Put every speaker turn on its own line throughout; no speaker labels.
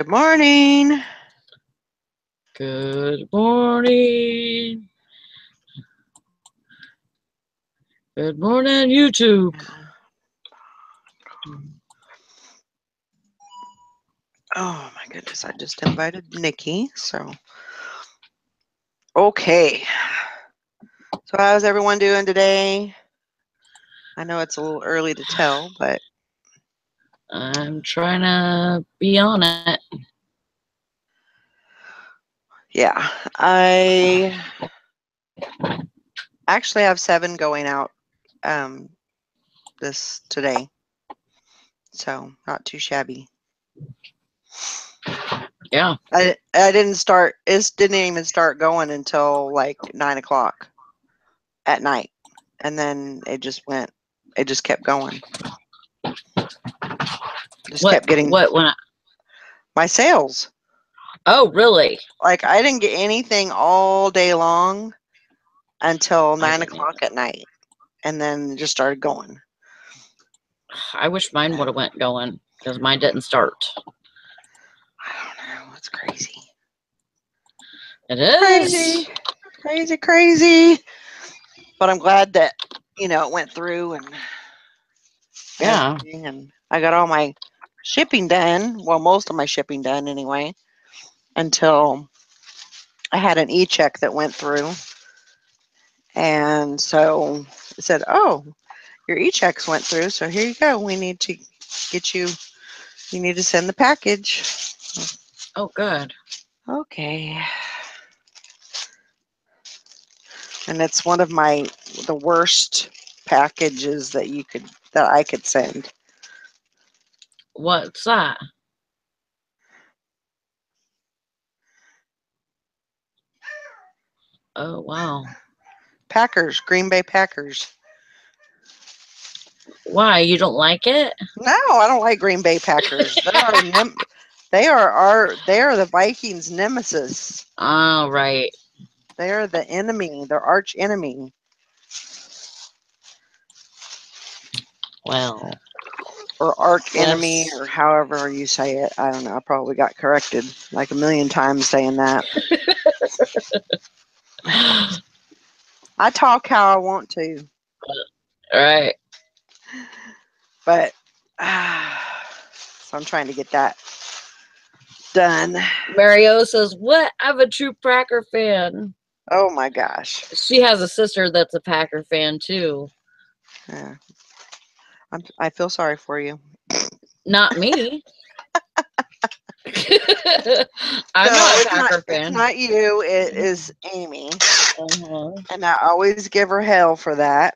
Good morning.
Good morning. Good morning, YouTube.
Oh my goodness, I just invited Nikki, so. Okay. So how's everyone doing today? I know it's a little early to tell, but.
I'm trying to be on it.
Yeah, I actually have 7 going out this today. So not too shabby.
Yeah.
I didn't start, it didn't even start going until like 9 o'clock at night. And then it just kept going. Kept getting my sales.
Oh, really?
Like I didn't get anything all day long until 9 o'clock at night. And then it just started going.
I wish mine would have went going because mine didn't start.
I don't know. It's crazy.
It is.
Crazy. But I'm glad that, it went through and everything. And I got all my shipping done. Well, most of my shipping done anyway. Until I had an e-check that went through. And so it said, oh, your e-checks went through. So here you go. We need to get you need to send the package.
Oh, good.
Okay. And it's one of the worst packages that I could send.
What's that? Oh, wow.
Packers, Green Bay Packers.
Why? You don't like it?
No, I don't like Green Bay Packers. They are the Vikings' nemesis.
Oh, right.
They are the enemy, their arch enemy.
Well.
Or arch enemy, or however you say it. I don't know. I probably got corrected like a million times saying that. I talk how I want to.
Right.
But so I'm trying to get that done.
Mario says, what? I'm a true Packer fan.
Oh my gosh.
She has a sister that's a Packer fan too.
Yeah. I feel sorry for you.
Not me. I'm not a Packer fan.
It's not you. It is Amy. And I always give her hell for that.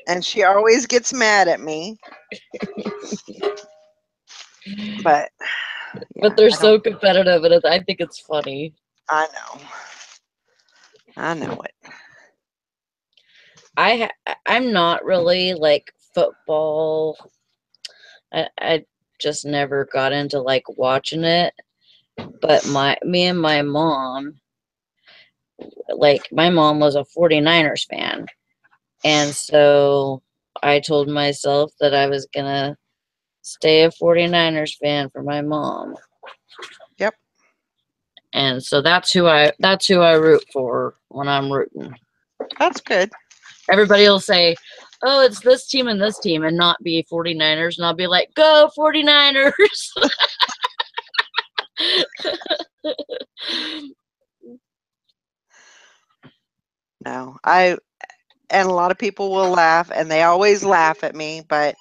And she always gets mad at me. But
they're so competitive, and I think it's funny.
I know it.
I'm not really like football. I just never got into like watching it. But me and my mom, like my mom was a 49ers fan. And so I told myself that I was going to stay a 49ers fan for my mom.
Yep.
And so that's who I root for when I'm rooting.
That's good.
Everybody will say, oh, it's this team and this team, and not be 49ers. And I'll be like, go 49ers.
No, and a lot of people will laugh, and they always laugh at me, but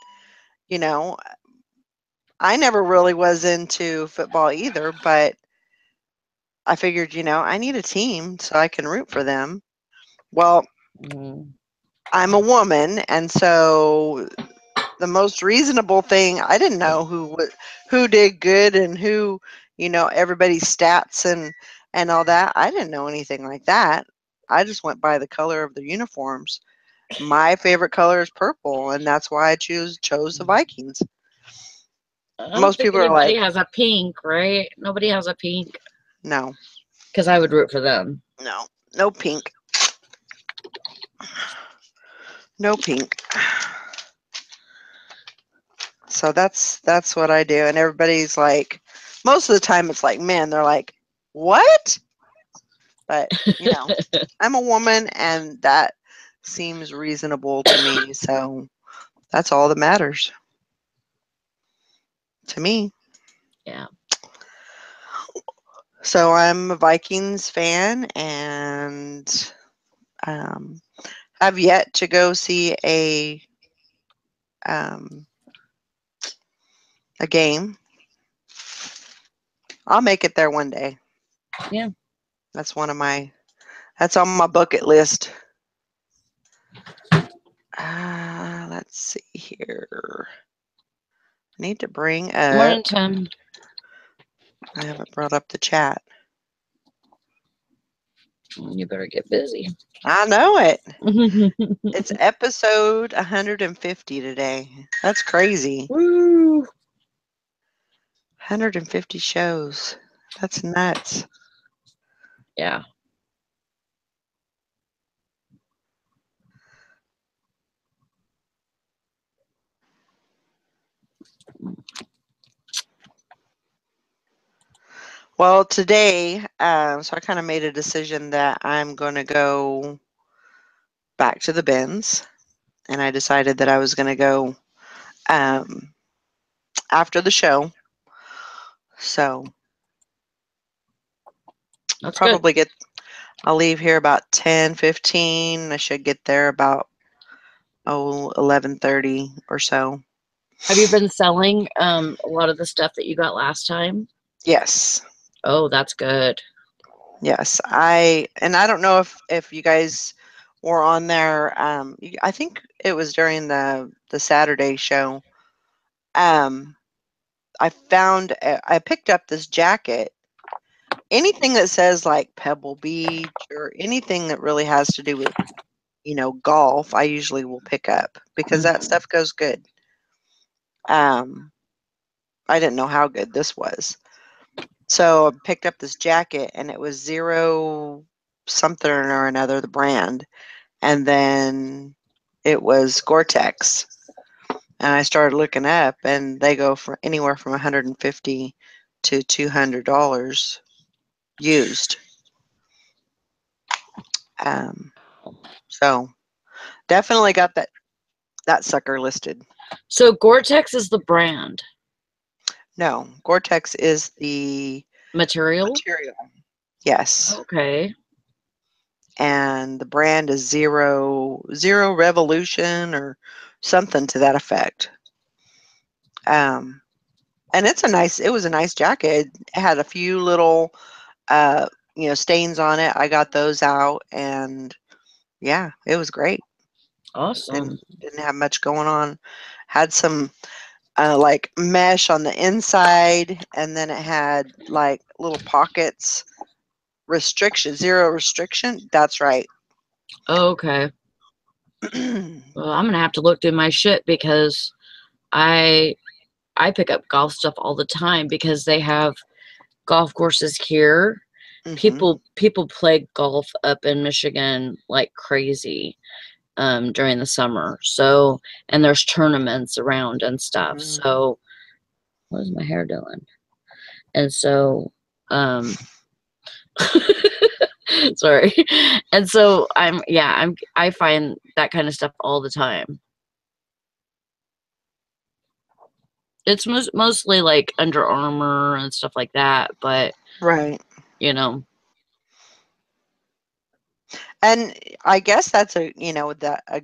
I never really was into football either, but I figured, I need a team so I can root for them. Well, I'm a woman, and so the most reasonable thing, I didn't know who did good and who, everybody's stats and all that. I didn't know anything like that. I just went by the color of the uniforms. My favorite color is purple, and that's why I chose the Vikings. Most people are like,
nobody has a pink, right? Nobody has a pink.
No.
Because I would root for them.
No pink. No pink. So that's what I do. And everybody's like, most of the time it's like men, they're like, what? But, I'm a woman and that seems reasonable to me. So that's all that matters to me.
Yeah.
So I'm a Vikings fan and have yet to go see um, a game. I'll make it there one day.
Yeah.
That's that's on my bucket list. Let's see here. I need to bring up.
Morning, Tim.
I haven't brought up the chat.
You better get busy.
I know it. It's episode 150 today. That's crazy.
Woo!
150 shows. That's nuts.
Yeah.
Well, today, so I kind of made a decision that I'm going to go back to the bins, and I decided that I was going to go after the show. So
That's
probably I'll leave here about 10:15. I should get there about 11:30 or so.
Have you been selling a lot of the stuff that you got last time?
Yes.
Oh, that's good.
Yes. I don't know if you guys were on there. I think it was during the Saturday show. I picked up this jacket. Anything that says like Pebble Beach or anything that really has to do with, golf, I usually will pick up because that stuff goes good. I didn't know how good this was. So I picked up this jacket and it was Zero something or another, the brand. And then it was Gore-Tex. And I started looking up and they go for anywhere from $150 to $200 used. So definitely got that sucker listed.
So Gore-Tex is the brand.
No, Gore-Tex is the
Material?
Yes.
Okay.
And the brand is Zero Revolution or something to that effect. And it was a nice jacket. It had a few little stains on it. I got those out and yeah, it was great.
Awesome.
Didn't have much going on. Had some like mesh on the inside, and then it had like little pockets. Zero restriction. That's right.
Okay. Well, I'm gonna have to look through my shit because I pick up golf stuff all the time because they have golf courses here.
Mm-hmm.
People play golf up in Michigan like crazy during the summer. So, and there's tournaments around and stuff. So, what is my hair doing? And so, sorry. And so I find that kind of stuff all the time. It's mostly like Under Armour and stuff like that, but
Right. And I guess that's a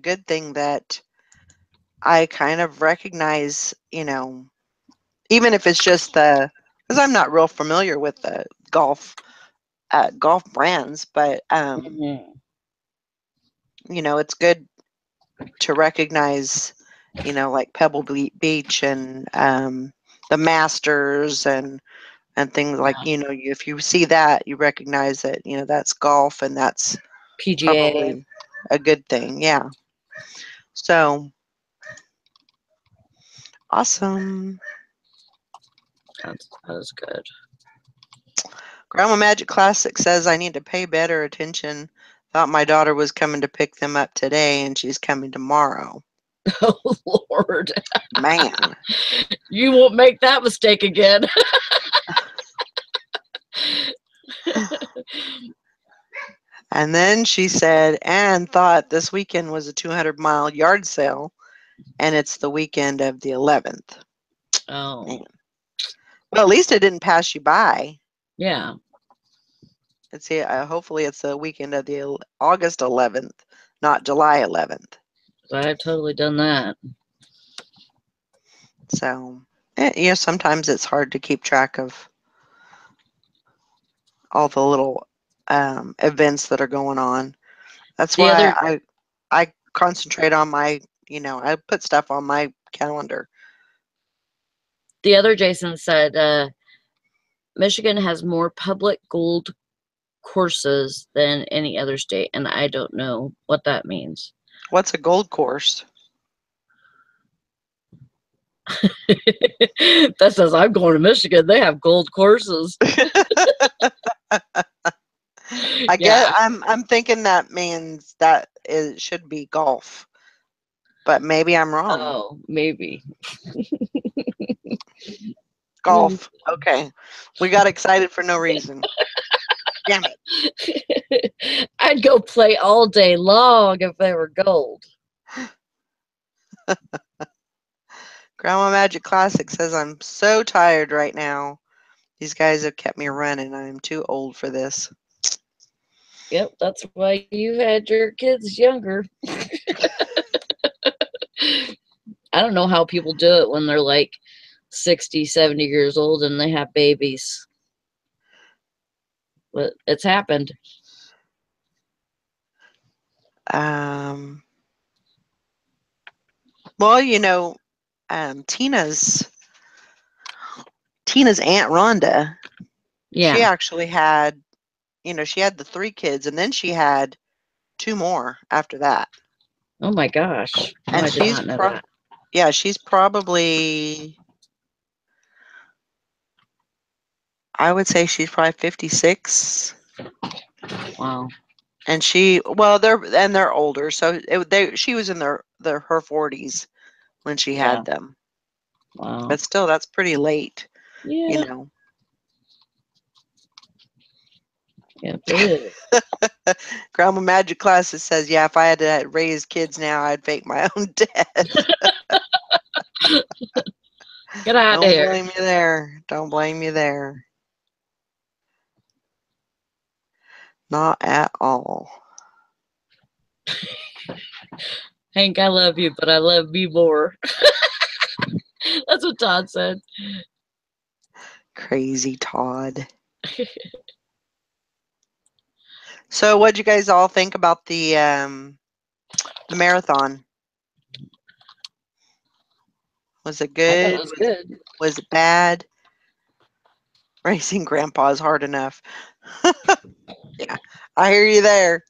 good thing that I kind of recognize, even if it's just because I'm not real familiar with the golf brands, but it's good to recognize, like Pebble Beach and the Masters and things like, if you see that, you recognize that, that's golf and that's
PGA.
probably a good thing. Yeah. So awesome.
That is good.
Grandma Magic Classic says I need to pay better attention. Thought my daughter was coming to pick them up today and she's coming tomorrow.
Oh, Lord.
Man.
You won't make that mistake again.
And then she said, and thought this weekend was a 200-mile yard sale, and it's the weekend of the 11th.
Oh.
Man. Well, at least it didn't pass you by.
Yeah.
Let's see. Hopefully, it's the weekend of the August 11th, not July 11th.
I've totally done that.
So, sometimes it's hard to keep track of all the little events that are going on. That's why I concentrate on my, I put stuff on my calendar.
The other Jason said, Michigan has more public gold courses than any other state, and I don't know what that means.
What's a gold course?
That says I'm going to Michigan. They have gold courses.
I'm thinking that means that it should be golf, but maybe I'm wrong.
Oh, maybe.
Golf. Okay. We got excited for no reason. Damn
it. I'd go play all day long if they were gold.
Grandma Magic Classic says, I'm so tired right now. These guys have kept me running. I'm too old for this.
Yep, that's why you had your kids younger. I don't know how people do it when they're like 60, 70 years old and they have babies. But it's happened.
Well, Tina's Aunt Rhonda,
yeah,
she actually had, she had the 3 kids, and then she had 2 more after that.
Oh my gosh.
And
I did not know that.
Yeah, she's probably, I would say she's probably 56.
Wow.
And they're older, so she was in her 40s when she had them.
Wow.
But still, that's pretty late.
Yeah. Yeah, it
is. Grandma Magic Classes says, yeah, if I had to raise kids now, I'd fake my own death.
Get out of here.
Don't blame you there. Don't blame you there. Not at all.
Hank, I love you, but I love me more. That's what Todd said.
Crazy Todd. So what'd you guys all think about the marathon? Was it good?
I thought it was good.
Was it bad? Racing Grandpa is hard enough. Yeah, I hear you there.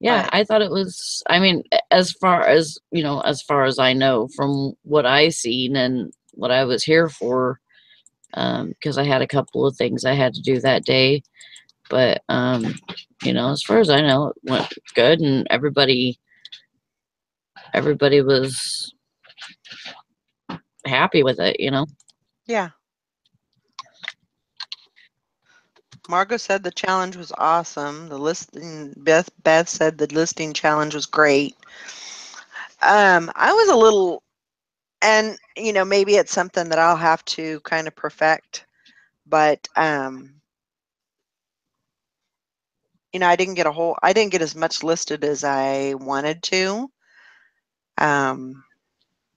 Yeah, I thought it was, I mean, as far as I know from what I seen and what I was here for, because I had a couple of things I had to do that day. But, as far as I know, it went good and everybody was happy with it,
Yeah. Margot said the challenge was awesome. Beth said the listing challenge was great. I was a little, and maybe it's something that I'll have to kind of perfect, but I didn't get as much listed as I wanted to.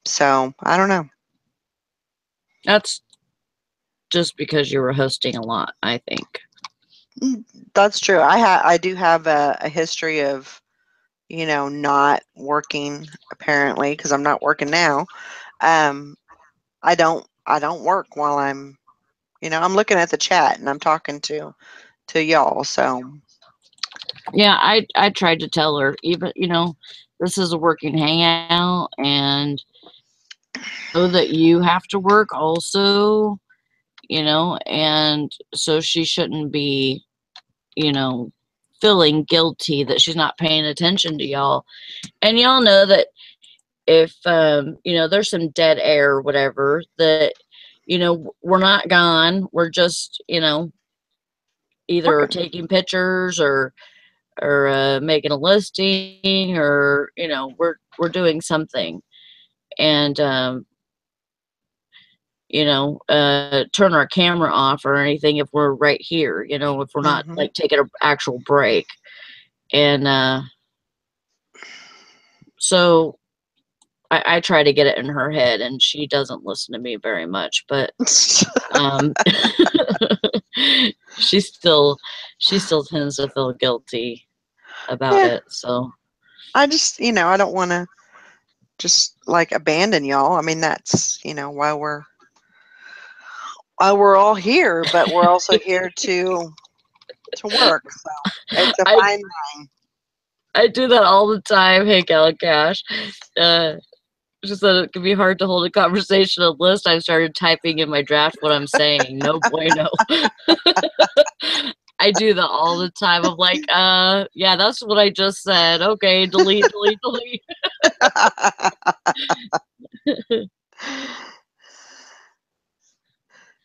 So I don't know.
That's just because you were hosting a lot, I think.
That's true. I do have a history of, not working, apparently, because I'm not working now. I don't work while I'm looking at the chat and I'm talking to y'all. So
yeah, I tried to tell her, even this is a working hangout and know that you have to work also, and so she shouldn't be feeling guilty that she's not paying attention to y'all. And y'all know that if, you know, there's some dead air or whatever, that, you know, we're not gone. We're just, you know, either taking pictures or making a listing, or, you know, we're doing something. And, you know, turn our camera off or anything if we're right here, you know, if we're not like taking an actual break. And so I try to get it in her head, and she doesn't listen to me very much, but she still tends to feel guilty about it. So
I just, you know, I don't want to just like abandon y'all. I mean, that's, you know, why we're all here, but we're also here to work. So it's a fine line.
I do that all the time. Hey, Gal Cash. Just that it can be hard to hold a conversation and list. I started typing in my draft what I'm saying. No bueno. I do that all the time. I'm like, yeah, that's what I just said. Okay, delete, delete, delete.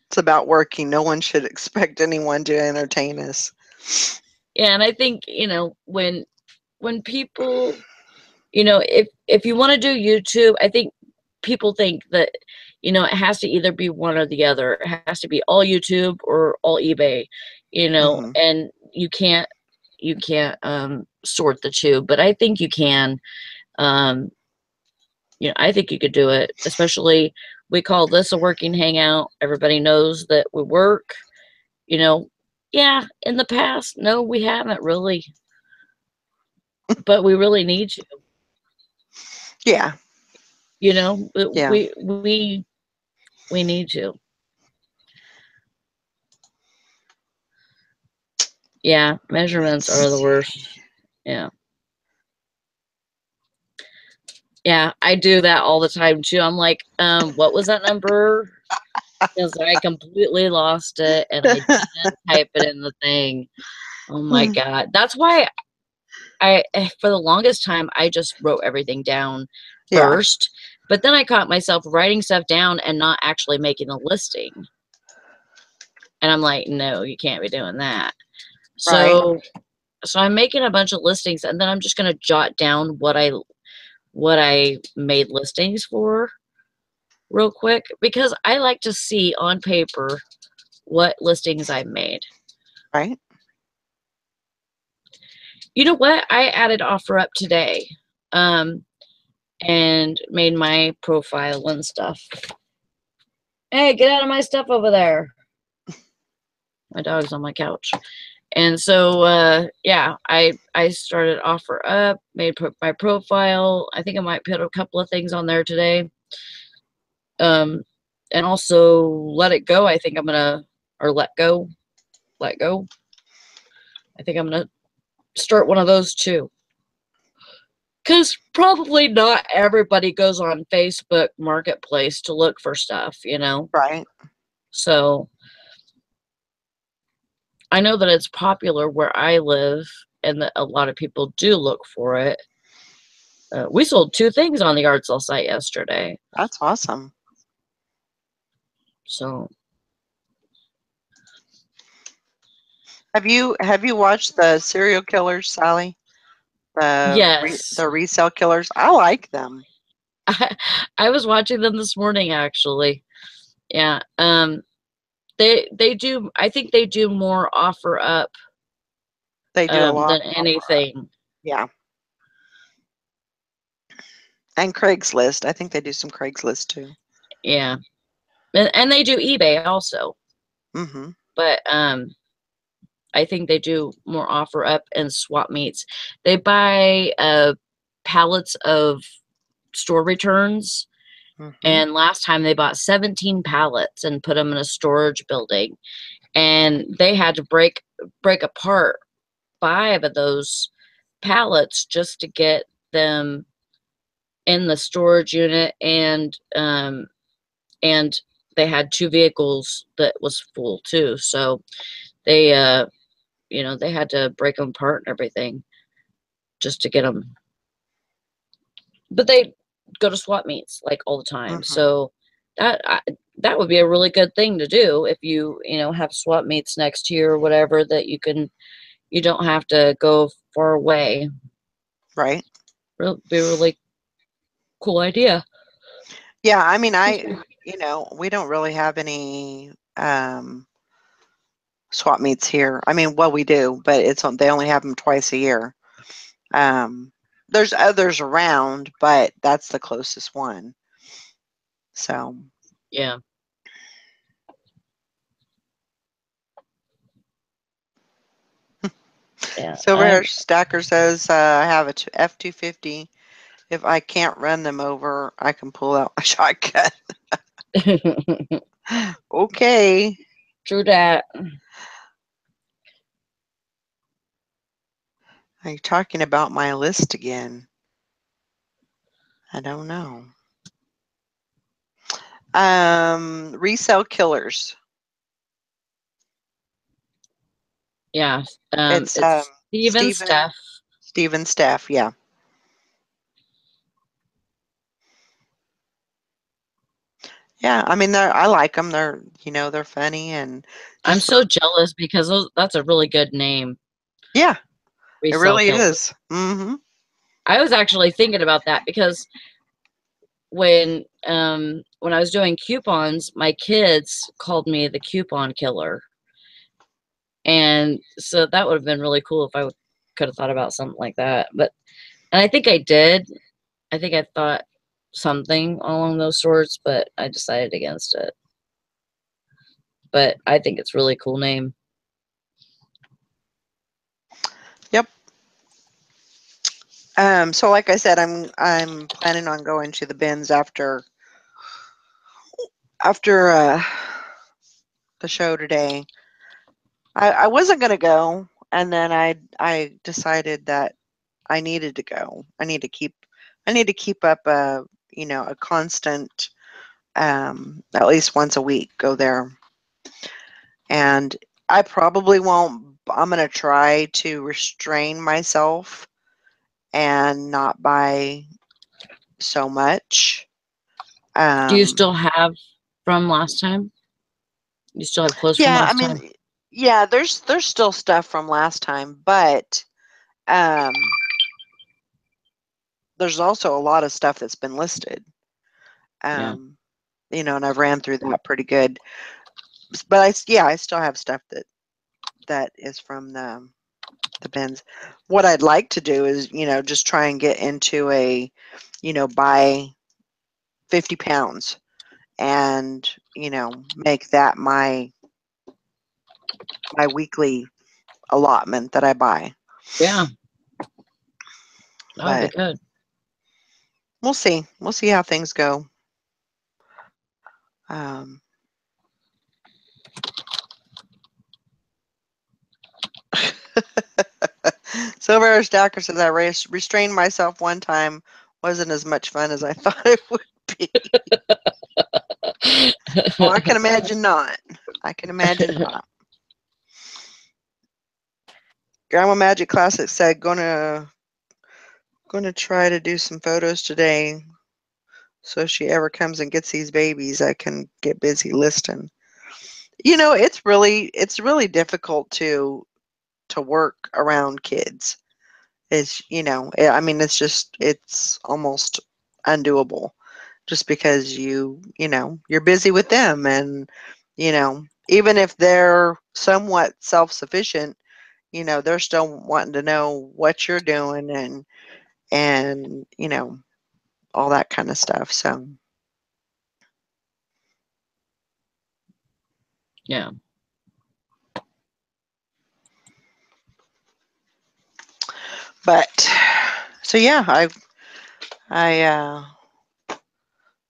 It's about working. No one should expect anyone to entertain us.
Yeah, and I think, you know, when people, you know, if you want to do YouTube, I think people think that, you know, it has to either be one or the other. It has to be all YouTube or all eBay, you know, and you can't sort the two, but I think you can. You know, I think you could do it, especially we call this a working hangout. Everybody knows that we work, you know. Yeah, in the past, no, we haven't really, but we really need you.
Yeah.
You know,
Yeah.
we need you. Yeah, measurements are the worst. Yeah. Yeah, I do that all the time too. I'm like, what was that number? Because I completely lost it and I didn't type it in the thing. Oh my God. That's why for the longest time, I just wrote everything down first. But then I caught myself writing stuff down and not actually making a listing. And I'm like, no, you can't be doing that. So I'm making a bunch of listings, and then I'm just going to jot down what I made listings for real quick, because I like to see on paper what listings I made.
Right.
You know what? I added OfferUp today, and made my profile and stuff. Hey, get out of my stuff over there. My dog's on my couch. And so, yeah, I started OfferUp, made my profile. I think I might put a couple of things on there today. And also Let It Go. I think I'm gonna, or Let Go. I think I'm gonna start one of those too. Because probably not everybody goes on Facebook Marketplace to look for stuff, you know?
Right.
So I know that it's popular where I live and that a lot of people do look for it. We sold 2 things on the yard sale site yesterday.
That's awesome.
So
have you watched the serial killers, Sally?
yes.
The resell killers. I like them.
I was watching them this morning, actually. Yeah. They do. I think they do more OfferUp.
They do a lot
than anything.
Yeah. And Craigslist. I think they do some Craigslist too.
Yeah. And they do eBay also. But I think they do more OfferUp and swap meets. They buy pallets of store returns. And last time they bought 17 pallets and put them in a storage building. And they had to break apart 5 of those pallets just to get them in the storage unit. And they had 2 vehicles that was full too. So they you know, they had to break them apart and everything just to get them. But they go to swap meets like all the time. So that would be a really good thing to do if you know, have swap meets next to you or whatever, that you don't have to go far away.
Right.
Be a really cool idea.
Yeah, I mean, you know, we don't really have any swap meets here. I mean, well, we do, but they only have them twice a year. There's others around, but that's the closest one. So
yeah. Yeah.
Silver Stacker says, I have a F-250. If I can't run them over, I can pull out my shotgun. Okay.
True that.
Are you talking about my list again? I don't know. Resell killers.
Yeah.
It's
Steve and Steph.
Steve and Steph, yeah. Yeah, I mean, I like them. They're, you know, they're funny and
I'm so jealous because that's a really good name.
Yeah, it
Resell
really
killer.
is. Mm-hmm.
I was actually thinking about that because when I was doing coupons, my kids called me the coupon killer. And so that would have been really cool if I could have thought about something like that. And I think I did. I think I thought something along those sorts, but I decided against it. But I think it's a really cool name.
Yep. So like I said, I'm planning on going to the bins after the show today. I wasn't gonna go, and then I decided that I needed to go. I need to keep up a, you know, a constant, at least once a week, go there. And I probably won't. I'm gonna try to restrain myself and not buy so much.
Do you still have from last time? You still have clothes from
Yeah, I
last time?
mean, yeah, there's still stuff from last time, but um, there's also a lot of stuff that's been listed.
Yeah.
You know, and I've ran through that pretty good. But I still have stuff that is from the bins. What I'd like to do is, you know, just try and get into a, you know, buy 50 pounds and, you know, make that my weekly allotment that I buy.
Yeah. That would be
But
good.
we'll see. We'll see how things go. Um, Silver Stacker says I restrained myself one time. Wasn't as much fun as I thought it would be. Oh, I can imagine not. I can imagine not. Grandma Magic Classic said, gonna try to do some photos today. So if she ever comes and gets these babies, I can get busy listing. You know, it's really difficult to work around kids. It's, you know, I mean, it's almost undoable just because you know, you're busy with them, and, you know, even if they're somewhat self-sufficient, you know, they're still wanting to know what you're doing and, you know, all that kind of stuff. So,
Yeah.
but so yeah, I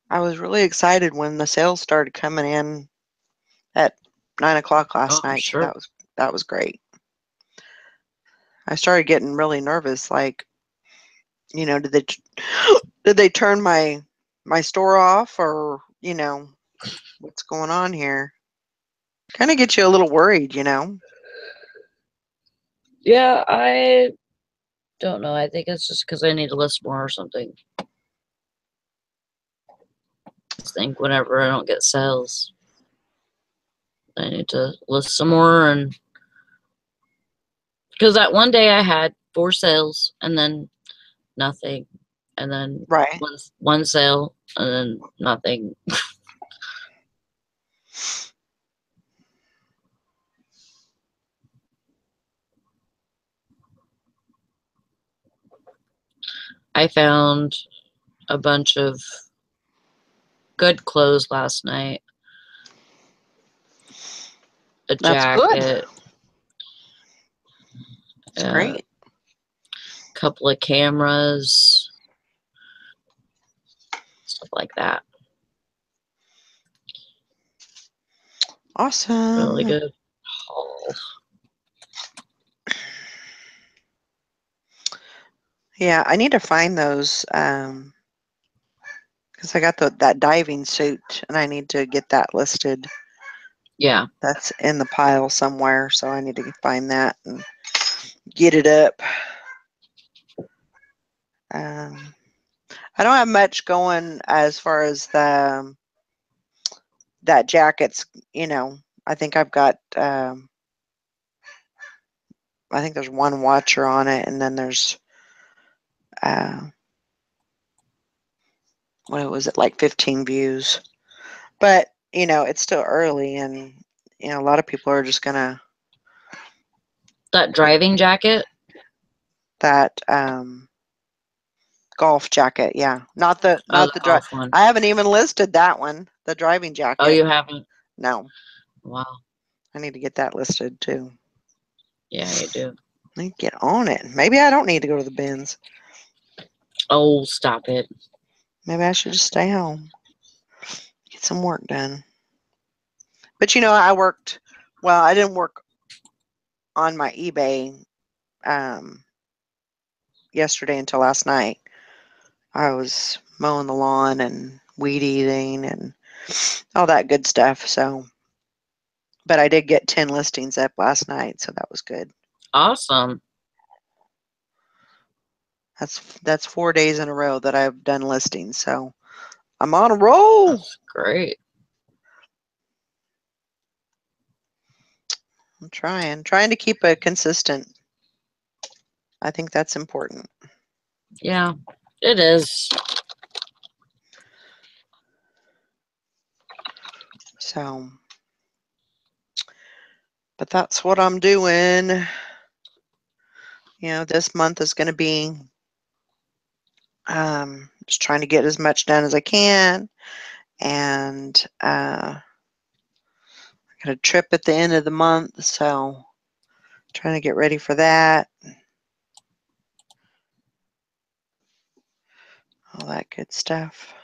I was really excited when the sales started coming in at 9 o'clock last
Oh,
night. So
sure.
that was great. I started getting really nervous. Like, you know, did they turn my store off, or, you know, what's going on here? Kind of gets you a little worried, you know.
Yeah, I don't know. I think it's just because I need to list more or something. I think whenever I don't get sales, I need to list some more. And because that one day I had 4 sales and then nothing, and then
Right.
one sale and then nothing. I found a bunch of good clothes last night. A
That's good.
jacket.
It's great.
Couple of cameras. Stuff like that.
Awesome.
Really good haul.
Yeah, I need to find those because I got that diving suit and I need to get that listed.
Yeah.
That's in the pile somewhere, so I need to find that and get it up. I don't have much going as far as that jacket's. I think I've got. I think there's one watcher on it, and then there's. What was it, like 15 views? But it's still early, and a lot of people are just gonna
That driving jacket?
that golf jacket. Yeah, not the drive.
Golf one.
I haven't even listed that one, the driving jacket.
Oh, you haven't?
No.
Wow.
I need to get that listed too.
Yeah, you do.
I need to get on it. Maybe I don't need to go to the bins.
Oh, stop it.
Maybe I should just stay home. Get some work done. But I worked. Well, I didn't work on my eBay yesterday until last night. I was mowing the lawn and weed eating and all that good stuff. So, but I did get 10 listings up last night, so that was good.
Awesome.
That's 4 days in a row that I've done listings. So I'm on a roll.
That's great.
I'm trying to keep it consistent. I think that's important.
Yeah, it is.
So, but that's what I'm doing. This month is going to be just trying to get as much done as I can. And I got a trip at the end of the month, so trying to get ready for that. All that good stuff.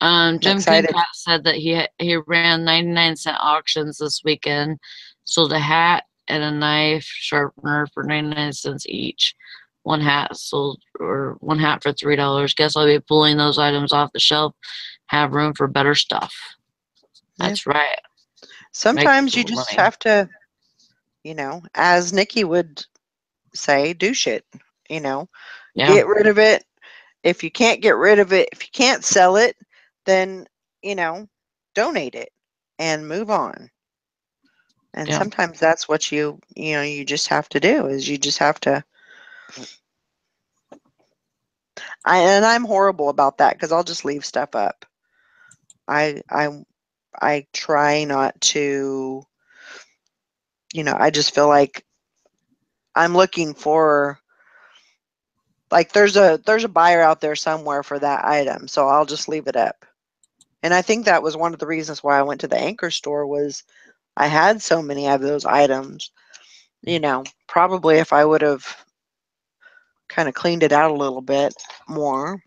Jim Kincat said that he ran 99-cent auctions this weekend, sold a hat and a knife sharpener for 99 cents each. One hat for $3. Guess I'll be pulling those items off the shelf. Have room for better stuff. That's right.
Sometimes you just have to, as Nikki would say, do shit. Get rid of it. If you can't get rid of it, if you can't sell it, then donate it and move on. And sometimes that's what you just have to do, is you just have to. I'm horrible about that because I'll just leave stuff up. I try not to. I just feel like I'm looking for, like, there's a buyer out there somewhere for that item, so I'll just leave it up. And I think that was one of the reasons why I went to the Anchor store, was I had so many of those items. Probably if I would have kind of cleaned it out a little bit more,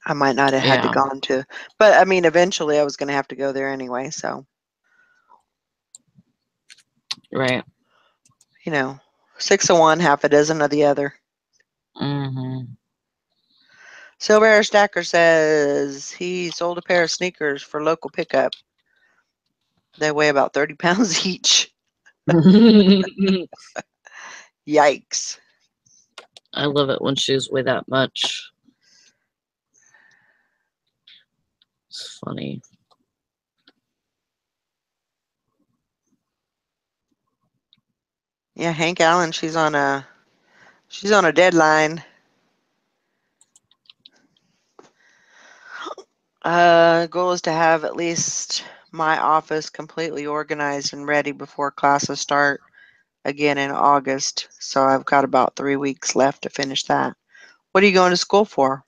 I might not have had to gone to. But I mean, eventually I was going to have to go there anyway. So,
right.
6 of one, half a dozen of the other.
Mm-hmm.
Silver Air Stacker says he sold a pair of sneakers for local pickup. They weigh about 30 pounds each. Yikes.
I love it when shoes weigh that much. It's funny.
Yeah, Hank Allen, she's on a deadline. Goal is to have at least my office completely organized and ready before classes start again in August. So I've got about 3 weeks left to finish that. What are you going to school for?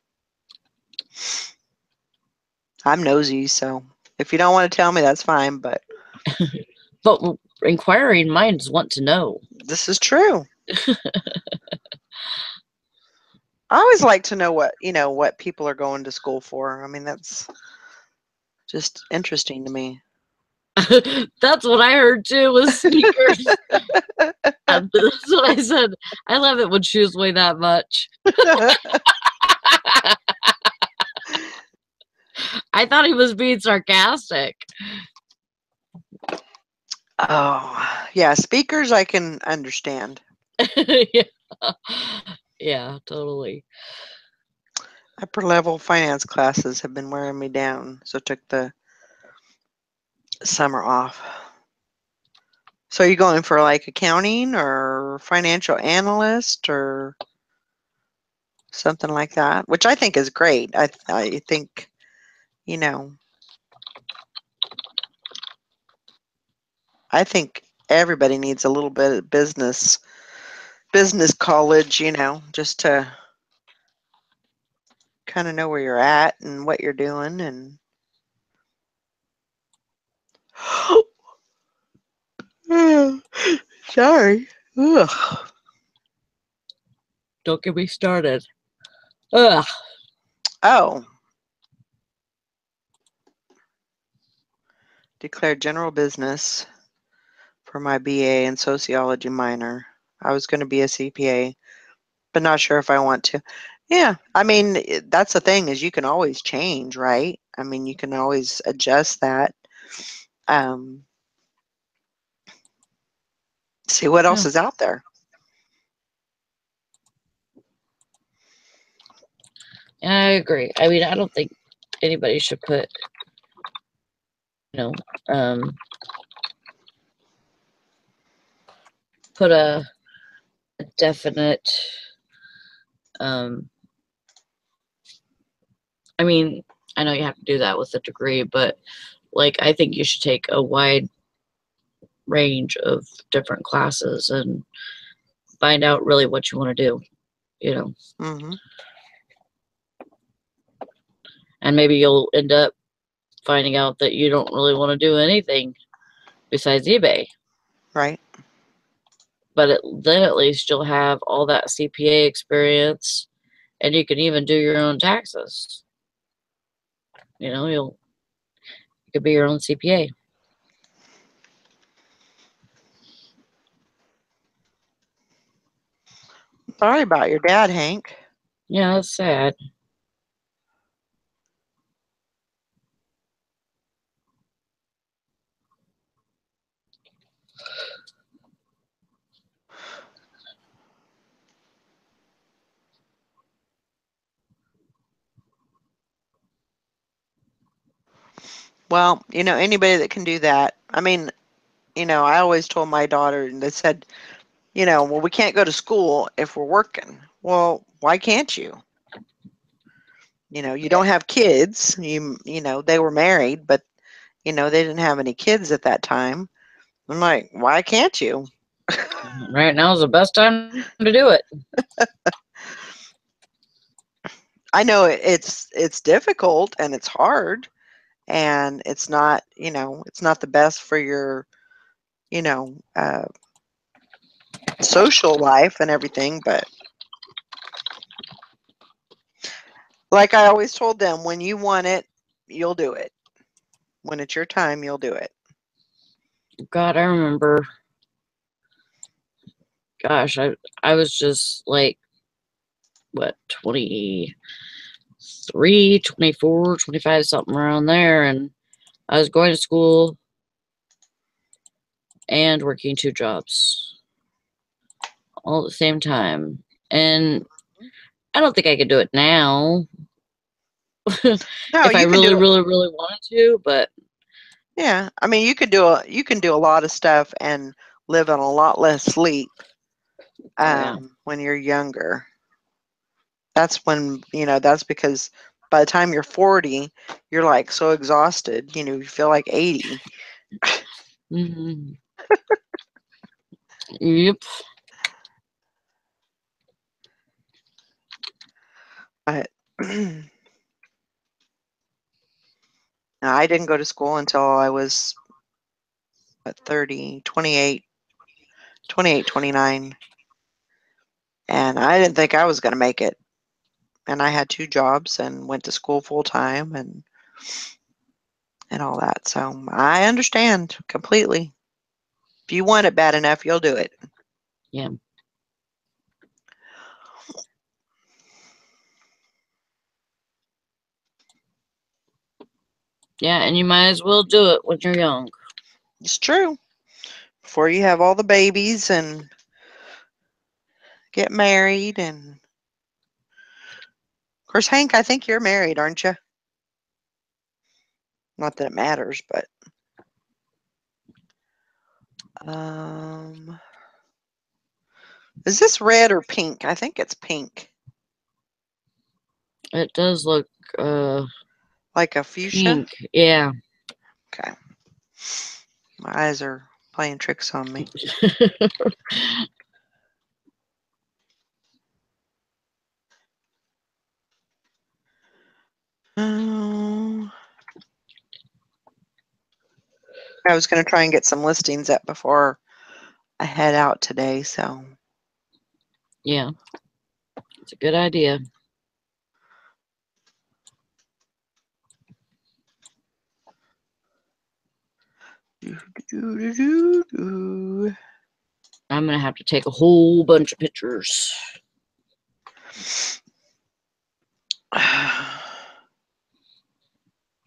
I'm nosy, so if you don't want to tell me, that's fine, but
inquiring minds want to know.
This is true. I always like to know what people are going to school for. I mean, that's just interesting to me.
That's what I heard too, was sneakers. That's what I said. I love it when shoes weigh that much. I thought he was being sarcastic.
Oh, yeah, speakers I can understand.
Yeah, totally.
Upper level finance classes have been wearing me down, so took the summer off. So are you going for like accounting or financial analyst or something like that, which I think is great. I think, I think everybody needs a little bit of business college, just to kind of know where you're at and what you're doing. And sorry. Ugh.
Don't get me started. Ugh.
Oh. Declared general business for my BA and sociology minor. I was going to be a CPA, but not sure if I want to. Yeah, I mean, that's the thing, is you can always change, right? I mean, you can always adjust that. See what else is out there.
I agree. I mean, I don't think anybody should put, put a definite, I mean, I know you have to do that with a degree, but like, I think you should take a wide range of different classes and find out really what you want to do,
Mm-hmm.
And maybe you'll end up finding out that you don't really want to do anything besides eBay.
Right.
But then at least you'll have all that CPA experience, and you can even do your own taxes. You could be your own CPA.
Sorry about your dad, Hank.
Yeah, that's sad.
Well, anybody that can do that. I mean, I always told my daughter, and they said, well, we can't go to school if we're working. Well, why can't you? You don't have kids. They were married, but, they didn't have any kids at that time. I'm like, why can't you?
Right now is the best time to do it.
I know it's difficult and it's hard, and it's not, it's not the best for your, social life and everything, but like I always told them, when you want it, you'll do it. When it's your time, you'll do it.
God, I remember. Gosh, I was just like, what, 23, 24, 25, something around there, and I was going to school and working 2 jobs all at the same time. And I don't think I could do it now.
No,
If I
you can
really,
do it.
really, really wanted to, but
Yeah, I mean, you can do a lot of stuff and live on a lot less sleep
yeah.
when you're younger. That's when, that's because by the time you're 40, you're like so exhausted, you feel like 80.
Mm-hmm. Yep.
But I didn't go to school until I was 30, 28, 28, 29. And I didn't think I was going to make it. And I had 2 jobs and went to school full time and all that. So I understand completely. If you want it bad enough, you'll do it.
Yeah. Yeah, and you might as well do it when you're young.
It's true. Before you have all the babies and get married. And of course, Hank, I think you're married, aren't you? Not that it matters, but is this red or pink? I think it's pink.
It does look
Like a fuchsia?
pink. Yeah.
Okay. My eyes are playing tricks on me. I was going to try and get some listings up before I head out today, so.
Yeah. It's a good idea. I'm going to have to take a whole bunch of pictures.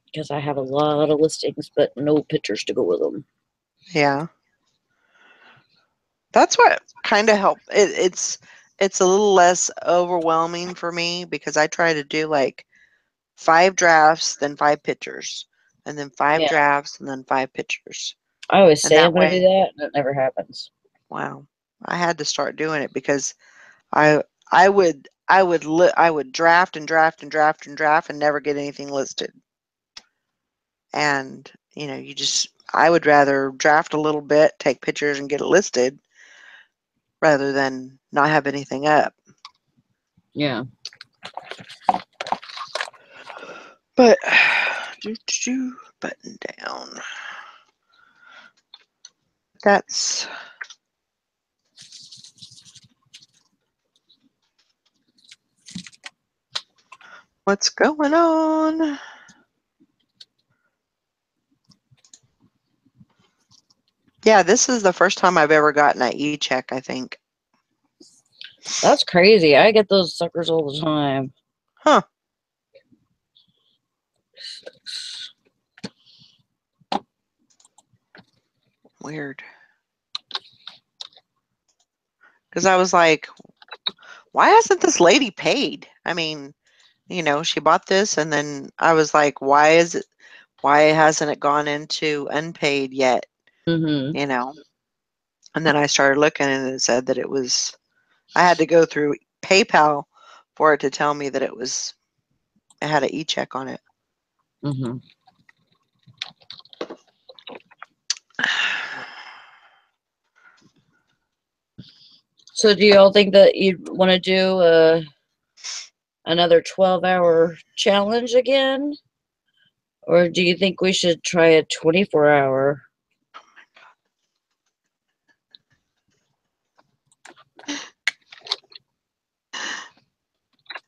Because I have a lot of listings, but no pictures to go with them.
Yeah. That's what kind of helped. It's a little less overwhelming for me because I try to do like 5 drafts, then 5 pictures, and then 5
Yeah.
drafts, and then 5 pictures.
I always
And
say
that
I'm going to
way,
do that, and it never happens.
wow, I had to start doing it because I would draft and draft and draft and draft and never get anything listed. And I would rather draft a little bit, take pictures, and get it listed rather than not have anything up.
Yeah.
But button down. That's what's going on. Yeah, this is the first time I've ever gotten an e-check, I think.
That's crazy. I get those suckers all the time.
Huh. Weird. Because I was like, why hasn't this lady paid? I mean, she bought this, and then I was like, why hasn't it gone into unpaid yet?
Mm-hmm.
And then I started looking, and it said that I had to go through PayPal for it to tell me that it had an e-check on it.
Mm-hmm. So do you all think that you'd want to do another 12-hour challenge again? Or do you think we should try a 24-hour?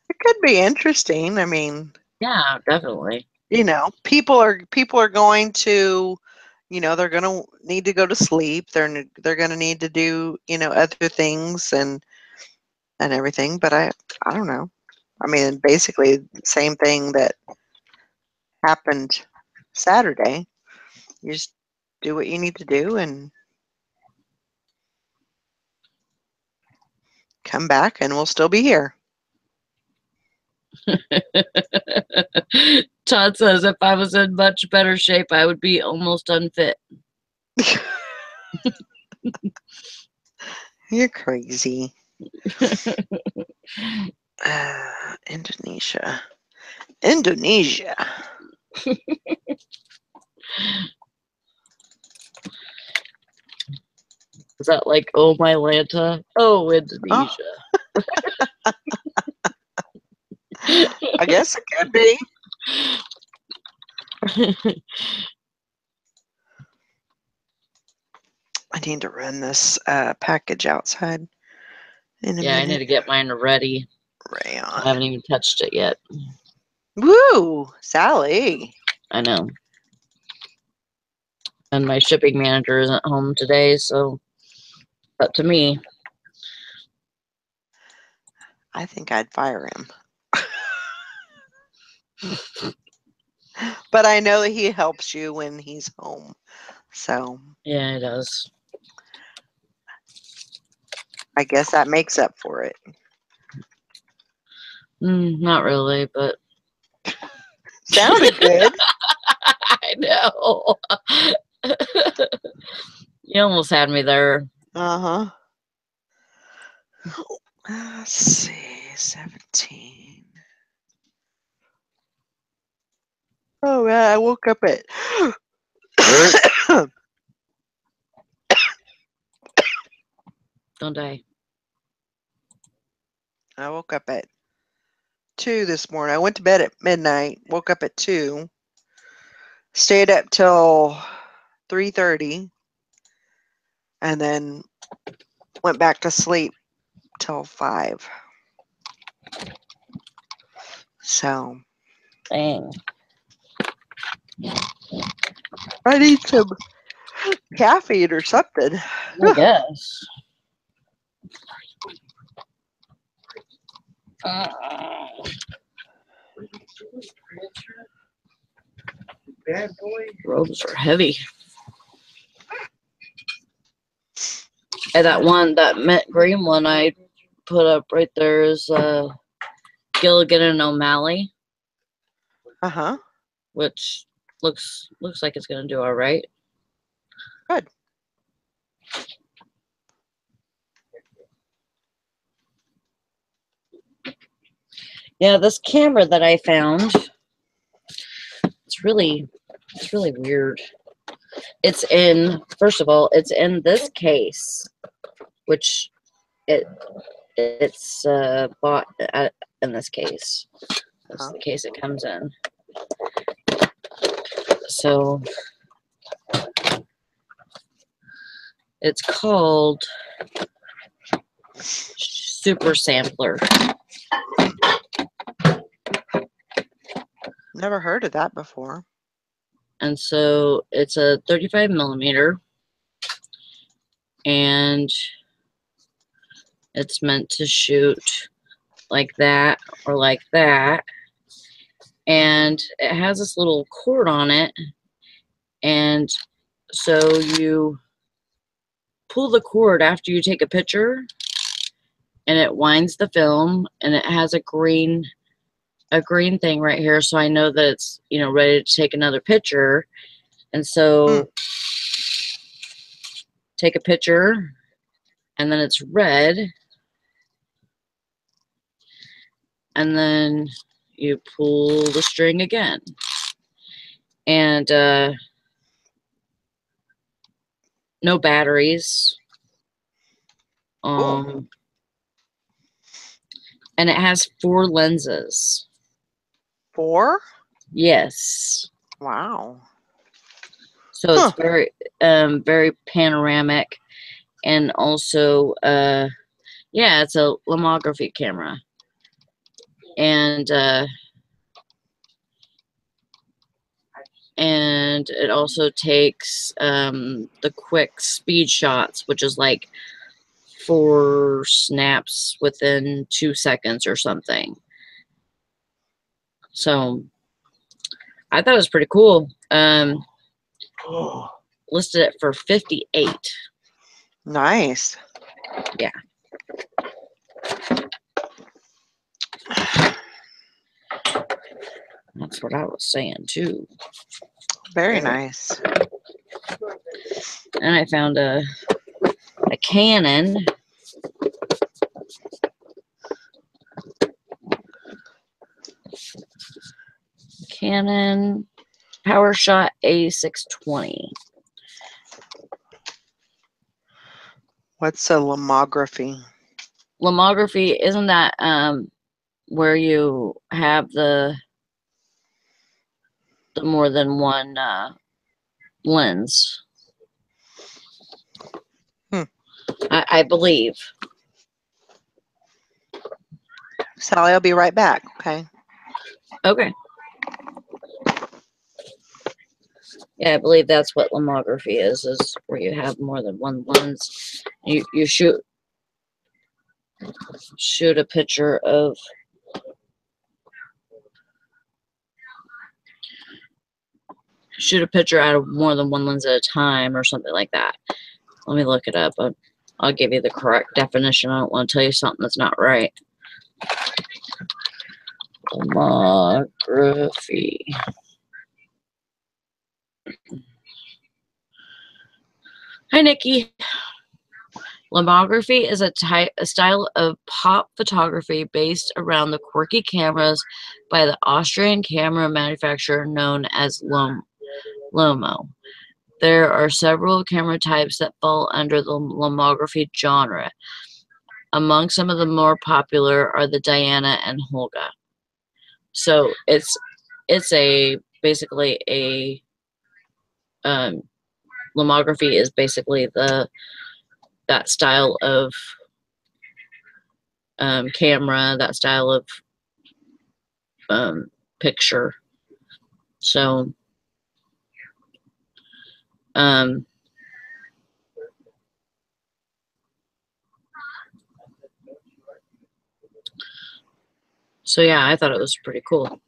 It could be interesting. I mean,
Yeah, definitely.
people are going to, they're going to need to go to sleep. They're going to need to do, other things and everything. But I don't know. I mean, basically the same thing that happened Saturday. You just do what you need to do and come back and we'll still be here.
Todd says if I was in much better shape, I would be almost unfit.
You're crazy. Indonesia.
Is that like, oh, my Lanta? Oh, Indonesia.
Oh. I guess it could be. I need to run this package outside in a minute.
I need to get mine ready.
Rayon.
I haven't even touched it yet.
Woo! Sally.
I know. And my shipping manager isn't home today, so up to me.
I think I'd fire him. But I know that he helps you when he's home. So.
Yeah, he does.
I guess that makes up for it.
Not really, but.
Sounded good.
I know. You almost had me there.
Uh-huh. Let's see. 17. Oh, man. I woke up at...
Don't die.
I woke up at 2 this morning. I went to bed at midnight. Woke up at 2. Stayed up till 3:30. And then went back to sleep till 5. So.
Dang.
I need some caffeine or something.
I guess.
Bad boy.
Robes are heavy. And that mint green one I put up right there is Gilligan and O'Malley.
Uh-huh.
Which looks like it's gonna do all right.
Good.
Yeah, this camera that I found, it's really weird. It's in, first of all, it's in this case, which it's bought in this case. That's the case it comes in. So it's called Super Sampler.
Never heard of that before.
And so it's a 35 millimeter, and it's meant to shoot like that or like that. And it has this little cord on it, and so you pull the cord after you take a picture, and it winds the film, and it has a green thing right here, so I know that it's, you know, ready to take another picture. And so take a picture, and then it's red, and then you pull the string again, and no batteries.
Cool.
And it has 4 lenses.
4?
Yes.
Wow.
So it's very panoramic, and also yeah, it's a lomography camera. And it also takes the quick speed shots, which is like 4 snaps within 2 seconds or something. So I thought it was pretty cool. Listed it for $58.
Nice.
Yeah. That's what I was saying too.
Very nice.
And I found a Canon. Canon PowerShot A620.
What's a lomography?
Lomography, isn't that where you have the more than one lens? I believe.
Sally, I'll be right back. Okay.
Okay. Yeah, I believe that's what lomography is where you have more than one lens. You shoot a picture of out of more than one lens at a time or something like that. Let me look it up. I'll give you the correct definition. I don't want to tell you something that's not right. Lomography. Hi, Nikki. Lomography is a style of pop photography based around the quirky cameras by the Austrian camera manufacturer known as Lomo. There are several camera types that fall under the lomography genre. Among some of the more popular are the Diana and Holga. So it's basically a lomography is basically that style of camera, that style of picture. So so yeah, I thought it was pretty cool.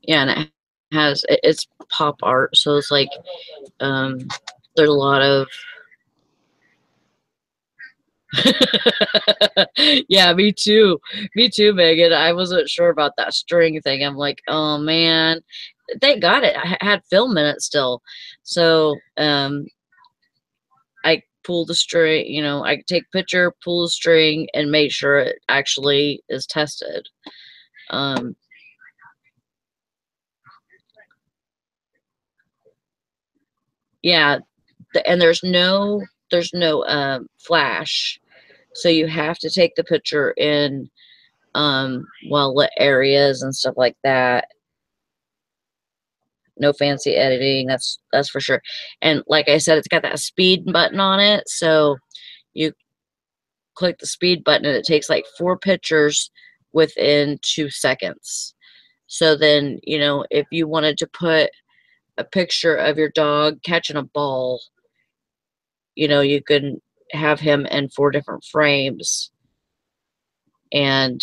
Yeah, and it's pop art, so it's like there's a lot of yeah, me too, Megan. I wasn't sure about that string thing. I'm like, oh man, thank God I had film in it still. So I pull the string, I take picture, pull the string, and make sure it actually is tested. Yeah, and there's no flash, so you have to take the picture in well lit areas and stuff like that. No fancy editing, that's for sure. And like I said, it's got that speed button on it, so you click the speed button and it takes like 4 pictures within 2 seconds. So then, if you wanted to put a picture of your dog catching a ball, you can have him in 4 different frames, and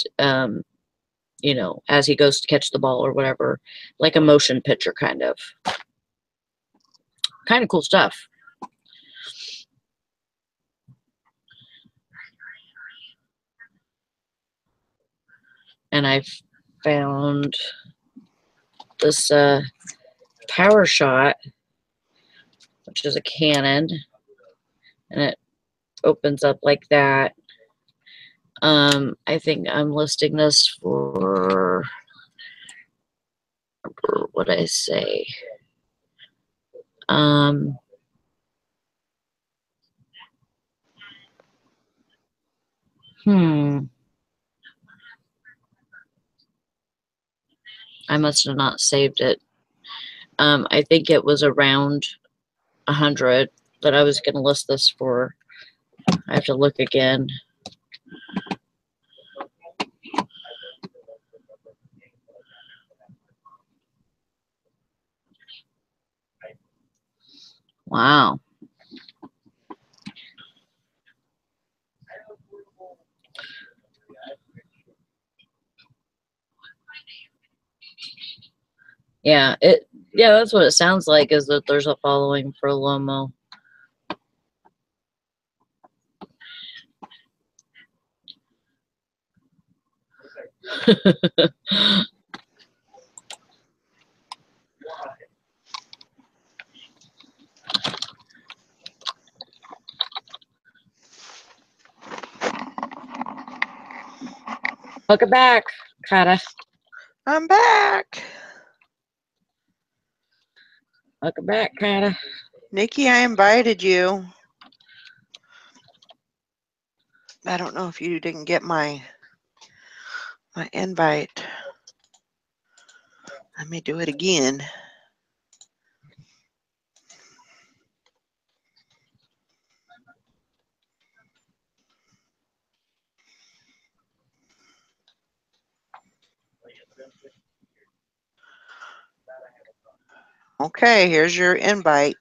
as he goes to catch the ball or whatever, like a motion picture kind of cool stuff. And I found this PowerShot, which is a Canon, and it opens up like that. I think I'm listing this for what I say. I must have not saved it. I think it was around 100 that I was going to list this for. I have to look again. Wow. Yeah, Yeah, that's what it sounds like, is that there's a following for Lomo. Welcome back, Kata.
I'm back.
Welcome back, Kata.
Nikki, I invited you. I don't know if you didn't get my invite. Let me do it again. Okay, here's your invite.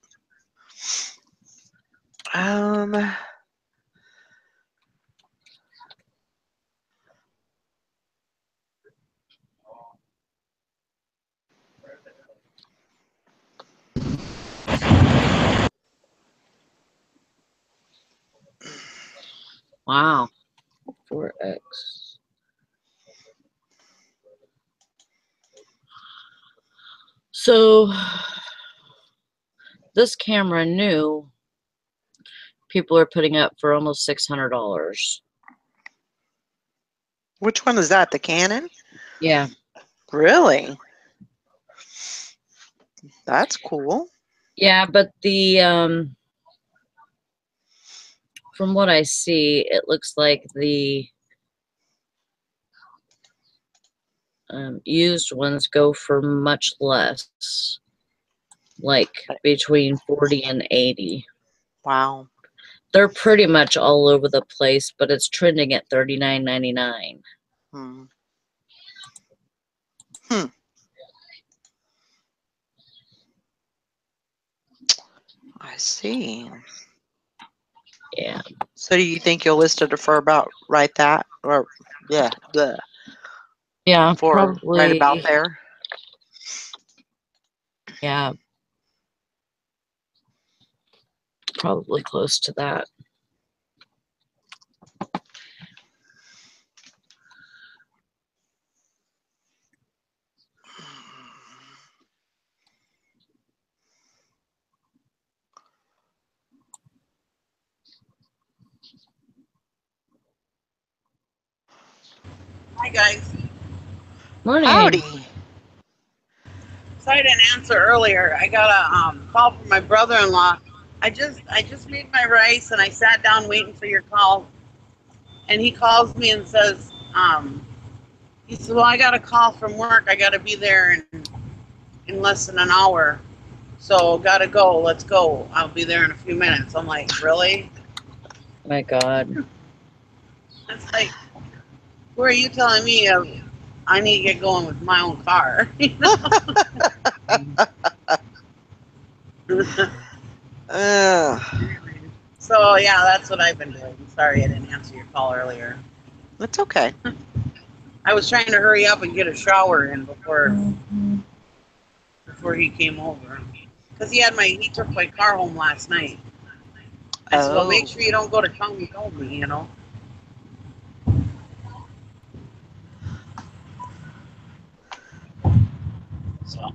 Wow. 4X. So this camera new, people are putting up for almost $600.
Which one is that? The Canon?
Yeah.
Really? That's cool.
Yeah, but the from what I see, it looks like the used ones go for much less, like between 40 and 80.
Wow.
They're pretty much all over the place, but it's trending at $39.99.
Hmm. I see.
Yeah.
So do you think you'll list it for about right that, or yeah,
Yeah,
for
probably
right about there?
Yeah. Probably close to that.
Hi guys.
Morning.
Howdy.
Sorry I didn't answer earlier. I got a call from my brother-in-law. I just made my rice and I sat down waiting for your call. And he calls me and says, he said, "Well, I got a call from work. I got to be there in less than an hour. So gotta go. Let's go. I'll be there in a few minutes." I'm like, really?
My God.
It's like, who are you telling me I need to get going with my own car? So yeah, that's what I've been doing. Sorry I didn't answer your call earlier.
That's okay.
I was trying to hurry up and get a shower in before he came over, because he took my car home last night. I said, "Well, make sure you don't go to town without me, you know." So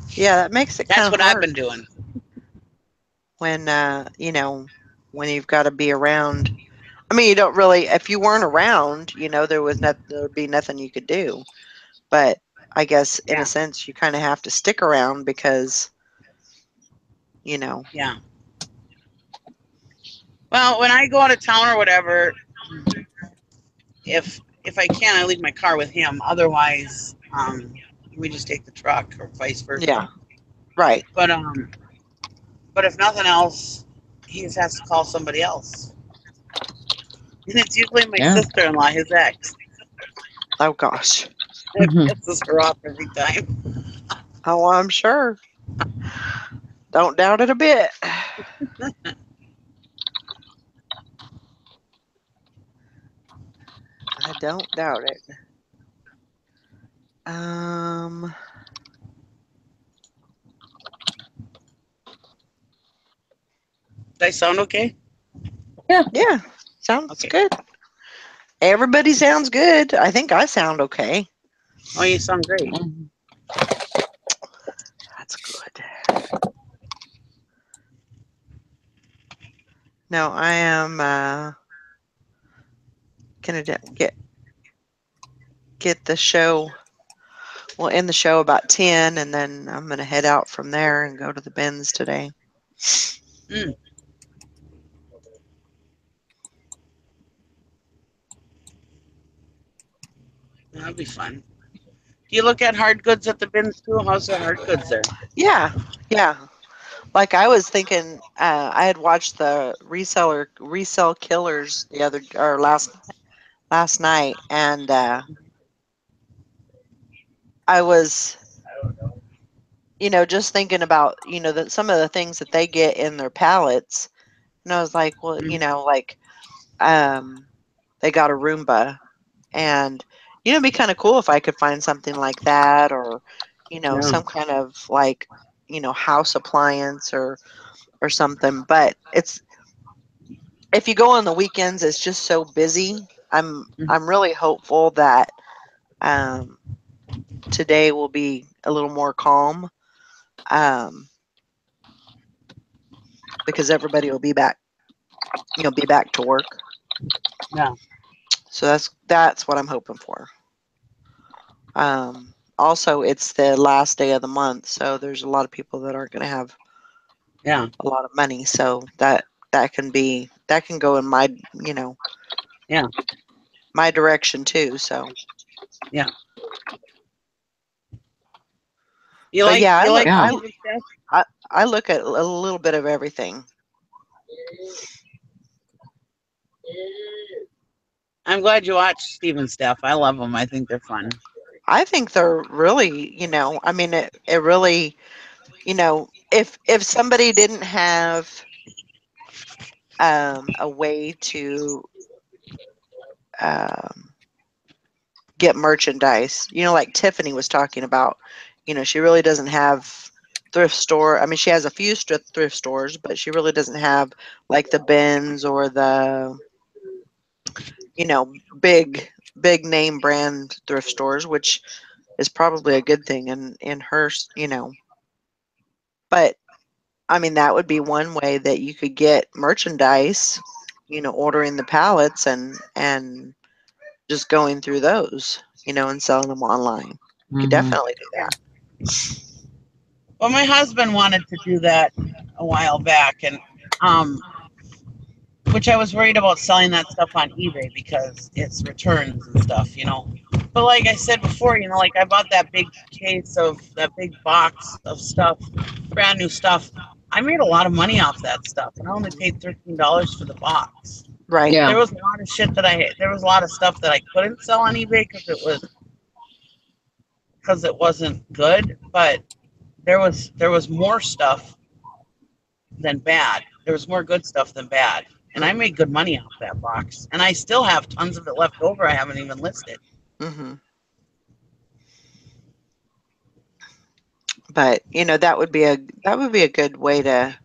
Yeah, that makes it kind
that's
of
what I've
hard
been doing.
when when you've got to be around. I mean, you don't really. If you weren't around, there'd be nothing you could do. But I guess in a sense, you kind of have to stick around because,
Yeah. Well, when I go out of town or whatever, if I can, I leave my car with him. Otherwise, we just take the truck or vice versa.
Yeah. Right.
But if nothing else, he just has to call somebody else. And it's usually my sister-in-law, his ex.
Oh gosh.
It pisses her off every time.
Oh, I'm sure. Don't doubt it a bit. I don't doubt it.
I sound okay?
Yeah. Sounds
Okay.
good. Everybody sounds good. I think I sound okay.
Oh, you sound great.
That's good. No, I am gonna get the show. We'll end the show about 10, and then I'm gonna head out from there and go to the bins today.
That'll be fun. Do you look at hard goods at the bins too? How's the hard goods there?
Yeah, yeah. Like I was thinking, I had watched the resell killers the other or last night, and I was, just thinking about, that some of the things that they get in their pallets, and I was like, well, like, they got a Roomba, and it'd be kind of cool if I could find something like that, or some kind of like, house appliance or something. But if you go on the weekends, it's just so busy. I'm really hopeful that today will be a little more calm, because everybody will be back, be back to work.
Yeah.
So that's what I'm hoping for. Also, it's the last day of the month, so there's a lot of people that aren't going to have a lot of money. So that can go in my my direction too. So
yeah.
I look at a little bit of everything.
I'm glad you watched Steve and Steph. I love them. I think they're fun.
I think they're really, I mean, it really, if somebody didn't have a way to get merchandise, like Tiffany was talking about, she really doesn't have thrift store. I mean, she has a few thrift stores, but she really doesn't have like the bins or the, big name brand thrift stores, which is probably a good thing in her, but I mean, that would be one way that you could get merchandise, ordering the pallets and just going through those, and selling them online. You could definitely do that.
Well, my husband wanted to do that a while back, and which I was worried about selling that stuff on eBay because it's returns and stuff, But like I said before, like I bought that big that big box of stuff, brand new stuff. I made a lot of money off that stuff, and I only paid $13 for the box.
Right.
Yeah.
There was a lot of shit there was a lot of stuff that I couldn't sell on eBay because it wasn't good, but there was more stuff than bad. There was more good stuff than bad. And I made good money off that box. And I still have tons of it left over I haven't even listed.
Mm-hmm. But that would be a good way to,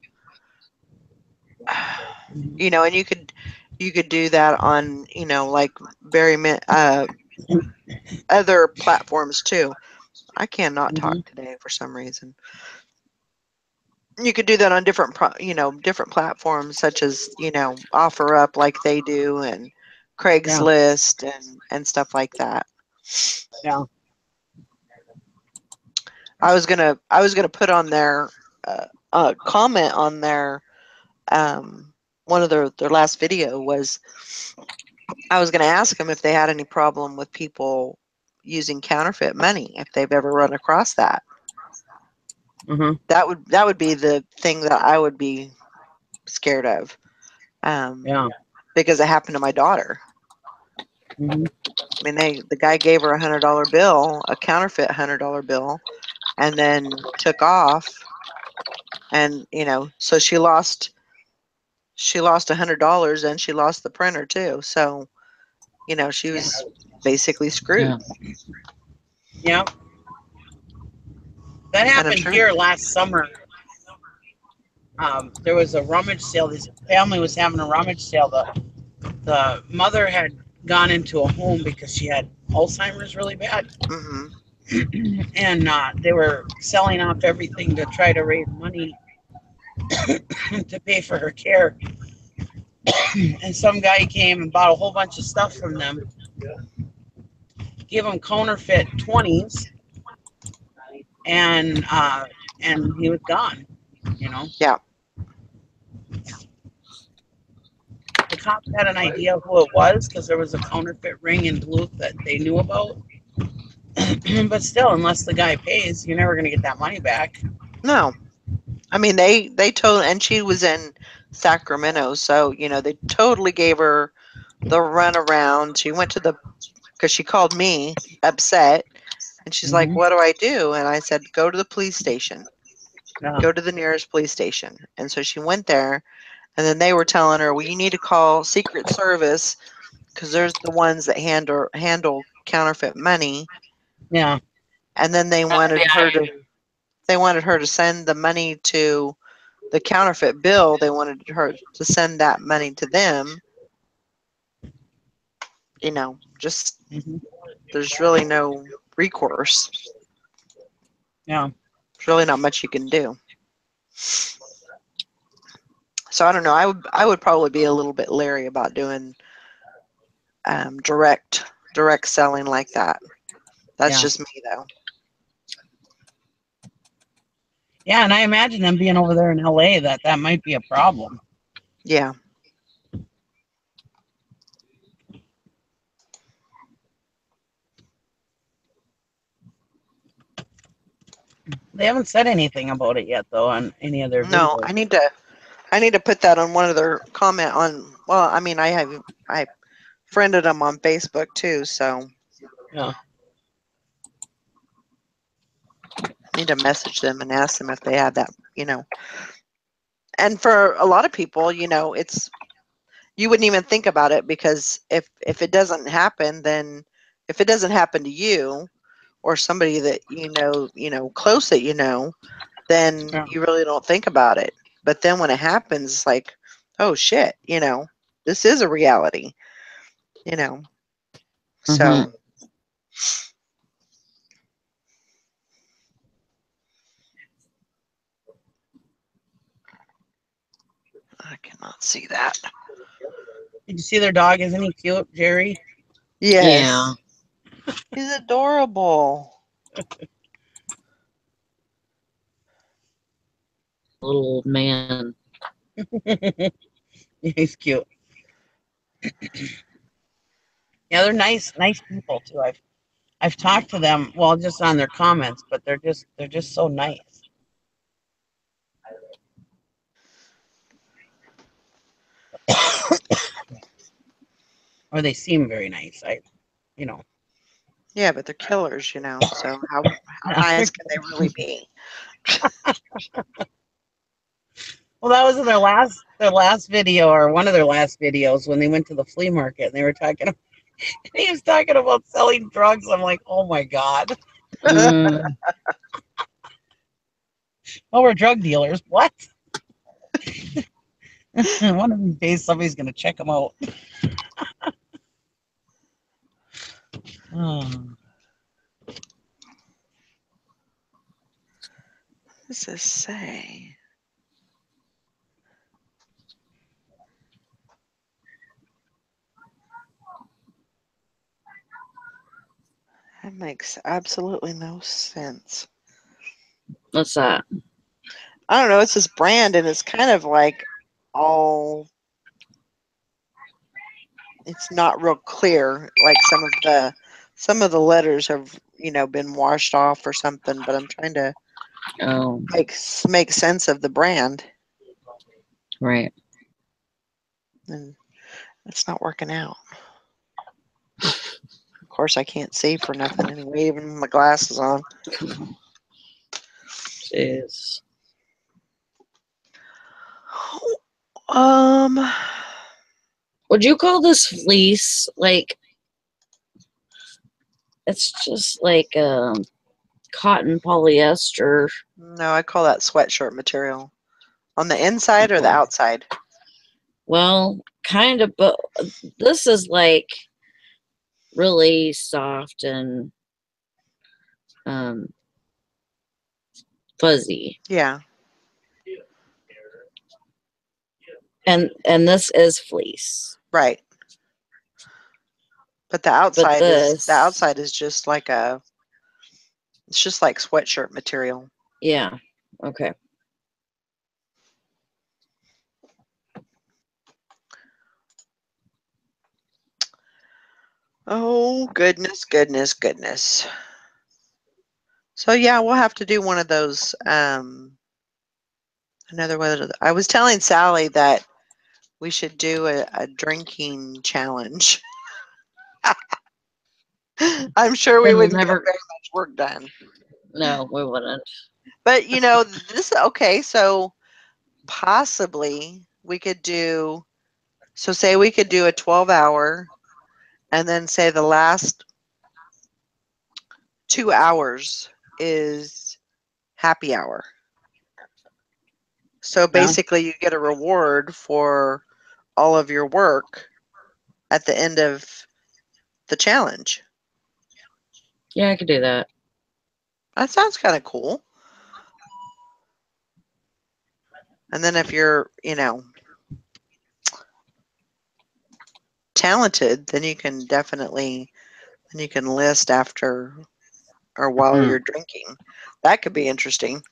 and you could do that on like very other platforms too. I cannot talk today for some reason. You could do that on different different platforms, such as OfferUp like they do, and Craigslist and stuff like that.
Yeah.
I was gonna put on their comment on their one of their last video was, I was gonna ask them if they had any problem with people using counterfeit money, if they've ever run across that. That would be the thing that I would be scared of. Because it happened to my daughter. I mean, the guy gave her $100 bill, a counterfeit $100 bill, and then took off. And so she lost $100, and she lost the printer too. So she was basically screwed.
Yeah. That happened here last summer. there was a rummage sale. This family was having a rummage sale. The mother had gone into a home because she had Alzheimer's really bad.
Mm-hmm.
And they were selling off everything to try to raise money to pay for her care. And some guy came and bought a whole bunch of stuff from them, gave them counterfeit 20s, and he was gone. You know.
Yeah.
The cops had an idea of who it was because there was a counterfeit ring in Duluth that they knew about. But still, unless the guy pays, you're never going to get that money back.
No. I mean, they told, and she was in Sacramento, so they totally gave her the runaround. She went to because she called me upset, and she's like, "What do I do?" And I said, "Go to the police station. Go to the nearest police station." And so she went there, and then they were telling her, "Well, you need to call Secret Service because there's the ones that handle counterfeit money."
Yeah.
And then they wanted her to send the money to the counterfeit bill. They wanted her to send that money to them. Just there's really no recourse.
Yeah.
There's really not much you can do. So I don't know. I would probably be a little bit leery about doing direct selling like that. That's just me, though.
Yeah, and I imagine them being over there in LA that might be a problem.
Yeah.
They haven't said anything about it yet, though, on any of their videos.
No, I need to put that on one of their comment on. Well, I mean, I friended them on Facebook too, so
Yeah.
I need to message them and ask them if they have that. And for a lot of people, it's you wouldn't even think about it because if it doesn't happen, then if it doesn't happen to you or somebody that close that then you really don't think about it. But then when it happens, it's like, oh shit, this is a reality, So I cannot see that.
Did you see their dog? Isn't he cute, Jerry?
Yes.
Yeah.
He's adorable.
Little old man.
He's cute. Yeah, they're nice people too. I've talked to them, well, just on their comments, but they're just so nice. Or they seem very nice.
Yeah, but they're killers, so how nice can they really be?
Well, that was in their last video, or one of their last videos, when they went to the flea market and they were talking. He was talking about selling drugs. I'm like, oh my god. Oh, we're drug dealers. What? One of these days, somebody's gonna check them out.
What does this say? That makes absolutely no sense.
What's that?
I don't know. It's this brand, and it's kind of like all. It's not real clear. Like some of the letters have been washed off or something. But I'm trying to make sense of the brand.
Right.
And it's not working out. Of course, I can't see for nothing anyway, even with my glasses on.
Jeez. Would you call this fleece like? It's just like cotton polyester.
No, I call that sweatshirt material. On the inside or the
Cool.
outside?
Well, kind of, but this is like really soft and fuzzy.
Yeah.
And this is fleece.
Right. But the outside is just like it's just like sweatshirt material.
Yeah. Okay.
Oh, goodness, goodness, goodness. So yeah, we'll have to do one of those. Another one. I was telling Sally that we should do a drinking challenge. I'm sure we wouldn't get very much work done.
No, we wouldn't.
But this okay. So possibly we could do. So say we could do a 12-hour, and then say the last 2 hours is happy hour. So basically, you get a reward for all of your work at the end of the challenge.
Yeah, I could do that.
That sounds kind of cool. And then if you're, talented, then you can list after or while you're drinking. That could be interesting.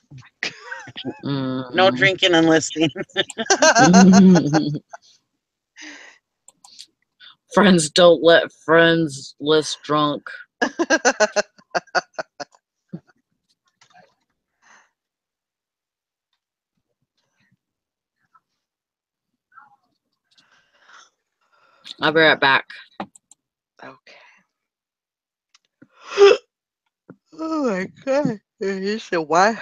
No drinking and listing.
Friends don't let friends list drunk. I'll be right back.
Okay. Oh my God. You said why?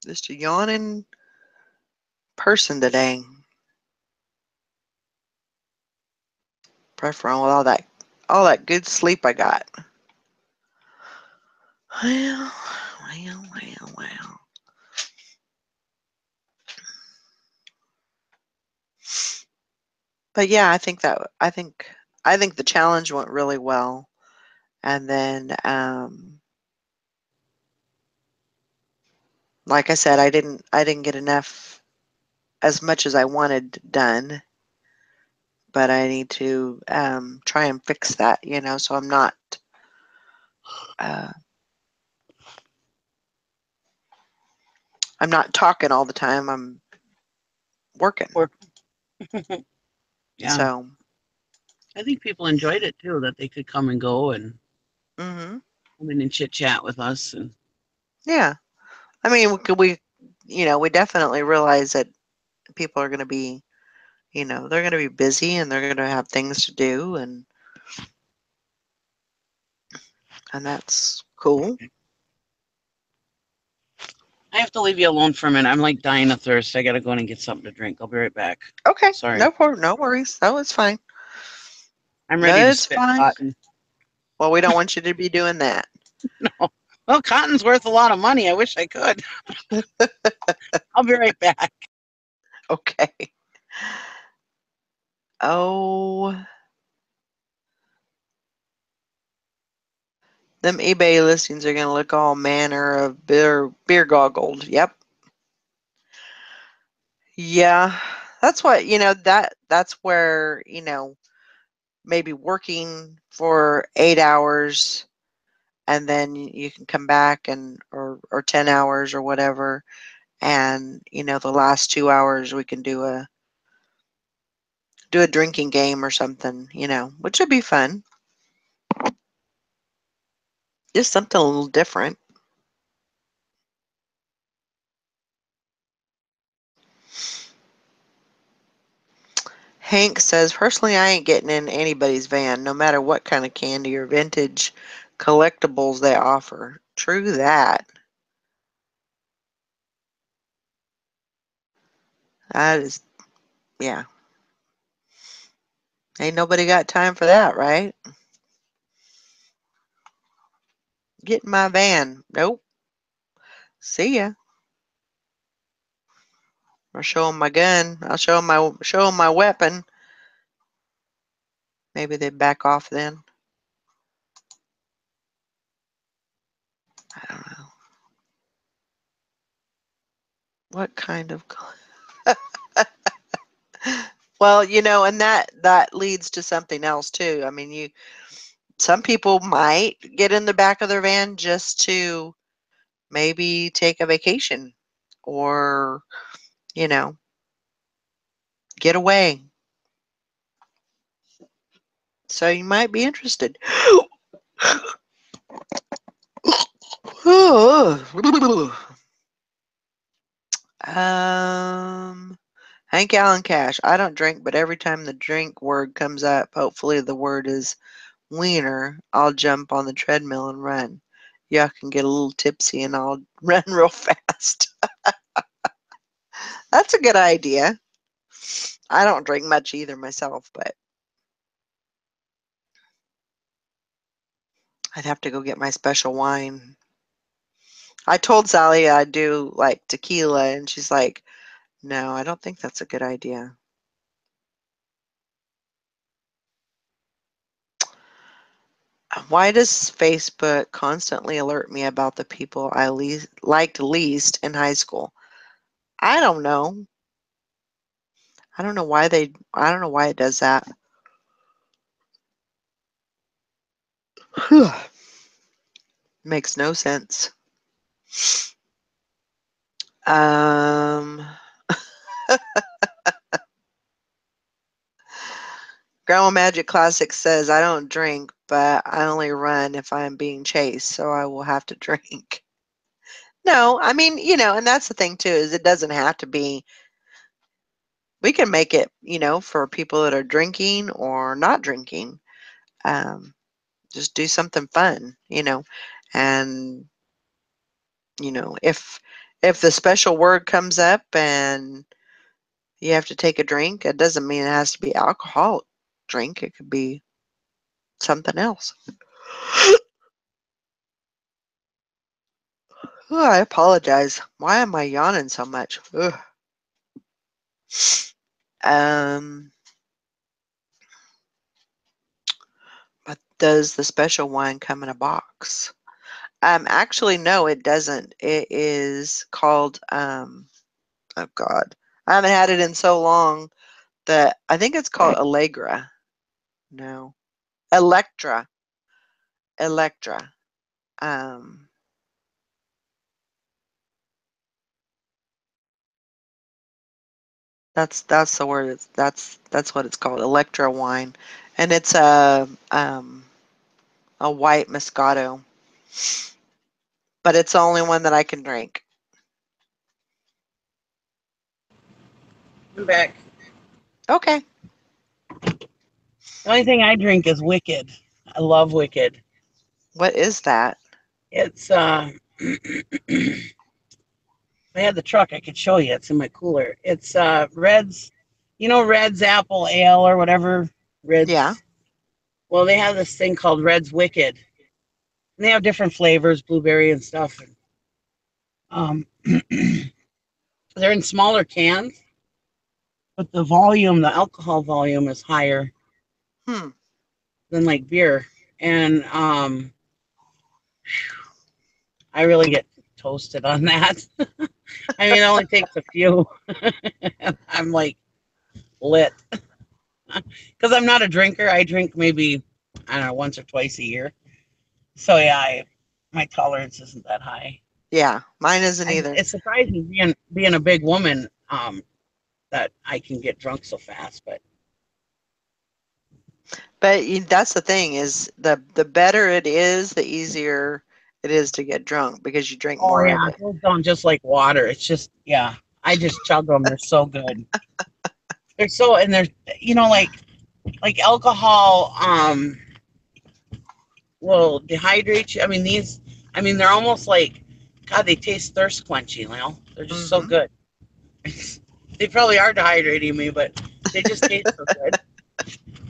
Just a yawning person today. Probably from all that good sleep I got. Well. But yeah, I think the challenge went really well. And then like I said, I didn't get enough as much as I wanted done. But I need to try and fix that, so I'm not talking all the time. I'm working.
Yeah.
So
I think people enjoyed it too, that they could come and go and
come
in and chit chat with us. And
yeah, I mean, we definitely realize that people are going to be, they're going to be busy and they're going to have things to do, and that's cool.
I have to leave you alone for a minute. I'm like dying of thirst. I got to go in and get something to drink. I'll be right back.
Okay.
Sorry.
No worries. That was fine.
I'm ready to spit cotton.
Well, we don't want you to be doing that.
No. Well, cotton's worth a lot of money. I wish I could. I'll be right back.
Okay. Oh. Them eBay listings are going to look all manner of beer goggled. Yep. Yeah. That's what, that's where, maybe working for 8 hours and then you can come back or 10 hours or whatever. And, the last 2 hours we can do a drinking game or something, which would be fun. Just something a little different. Hank says, personally, I ain't getting in anybody's van, no matter what kind of candy or vintage collectibles they offer. True that. That is, yeah. Ain't nobody got time for that, right? Get in my van. Nope. See ya. I'll show them my gun. I'll show them my weapon. Maybe they back off then. I don't know. What kind of... Well, and that leads to something else too. I mean, some people might get in the back of their van just to maybe take a vacation or, get away. So you might be interested. Hank Allen Cash. I don't drink, but every time the drink word comes up, hopefully the word is wiener, I'll jump on the treadmill and run. Y'all can get a little tipsy and I'll run real fast. That's a good idea. I don't drink much either myself, but I'd have to go get my special wine. I told Sally I'd do like tequila, and she's like, no, I don't think that's a good idea. Why does Facebook constantly alert me about the people I liked least in high school? I don't know. I don't know why it does that. Makes no sense. Grandma Magic Classic says, I don't drink, but I only run if I'm being chased, so I will have to drink. No, I mean, and that's the thing too, is it doesn't have to be. We can make it, for people that are drinking or not drinking. Just do something fun, and, if the special word comes up and you have to take a drink, it doesn't mean it has to be alcoholic drink. It could be something else. Oh, I apologize. Why am I yawning so much? Ugh. But does the special wine come in a box? Actually, no, it doesn't. It is called, oh God, I haven't had it in so long that I think it's called Allegra. No, Electra. Electra. Um, that's the word. That's what it's called, Electra wine, and it's a white Moscato, but it's the only one that I can drink.
I'm back.
Okay.
The only thing I drink is Wicked. I love Wicked.
What is that?
It's if I had the truck, I could show you. It's in my cooler. It's Red's, Red's Apple Ale or whatever. Red's.
Yeah.
Well, they have this thing called Red's Wicked. And they have different flavors, blueberry and stuff. And, they're in smaller cans, but the alcohol volume is higher than like beer. And I really get toasted on that. I mean, it only takes a few. I'm like lit. Because I'm not a drinker. I drink maybe, I don't know, once or twice a year. So yeah, my tolerance isn't that high.
Yeah, mine isn't either.
It's surprising being a big woman that I can get drunk so fast. But
that's the thing, is the better it is, the easier it is to get drunk because you drink more of it.
It goes down just like water. It's just, yeah, I just chug them. They're so good. And they're, like alcohol will dehydrate you. I mean, they're almost like, God, they taste thirst quenching, They're just so good. They probably are dehydrating me, but they just taste so good.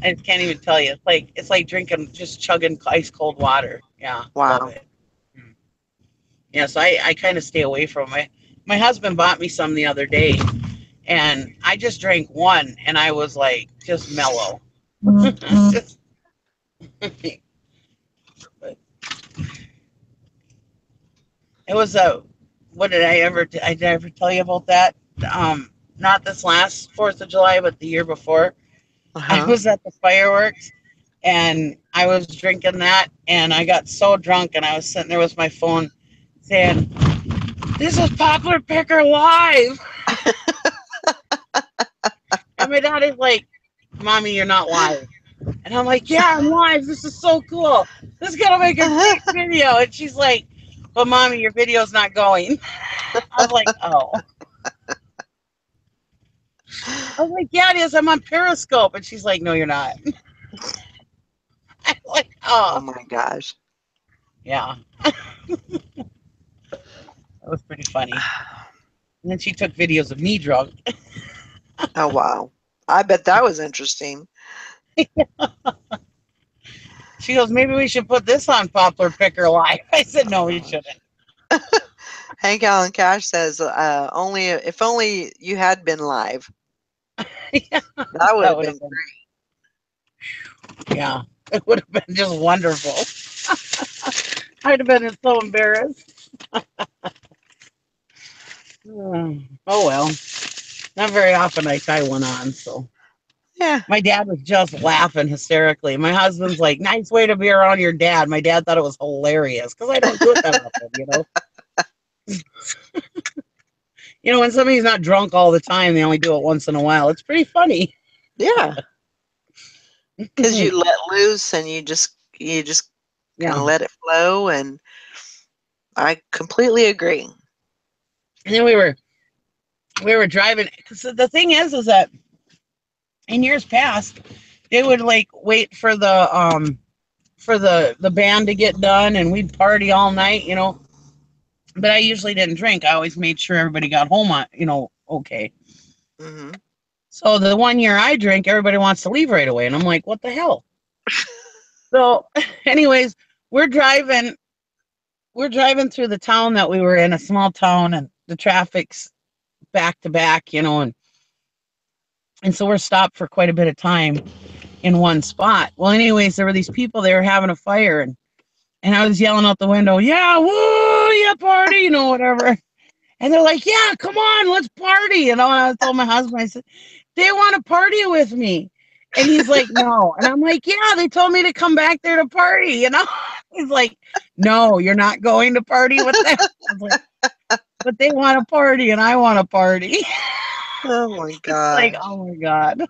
I can't even tell you. It's like drinking, just chugging ice cold water. Yeah,
Wow.
love it. Yeah, so I kind of stay away from it. My husband bought me some the other day, And I just drank one, and I was like, just mellow. Just, it was a, what did I ever tell you about that? Not this last 4th of July, but the year before. I was at the fireworks, and I was drinking that, and I got so drunk, and I was sitting there with my phone saying, "This is Poplar Picker live." And my dad is like, "Mommy, you're not live." And I'm like, "Yeah, I'm live. This is so cool. This is going to make a great video." And she's like, "But Mommy, your video's not going." I was like, "Oh." I was like, "Yeah, it is. I'm on Periscope." And she's like, "No, you're not." I'm like,
Oh
"Oh."
my gosh.
Yeah. That was pretty funny. And then she took videos of me drunk.
Oh, wow. I bet that was interesting.
She goes, "Maybe we should put this on Poplar Picker Live." I said, "No, we shouldn't."
Hank Allen Cash says, only if only you had been live.
Yeah,
That would
that
have
would
been
have been, yeah, it would have been just wonderful. I'd have been so embarrassed. Oh well, not very often I tie one on. So
yeah.
my dad was just laughing hysterically. My husband's like, "Nice way to be around your dad." My dad thought it was hilarious because I don't do it that often, you know. You know, when somebody's not drunk all the time, they only do it once in a while. It's pretty funny.
Yeah. Because you let loose and you just kind of
Yeah.
let it flow, and I completely agree.
And then we were driving. Because the thing is that in years past, they would like wait for the band to get done, and we'd party all night, you know. But I usually didn't drink. I always made sure everybody got home on, okay.
Hmm.
So the one year I drink, everybody wants to leave right away, and I'm like, what the hell? So, anyways, we're driving through the town that we were in, a small town, and the traffic's back to back, you know, and so we're stopped for quite a bit of time in one spot. Well, anyways, there were these people, they were having a fire, and I was yelling out the window, "Yeah, woo, yeah, party," whatever. And they're like, "Yeah, come on, let's party." And I told my husband, I said, "They want to party with me." And he's like, "No." And I'm like, "Yeah, they told me to come back there to party." He's like, "No, you're not going to party with them." I was like, "But they want to party and I want to party."
Oh my
It's like,
gosh.
oh my God.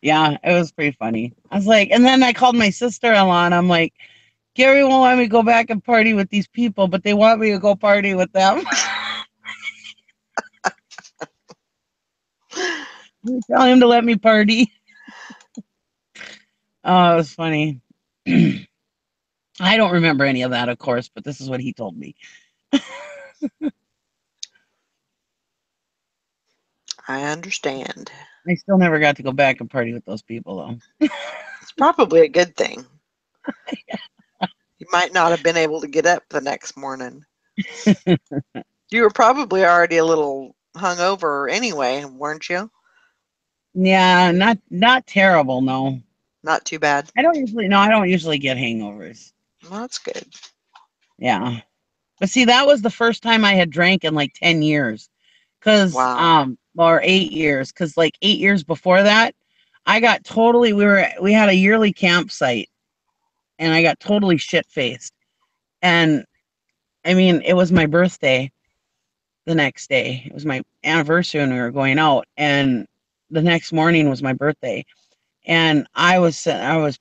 Yeah, it was pretty funny. I was like, and then I called my sister-in-law and I'm like, "Gary won't let me go back and party with these people, but they want me to go party with them." You tell him to let me party. Oh, it was funny. I don't remember any of that, of course, but this is what he told me.
I understand.
I still never got to go back and party with those people, though.
It's probably a good thing. You might not have been able to get up the next morning. You were probably already a little hungover anyway, weren't you?
Yeah, not terrible, no.
Not too bad.
I don't usually get hangovers.
Well, that's good.
Yeah. But see, that was the first time I had drank in like 10 years.
Wow.
Or 8 years, because like 8 years before that, I got totally, we had a yearly campsite, and I got totally shit-faced. And I mean, it was my birthday the next day. It was my anniversary when we were going out, and the next morning was my birthday. And I was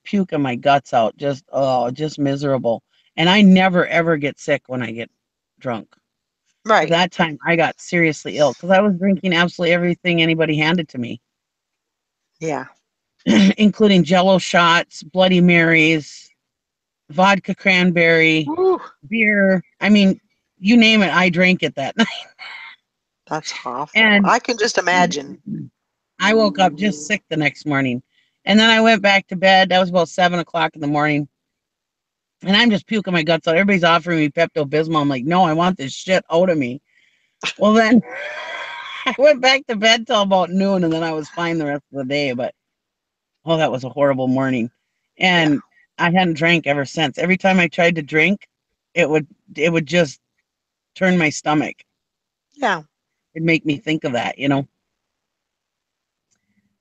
puking my guts out, just miserable. And I never ever get sick when I get drunk.
Right.
That time I got seriously ill because I was drinking absolutely everything anybody handed to me,
Yeah.
including Jello shots, Bloody Marys, vodka cranberry,
Woo,
beer. I mean, you name it, I drank it that night.
that's awful.
And
I can just imagine.
I woke up just sick the next morning. And then I went back to bed. That was about 7 o'clock in the morning. And I'm just puking my guts out. Everybody's offering me Pepto-Bismol. I'm like, no, I want this shit out of me. Well, then I went back to bed till about noon, and then I was fine the rest of the day. But, oh, that was a horrible morning. And I hadn't drank ever since. Every time I tried to drink, it would just turn my stomach.
Yeah.
It'd make me think of that, you know?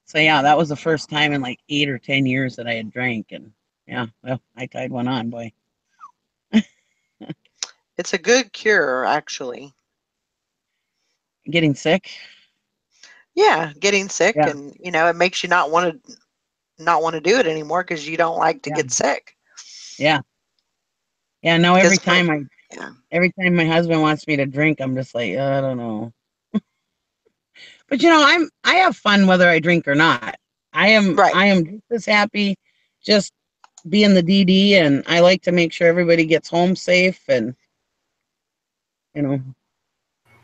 So, yeah, that was the first time in like 8 or 10 years that I had drank. And, yeah, well, I tied one on, boy.
It's a good cure, actually.
Getting sick?
Yeah, getting sick,
Yeah.
and you know, it makes you not want to do it anymore because you don't like to get sick.
Yeah. Yeah, no, every time my husband wants me to drink, I'm just like, I don't know. But you know, I have fun whether I drink or not. I am just as happy just being the DD, and I like to make sure everybody gets home safe, and you know,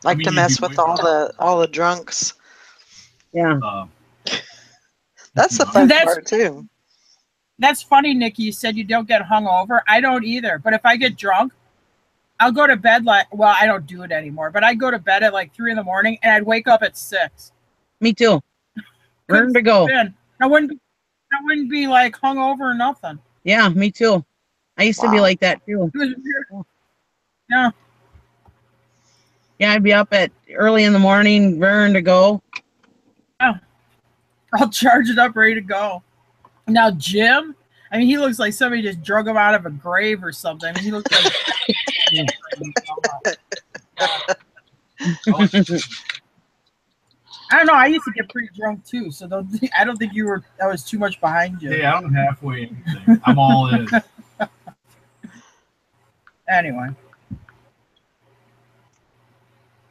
like to mess with all the drunks.
Yeah.
That's the fun part too.
That's funny, Nikki. You said you don't get hungover. I don't either. But if I get drunk, I'll go to bed well, I don't do it anymore, but I go to bed at like 3 in the morning and I'd wake up at 6.
Me too. Where to go?
I wouldn't be like hungover or nothing.
Yeah, me too. I used to be like that too.
Yeah.
Yeah, I'd be up at early in the morning, raring to go.
Yeah. I'll charge it up, ready to go. Now, Jim, I mean, he looks like somebody just drug him out of a grave or something. I mean, he looks like. I don't know. I used to get pretty drunk too, so I don't think that was too much behind you.
Hey, I'm halfway anything. I'm all in.
Anyway.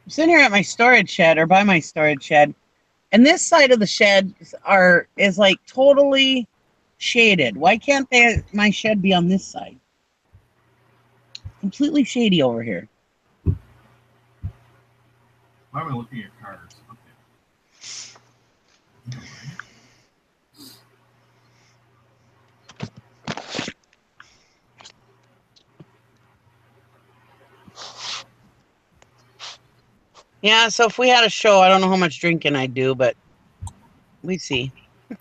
I'm sitting here at my storage shed, or by my storage shed, and this side of the shed is like totally shaded. Why can't my shed be on this side? Completely shady over here.
Why am I looking at cars?
Yeah, so if we had a show, I don't know how much drinking I'd do, but we see.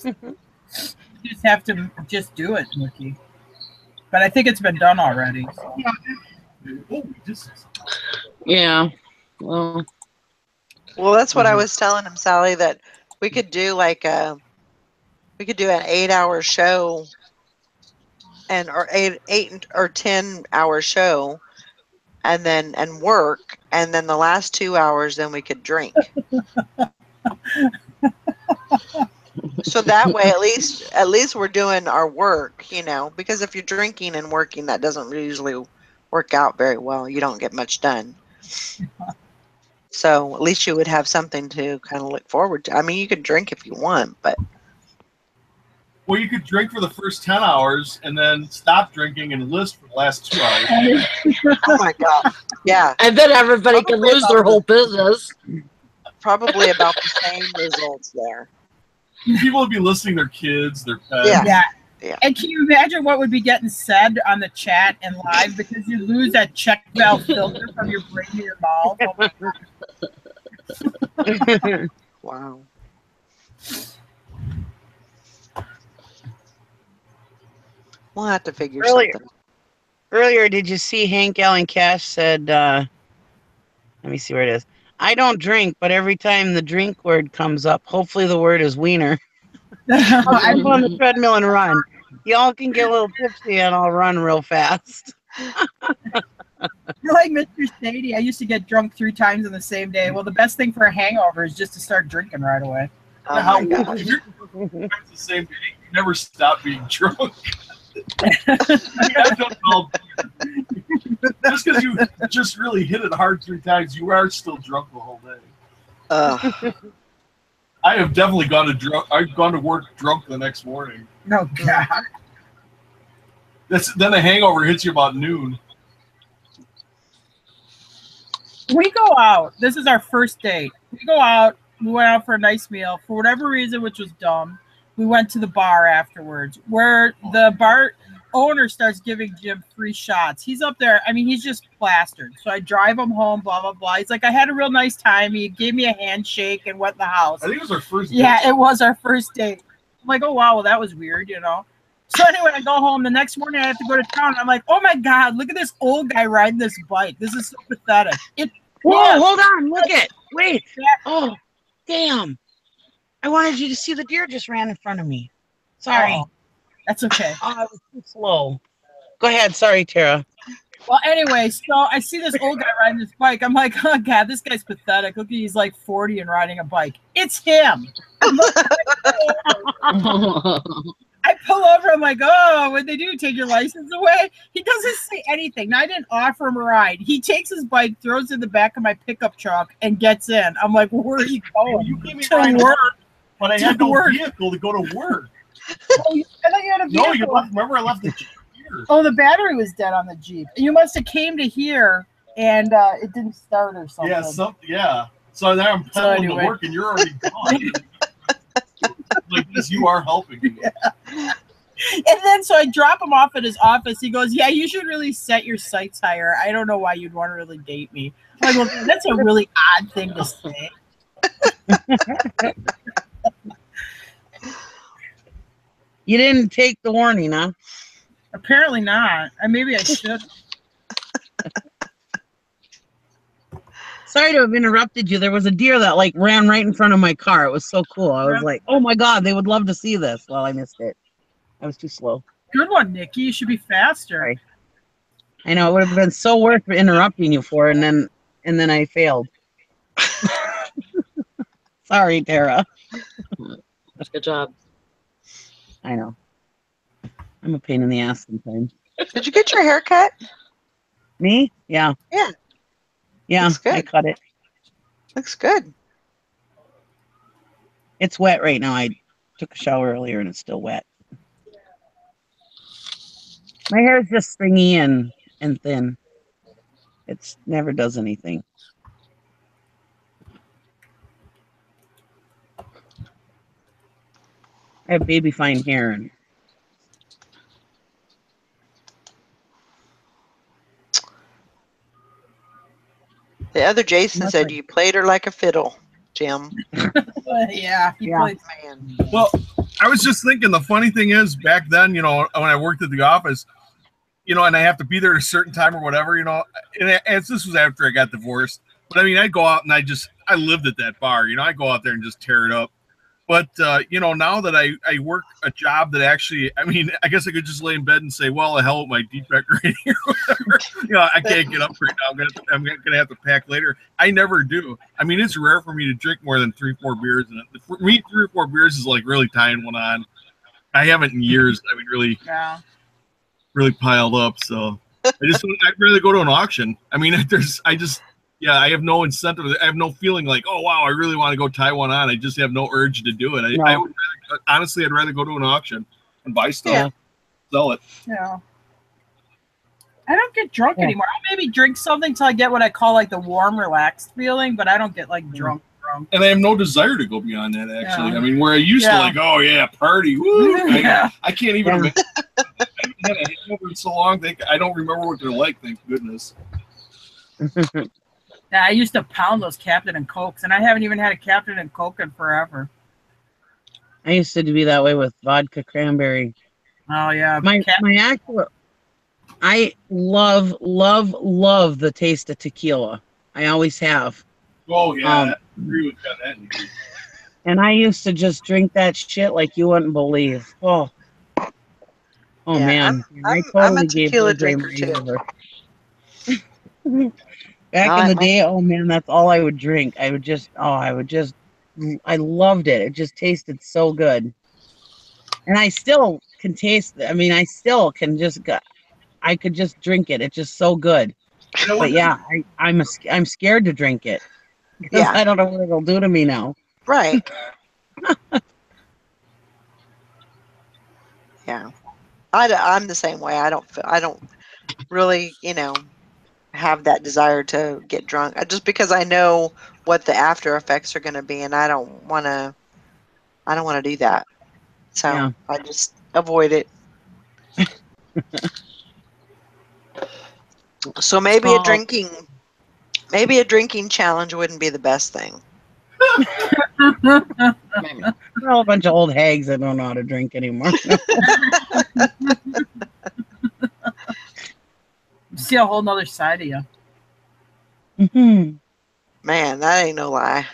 You just have to just do it, Nikki. But I think it's been done already.
Yeah. Well,
that's what I was telling him, Sally, that we could do an 8-hour show or 8 or 10-hour show and work, and then the last 2 hours then we could drink. So that way at least we're doing our work, you know, because if you're drinking and working, that doesn't usually work out very well. You don't get much done. So at least you would have something to kind of look forward to. I mean, you could drink if you want, but
well, you could drink for the first 10 hours and then stop drinking and list for the last 2 hours.
Oh my God. Yeah.
And then everybody can lose their whole business.
Probably about the same results there.
People would be listing their kids, their pets.
Yeah. And can you imagine what would be getting said on the chat and live, because you lose that check valve filter from your brain to your mouth? Oh
Wow. We'll have to figure something out.
Earlier, did you see Hank Allen Cash said, let me see where it is. I don't drink, but every time the drink word comes up, hopefully the word is wiener. I go on the treadmill and run. Y'all can get a little tipsy and I'll run real fast.
You're like Mr. Sadie. I used to get drunk 3 times in the same day. Well, the best thing for a hangover is just to start drinking right away.
Oh my God.
It's the same thing. You never stop being drunk. Just because you just really hit it hard 3 times, you are still drunk the whole day. I have definitely gone to work drunk the next morning.
Oh God.
Then the hangover hits you about noon.
We go out. This is our first date. We go out. We went out for a nice meal. For whatever reason, which was dumb, we went to the bar afterwards. Where the owner starts giving Jim free shots. He's up there. I mean, he's just plastered. So I drive him home, blah, blah, blah. He's like, I had a real nice time. He gave me a handshake and went in the house.
I think it was our first date.
Yeah, it was our first date. I'm like, oh, wow, well, that was weird, you know. So anyway, I go home. The next morning, I have to go to town. I'm like, oh, my God, look at this old guy riding this bike. This is so pathetic.
Whoa, hold on. Look it. Wait. Oh, damn. I wanted you to see the deer just ran in front of me. Sorry.
Uh-oh. That's okay.
Oh, I was too slow. Go ahead. Sorry, Tara.
Well, anyway, so I see this old guy riding this bike. I'm like, oh, God, this guy's pathetic. Look, he's like 40 and riding a bike. It's him. I pull over. I'm like, oh, what'd they do? Take your license away? He doesn't say anything. Now, I didn't offer him a ride. He takes his bike, throws it in the back of my pickup truck, and gets in. I'm like, well, where are you going?
You gave me
to work.
But I had no vehicle to go to work.
Oh, I thought you had a vehicle.
No, you left. Remember, I left the Jeep here.
Oh, the battery was dead on the Jeep. You must have came to here, and it didn't start or something.
Yeah. So now I'm pedaling to work, and you're already gone. Like this, you are helping me.
Yeah. And then so I drop him off at his office. He goes, yeah, you should really set your sights higher. I don't know why you'd want to really date me. I'm like, well, that's a really odd thing to say.
You didn't take the warning, huh?
Apparently not. Maybe I should.
Sorry to have interrupted you. There was a deer that like ran right in front of my car. It was so cool. I was like, oh my God, they would love to see this. Well, I missed it. I was too slow.
Good one, Nikki. You should be faster.
Sorry. I know it would have been so worth interrupting you for, and then I failed. Sorry, Tara.
That's a good job.
I know. I'm a pain in the ass sometimes.
Did you get your hair cut?
Me? Yeah.
Yeah.
Yeah, I cut it.
Looks good.
It's wet right now. I took a shower earlier and it's still wet. My hair is just stringy and thin. It never does anything. I have baby fine hair. And
the other Jason said you played her like a fiddle, Jim.
Yeah, he played
man.
Well, I was just thinking the funny thing is back then, you know, when I worked at the office, you know, and I have to be there at a certain time or whatever, you know, and this was after I got divorced. But I mean, I'd go out and I lived at that bar, you know, I go out there and just tear it up. But, you know, now that I work a job that actually, I mean, I guess I could just lay in bed and say, well, the hell with my deep decorating or whatever. You know, I can't get up right now. I'm gonna have to pack later. I never do. I mean, it's rare for me to drink more than 3-4 beers. And for me, 3 or 4 beers is like really tying one on. I haven't in years. I mean, really piled up. So I'd rather go to an auction. I mean, I have no incentive. I have no feeling like, oh, wow, I really want to go tie one on. I just have no urge to do it. I would honestly, I'd rather go to an auction and buy stuff, sell it.
Yeah. I don't get drunk anymore. I maybe drink something till I get what I call like the warm, relaxed feeling, but I don't get like drunk.
And I have no desire to go beyond that, actually. Yeah. I mean, where I used to like, oh, yeah, party. Woo! I can't even remember. I haven't had a hangover in so long. I don't remember what they're like, thank goodness.
Yeah, I used to pound those Captain and Cokes, and I haven't even had a Captain and Coke in forever.
I used to be that way with vodka cranberry.
Oh, yeah.
My actual, I love the taste of tequila. I always have.
Oh, yeah. I agree with that.
And I used to just drink that shit like you wouldn't believe. Oh man.
I'm a tequila drinker, too.
Back in the day, oh man, that's all I would drink. I loved it. It just tasted so good. And I still can taste it. I mean, I still can I could just drink it. It's just so good. But yeah, I'm scared to drink it. Because I don't know what it'll do to me now.
Right. Yeah. I'm the same way. I don't really, you know, have that desire to get drunk just because I know what the after effects are going to be, and I don't want to do that. So I just avoid it. So maybe a drinking challenge wouldn't be the best thing.
We're all a bunch of old hags that don't know how to drink anymore.
See a whole nother side of you.
Man, that ain't no lie.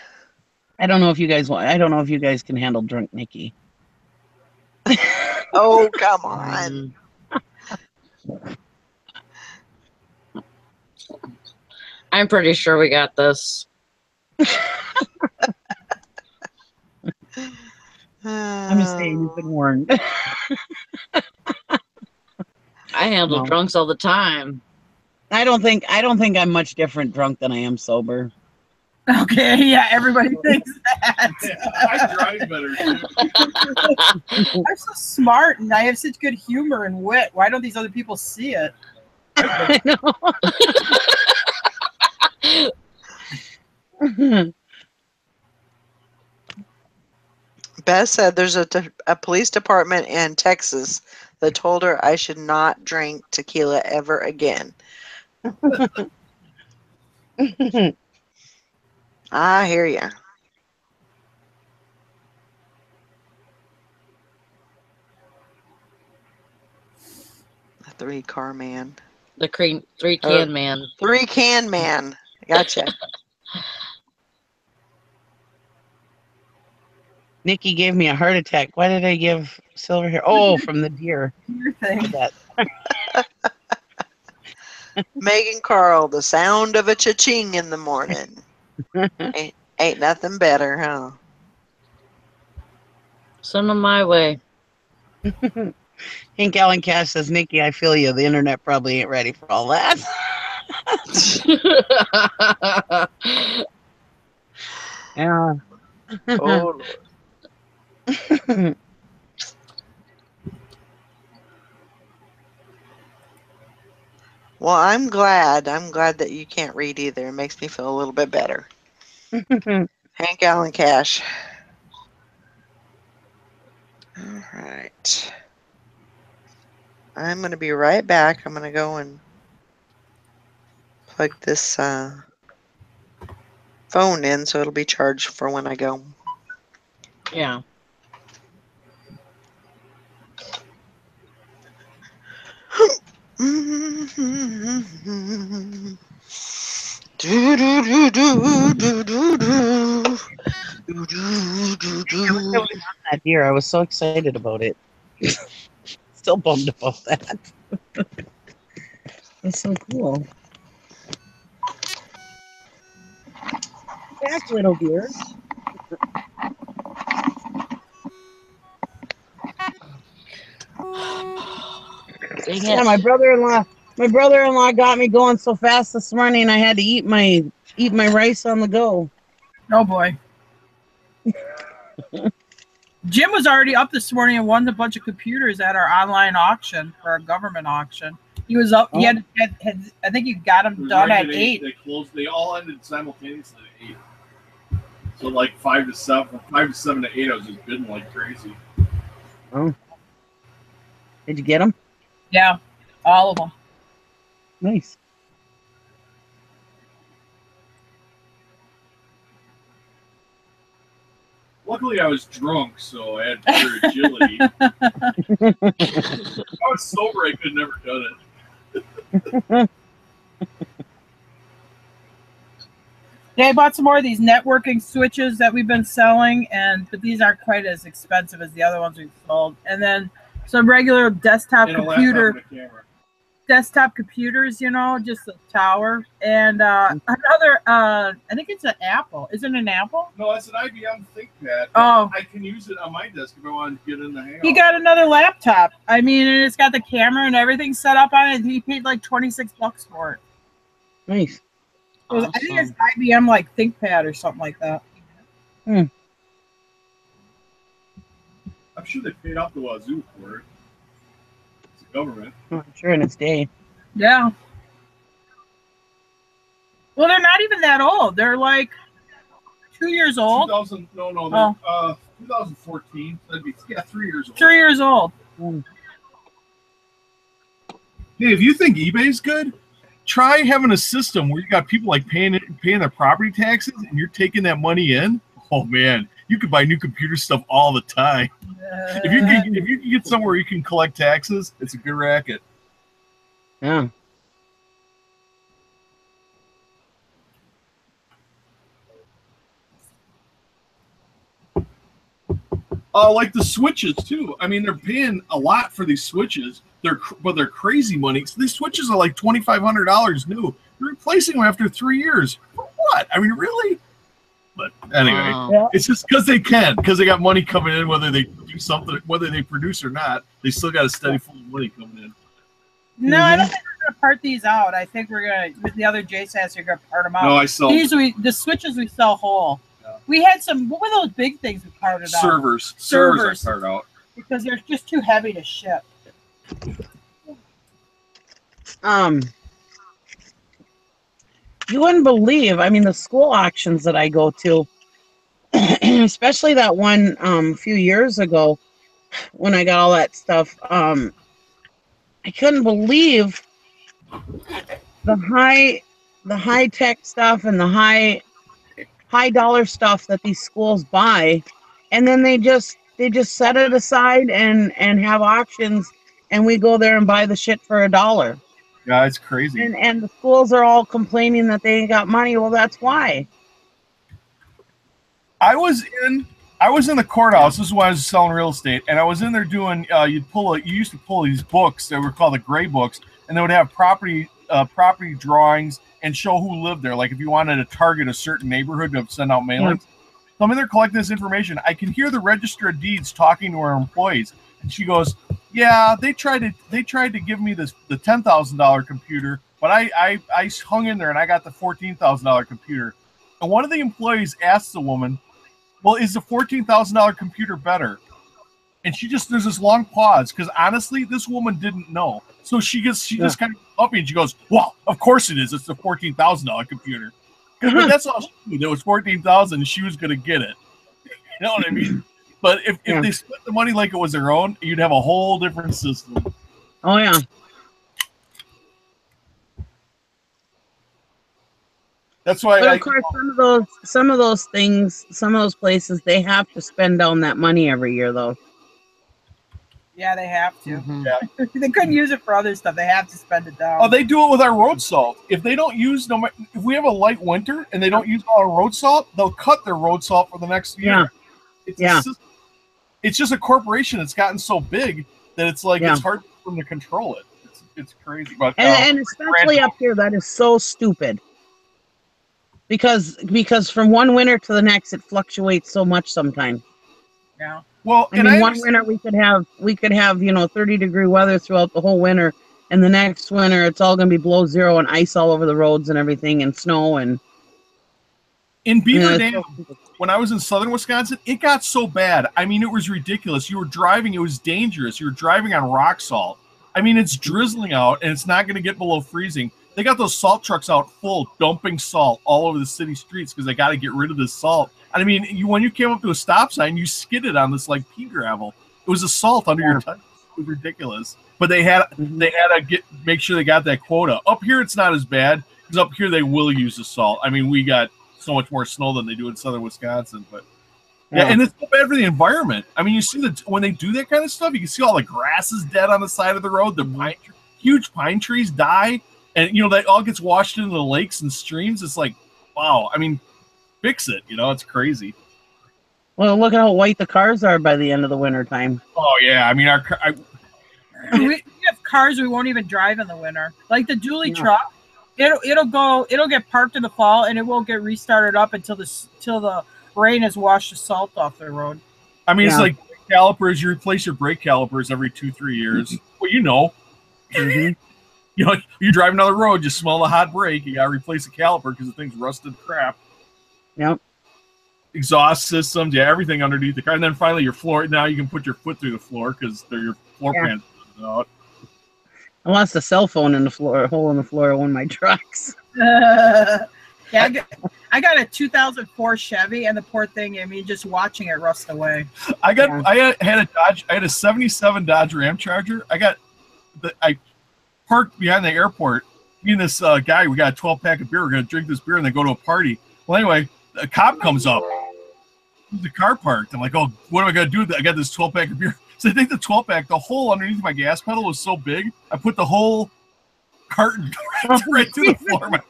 I don't know if you guys can handle drunk Nikki.
Oh, come on.
I'm pretty sure we got this.
I'm just saying, you've been warned.
I handle drunks all the time.
I don't think I'm much different drunk than I am sober.
Okay, yeah, everybody thinks that.
I drive better too.
I'm so smart and I have such good humor and wit. Why don't these other people see it?
I know.
Beth said there's a police department in Texas that told her I should not drink tequila ever again. I hear ya. The 3-car man.
The 3-can man.
3-can man. Gotcha.
Nikki gave me a heart attack. Why did I give silver hair? Oh, from the deer.
Your thing.
Megan Carl, the sound of a cha-ching in the morning. Ain't nothing better, huh?
Send them my way.
Hank Allen Cash says, Nikki, I feel you. The internet probably ain't ready for all that. Yeah.
Oh, Lord. Well, I'm glad that you can't read either. It makes me feel a little bit better. Hank Allen Cash. All right. I'm going to be right back. I'm going to go and plug this phone in so it'll be charged for when I go.
Yeah.
That deer, I was so excited about it. Still bummed about that. That's so cool. Back, little deer. Yeah, my brother-in-law got me going so fast this morning I had to eat my rice on the go.
Oh boy. Jim was already up this morning and won a bunch of computers at our online auction, for our government auction. He was up. He had I think he got them done at 8.
They closed. They all ended simultaneously at 8. So like 5 to 7, 5 to 7 to 8, I was just bidding like crazy.
Oh. Did you get them?
Yeah, all of them.
Nice.
Luckily, I was drunk, so I had better agility. If I was sober, I could have never done it.
Yeah, I bought some more of these networking switches that we've been selling, but these aren't quite as expensive as the other ones we've sold. And then some regular desktop computers, you know, just a tower. And another, I think it's an Apple. Is it an Apple?
No, it's an IBM ThinkPad.
Oh.
I can use it on my desk if I want to get in the hangout.
He got another laptop. I mean, and it's got the camera and everything set up on it. He paid like $26 for it.
Nice.
Awesome.
I think it's IBM like ThinkPad or something like that.
I'm sure they paid out the wazoo for it. It's the government.
I'm sure in its day.
Yeah. Well, they're not even that old. They're like 2 years old.
2014. That'd be 3 years old.
3 years old.
Hey, if you think eBay's good, try having a system where you got people like paying their property taxes, and you're taking that money in. Oh man, you could buy new computer stuff all the time. If you can get somewhere you can collect taxes, it's a good racket.
Yeah.
Like the switches too. I mean, they're paying a lot for these switches. They're crazy money. So these switches are like $2,500 new. You're replacing them after 3 years. For what? I mean, really? But anyway, It's just because they can, because they got money coming in, whether they do something, whether they produce or not, they still got a steady flow of money coming in.
No, I don't think we're gonna part these out. I think we're gonna, with the other JSAS, you're gonna part them out.
No, I sell
the switches we sell whole. Yeah. We had some. What were those big things we parted out?
Servers I part out
because they're just too heavy to ship.
You wouldn't believe. I mean, the school auctions that I go to, especially that one a few years ago when I got all that stuff. I couldn't believe the high tech stuff and the high dollar stuff that these schools buy, and then they just set it aside and have auctions, and we go there and buy the shit for $1.
Yeah, it's crazy.
And the schools are all complaining that they ain't got money. Well, that's why.
I was in the courthouse. This is when I was selling real estate, and I was in there doing. You used to pull these books that were called the gray books, and they would have property drawings and show who lived there. Like if you wanted to target a certain neighborhood to send out mailings. Yeah. So I'm in there collecting this information. I can hear the Register of Deeds talking to our employees, and she goes, "Yeah, they tried to give me the $10,000 computer, but I hung in there and I got the $14,000 computer." And one of the employees asked the woman, "Well, is the $14,000 computer better?" And there's this long pause because honestly, this woman didn't know. So she just kind of up me and she goes, "Well, of course it is. It's the $14,000 computer." But that's all she knew. There was $14,000 and she was going to get it. You know what I mean? But if they split the money like it was their own, you'd have a whole different system.
Oh yeah.
That's why.
But of course, some of those things, some of those places, they have to spend down that money every year, though.
Yeah, they have to.
Mm-hmm.
Yeah.
They couldn't use it for other stuff. They have to spend it down.
Oh, they do it with our road salt. If they don't use if we have a light winter and they don't use all our road salt, they'll cut their road salt for the next year.
Yeah.
It's just a corporation that's gotten so big that it's like it's hard for them to control it. It's crazy. But
and especially up here, that is so stupid. Because from one winter to the next, it fluctuates so much sometimes.
Yeah.
Well,
I mean, one winter we could have 30-degree weather throughout the whole winter, and the next winter it's all going to be below zero and ice all over the roads and everything, and snow and.
In Beaver Dam, when I was in southern Wisconsin, it got so bad. I mean, it was ridiculous. You were driving; it was dangerous. You were driving on rock salt. I mean, it's drizzling out, and it's not going to get below freezing. They got those salt trucks out full, dumping salt all over the city streets because they got to get rid of this salt. And I mean, when you came up to a stop sign, you skidded on this like pea gravel. It was a salt under your tires. It was ridiculous. But they had to make sure they got that quota. Up here, it's not as bad because up here they will use the salt. I mean, we got so much more snow than they do in southern Wisconsin. But and it's so bad for the environment. I mean, you see when they do that kind of stuff, you can see all the grass is dead on the side of the road. The huge pine trees die. And, that all gets washed into the lakes and streams. It's like, wow. I mean, fix it. It's crazy.
Well, look at how white the cars are by the end of the winter time.
Oh, yeah. I mean,
we have cars we won't even drive in the winter. Like the dually truck, it'll get parked in the fall, and it won't get restarted up until the rain has washed the salt off the road.
I mean, it's like brake calipers. You replace your brake calipers every 2-3 years. Well,
Mm-hmm.
You're driving down the road, you smell the hot brake, you got to replace the caliper because the thing's rusted crap.
Yep.
Exhaust systems, everything underneath the car. And then finally your floor, now you can put your foot through the floor because your floor pan's out.
I lost a cell phone in the floor, a hole in the floor of one of my trucks.
I got a 2004 Chevy, and the poor thing, I mean, just watching it rust away.
I had a 77 Dodge Ram Charger. I parked behind the airport. Me and this guy, we got a 12-pack of beer. We're going to drink this beer and then go to a party. Well, anyway, a cop comes up. The car parked. I'm like, oh, what am I going to do? I got this 12-pack of beer. So I take the 12-pack. The hole underneath my gas pedal was so big, I put the whole carton right through the floor of my truck.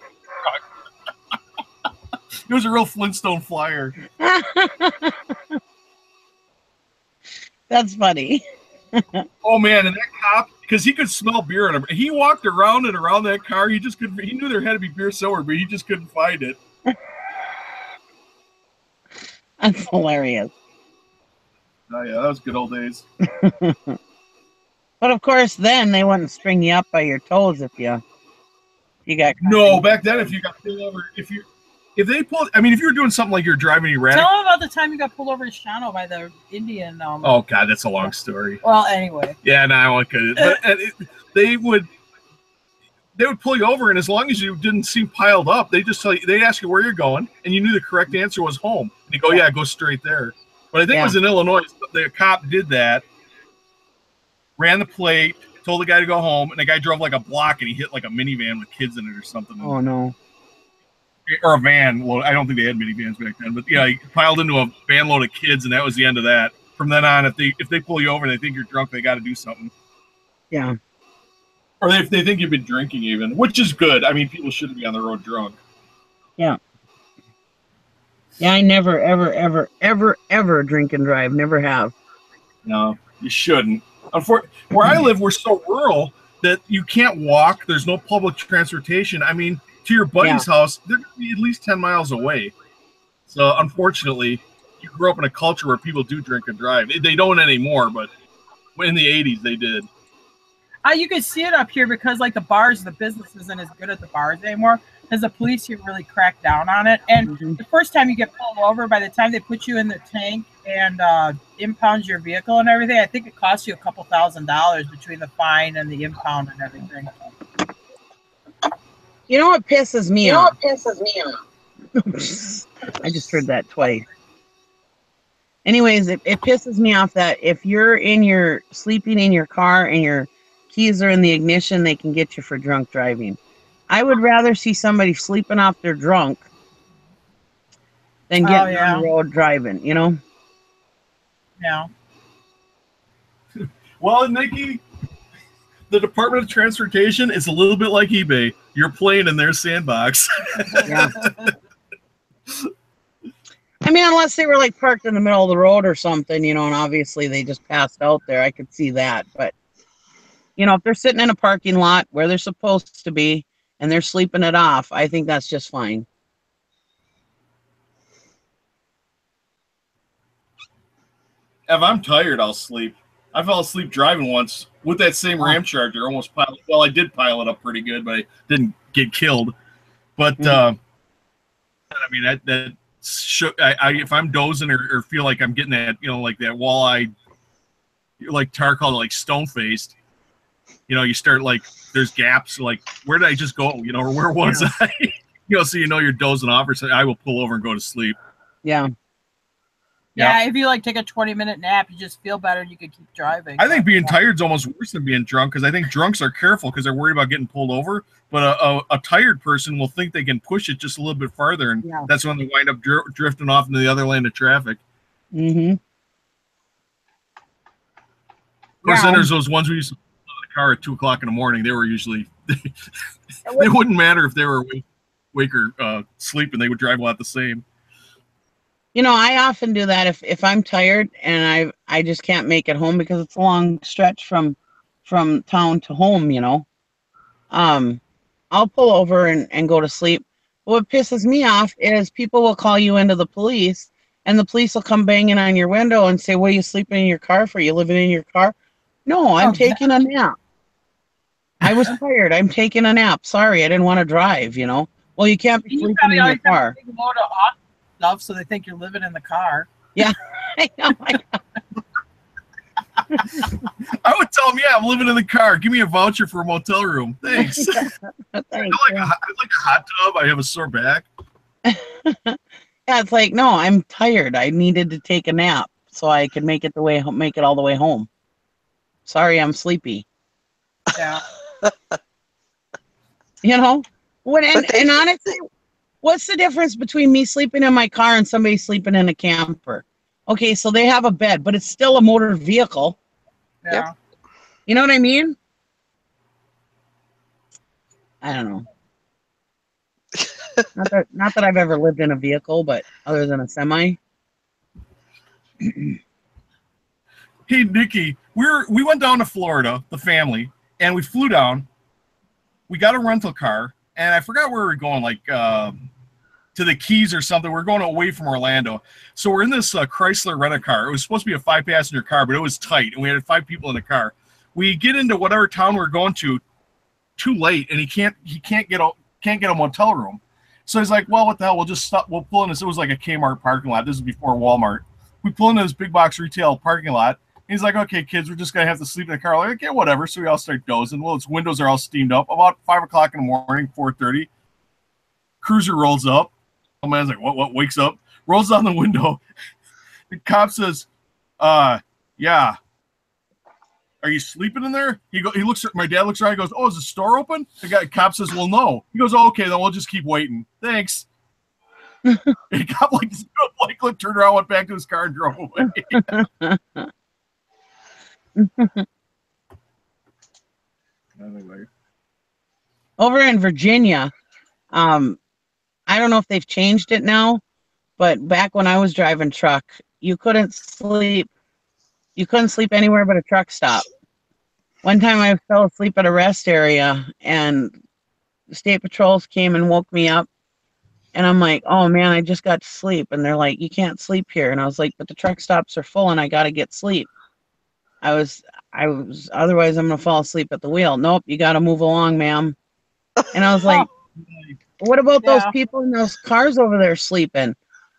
It was a real Flintstone flyer.
That's funny.
Oh man, and that cop, because he could smell beer in him, he walked around and around that car. He just couldn't. He knew there had to be beer somewhere, but he just couldn't find it.
That's hilarious.
Oh yeah, that was good old days.
But of course, then they wouldn't string you up by your toes if you got.
No, back then, if you got pulled over, if they pulled, I mean, if you were doing something like you're driving erratic.
Tell them about the time you got pulled over in Shawano by the Indian.
Oh God, that's a long story.
Well, anyway.
Yeah, no, I won't get it. But they would pull you over, and as long as you didn't seem piled up, they just tell you. They ask you where you're going, and you knew the correct answer was home. And you go, yeah, go straight there. But I think it was in Illinois. The cop did that, ran the plate, told the guy to go home, and the guy drove like a block, and he hit like a minivan with kids in it or something.
Oh no.
Or a van. Well, I don't think they had minivans back then, but yeah, he piled into a van load of kids, and that was the end of that. From then on, if they pull you over and they think you're drunk, they got to do something.
Yeah.
Or if they think you've been drinking, even, which is good. I mean, people shouldn't be on the road drunk.
Yeah. Yeah, I never, ever, ever, ever, ever drink and drive. Never have.
No, you shouldn't. Where I live, we're so rural that you can't walk. There's no public transportation. I mean, to your buddy's house, they're going to be at least 10 miles away. So, unfortunately, you grew up in a culture where people do drink and drive. They don't anymore, but in the 80s, they did.
You can see it up here because, like, the bars, the business isn't as good at the bars anymore because the police here really crack down on it. And the first time you get pulled over, by the time they put you in the tank and impound your vehicle and everything, I think it costs you a couple $1,000s between the fine and the impound and everything.
You know what pisses me off? I just heard that twice. Anyways, it pisses me off that if you're sleeping in your car and your keys are in the ignition, they can get you for drunk driving. I would rather see somebody sleeping off their drunk than getting on the road driving, you know?
Yeah.
Well, Nikki, the Department of Transportation is a little bit like eBay. You're playing in their sandbox.
Yeah. I mean, unless they were like parked in the middle of the road or something, you know, and obviously they just passed out there. I could see that. But, you know, if they're sitting in a parking lot where they're supposed to be and they're sleeping it off, I think that's just fine.
If I'm tired, I'll sleep. I fell asleep driving once with that same Ram Charger. Almost piled. Well, I did pile it up pretty good, but I didn't get killed. But I mean, that if I'm dozing or feel like I'm getting that, you know, like that walleye, like Tar called it, like stone faced. You know, you start like there's gaps. Like, where did I just go? You know, or where was I? You know, so you know you're dozing off, or something. I will pull over and go to sleep.
Yeah.
Yeah, if you like take a 20-minute nap, you just feel better and you can keep driving.
I think being tired is almost worse than being drunk because I think drunks are careful because they're worried about getting pulled over. But a tired person will think they can push it just a little bit farther, and that's when they wind up drifting off into the other lane of traffic.
Mm-hmm.
Of course, then there's those ones we used to pull out of the car at 2 o'clock in the morning. They were usually they wouldn't matter if they were awake or sleeping. They would drive about the same.
You know, I often do that if I'm tired and I just can't make it home because it's a long stretch from town to home, you know. I'll pull over and go to sleep. What pisses me off is people will call you into the police and the police will come banging on your window and say, "What are you sleeping in your car for? You living in your car?" No, I'm taking a nap. I was tired. I'm taking a nap. Sorry, I didn't want to drive, you know. Well, you can't be sleeping in your car.
Stuff, so they think you're living in the car.
Yeah. I know.
I would tell them, I'm living in the car. Give me a voucher for a motel room. Thanks. I'd like a hot tub. I have a sore back.
Yeah, it's like, no, I'm tired. I needed to take a nap so I could make it all the way home. Sorry, I'm sleepy.
Yeah.
You know,
But they
and honestly, what's the difference between me sleeping in my car and somebody sleeping in a camper? Okay, so they have a bed, but it's still a motor vehicle.
Yeah.
You know what I mean? I don't know. Not that I've ever lived in a vehicle, but other than a semi.
Hey, Nikki, we went down to Florida, the family, and we flew down. We got a rental car, and I forgot where we were going, like to the Keys or something. We're going away from Orlando. So we're in this Chrysler rent-a-car. It was supposed to be a 5-passenger car, but it was tight, and we had 5 people in the car. We get into whatever town we're going to too late, and he can't get a motel room. So he's like, well, what the hell? We'll just stop. We'll pull in this. It was like a Kmart parking lot. This is before Walmart. We pull into this big box retail parking lot. He's like, okay, kids, we're just going to have to sleep in the car. We're like, okay, whatever. So we all start dozing. Well, its windows are all steamed up. About 5 o'clock in the morning, 4:30, cruiser rolls up. Oh, man's like, what, wakes up, rolls down the window. The cop says, yeah. Are you sleeping in there? He looks at my dad, looks around, he goes, oh, is the store open? The cop says, well, no. He goes, oh, okay, then we'll just keep waiting. Thanks. He got like turned around, went back to his car and drove away. Anyway.
Over in Virginia, I don't know if they've changed it now, but back when I was driving truck, you couldn't sleep anywhere but a truck stop. One time I fell asleep at a rest area, and the state patrols came and woke me up, and I'm like, oh man, I just got to sleep. And they're like, you can't sleep here. And I was like, but the truck stops are full and I got to get sleep. I was otherwise I'm going to fall asleep at the wheel. Nope, you got to move along, ma'am. And I was like, what about those people in those cars over there sleeping?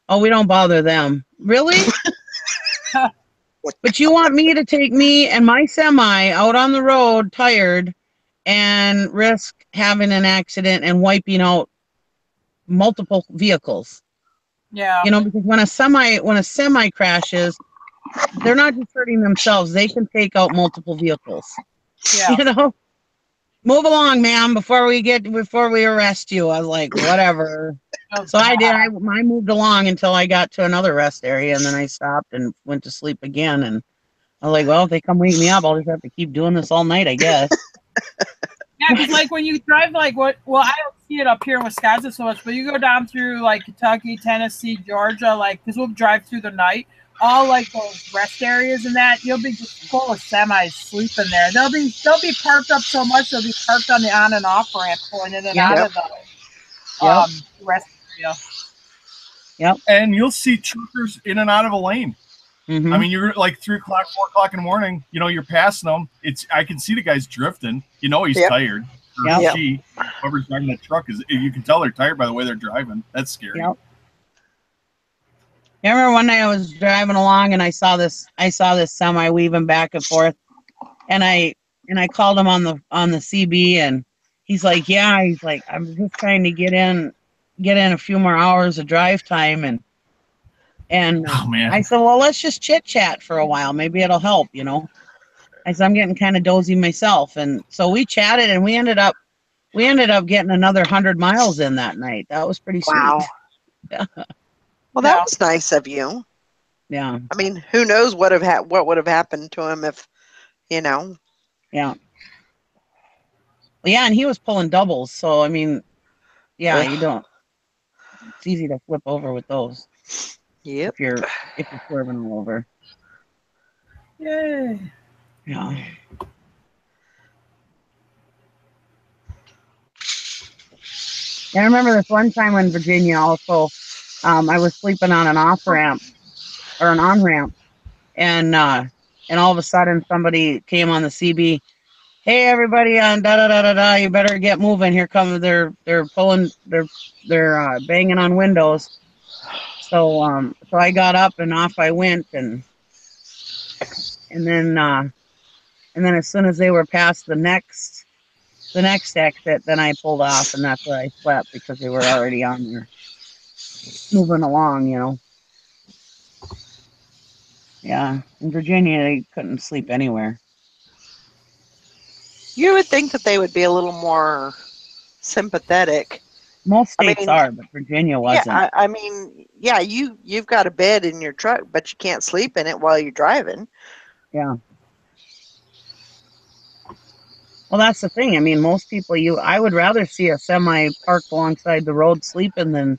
Oh, we don't bother them. Really? But you want me to take me and my semi out on the road tired and risk having an accident and wiping out multiple vehicles?
Yeah.
You know, because when a semi crashes, they're not just hurting themselves, they can take out multiple vehicles.
Yeah.
You know? Move along, ma'am, before we arrest you. I was like, whatever. So I did. I moved along until I got to another rest area, and then I stopped and went to sleep again. And I was like, well, if they come wake me up, I'll just have to keep doing this all night, I guess.
Yeah, because like when you drive, like I don't see it up here in Wisconsin so much, but you go down through like Kentucky, Tennessee, Georgia, like because we'll drive through the night. All like those rest areas and that, you'll be just full of semis sleeping there. They'll be parked up so much they'll be parked on the on and off ramp going in and out of the rest area.
Yep.
And you'll see truckers in and out of a lane.
Mm-hmm.
I mean, you're like 3 o'clock, 4 o'clock in the morning. You know, you're passing them. I can see the guy's drifting. You know, he's tired. Or she, whoever's driving that truck you can tell they're tired by the way they're driving. That's scary.
Yep. I remember one night I was driving along and I saw this semi weaving back and forth, and I called him on the CB, and he's like, I'm just trying to get in a few more hours of drive time, and
oh, man.
I said, well, let's just chit chat for a while, maybe it'll help, you know. I said, I'm getting kind of dozy myself, and so we chatted, and we ended up getting another 100 miles in that night. That was pretty sweet.
Wow.
Yeah.
Well, that was nice of you.
Yeah.
I mean, who knows what would have happened to him if, you know.
Yeah. Well, yeah, and he was pulling doubles, so I mean, yeah, you don't. It's easy to flip over with those.
Yep.
If you're swerving all over.
Yay.
Yeah. I remember this one time in Virginia also. I was sleeping on an off ramp or an on ramp, and all of a sudden somebody came on the CB. Hey, everybody on da da da da da! You better get moving. Here comes they're pulling they're banging on windows. So I got up and off I went, and then as soon as they were past the next exit, then I pulled off, and that's where I slept because they were already on there moving along, you know. Yeah, in Virginia they couldn't sleep anywhere.
You would think that they would be a little more sympathetic.
Most
I
states
mean,
are, but Virginia
Yeah,
wasn't.
I mean, yeah, you've got a bed in your truck, but you can't sleep in it while you're driving.
Yeah. Well, that's the thing. I mean, most people, I would rather see a semi parked alongside the road sleeping than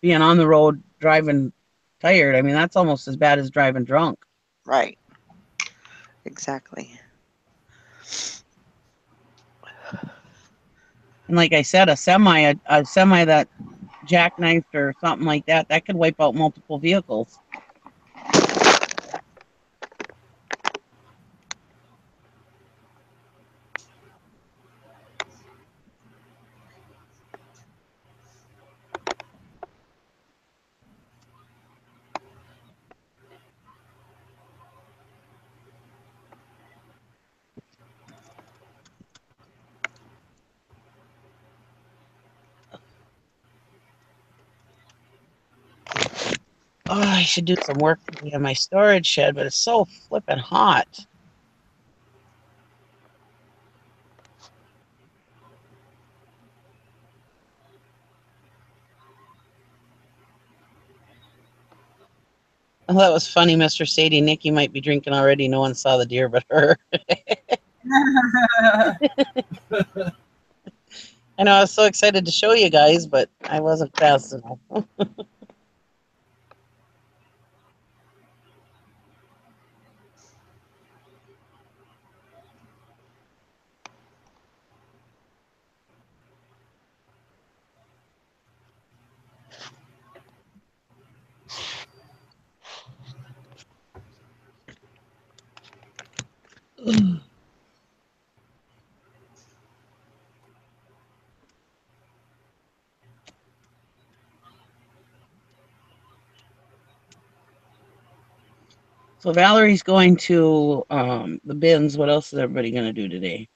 being on the road driving tired. I mean, that's almost as bad as driving drunk.
Right. Exactly.
And like I said, a semi that jackknifed or something like that, that could wipe out multiple vehicles. Oh, I should do some work in my storage shed, but it's so flippin' hot. Oh, that was funny, Mr. Sadie. Nikki might be drinking already. No one saw the deer but her. I know, I was so excited to show you guys, but I wasn't fast enough. So Valerie's going to the bins. What else is everybody going to do today?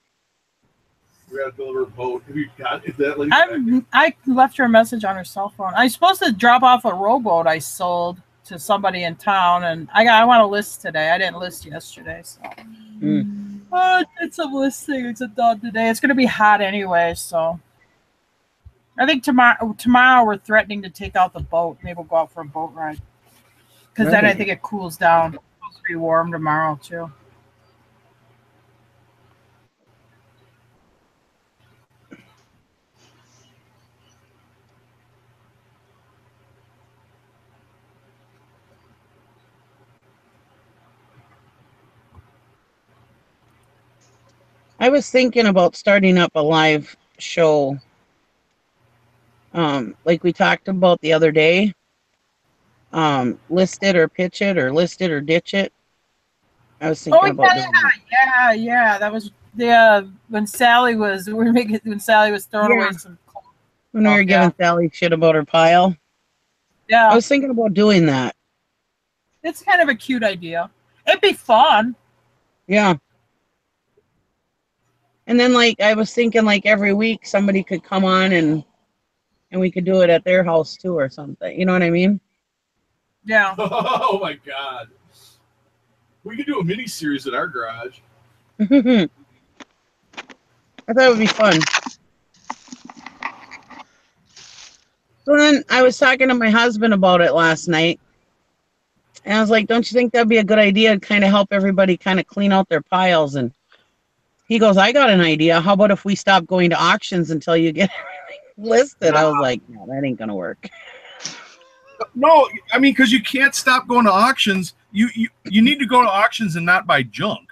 We got to deliver a boat. Have you got, is that lady
I left her a message on her cell phone. I was supposed to drop off a rowboat I sold to somebody in town, and I want to list today. I didn't list yesterday, so I did some listing. It's done today. It's going to be hot anyway, so I think tomorrow we're threatening to take out the boat. Maybe we'll go out for a boat ride because then I think it cools down. It's supposed to be warm tomorrow too.
I was thinking about starting up a live show, like we talked about the other day. List it or pitch it, or list it or ditch it. I was thinking about doing that.
Yeah. That was when Sally was throwing away some.
When we were giving Sally shit about her pile.
Yeah.
I was thinking about doing that.
It's kind of a cute idea. It'd be fun.
Yeah. And then, like, I was thinking, like, every week somebody could come on and we could do it at their house too or something. You know what I mean?
Yeah.
Oh my God. We could do a mini series at our garage.
I thought it would be fun. So then I was talking to my husband about it last night. And I was like, don't you think that'd be a good idea to kind of help everybody kind of clean out their piles? And he goes, I got an idea. How about if we stop going to auctions until you get everything listed? I was like, no, that ain't going to work.
No, I mean, because you can't stop going to auctions. You need to go to auctions and not buy junk.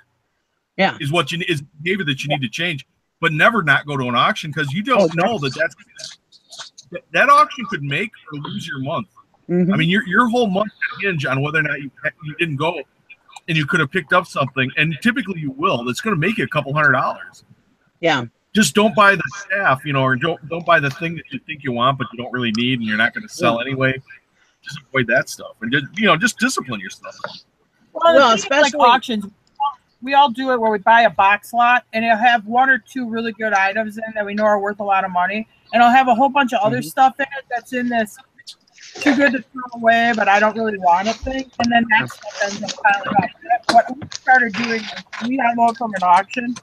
Yeah.
Is what is behavior that you need to change. But never not go to an auction because you don't know that auction could make or lose your month.
Mm-hmm.
I mean, your whole month could hinge on whether or not you didn't go, and you could have picked up something. And typically you will. That's going to make you $200.
Yeah.
Just don't buy the staff, or don't buy the thing that you think you want but you don't really need and you're not going to sell anyway. Just avoid that stuff and just discipline yourself.
Well, especially like auctions. We all do it where we buy a box lot and it'll have one or two really good items in that we know are worth a lot of money, and it'll have a whole bunch of other stuff in it that's in this too good to throw away, but I don't really want it thing. And then that stuff ends up piling up. What we started doing is we unload from an auction.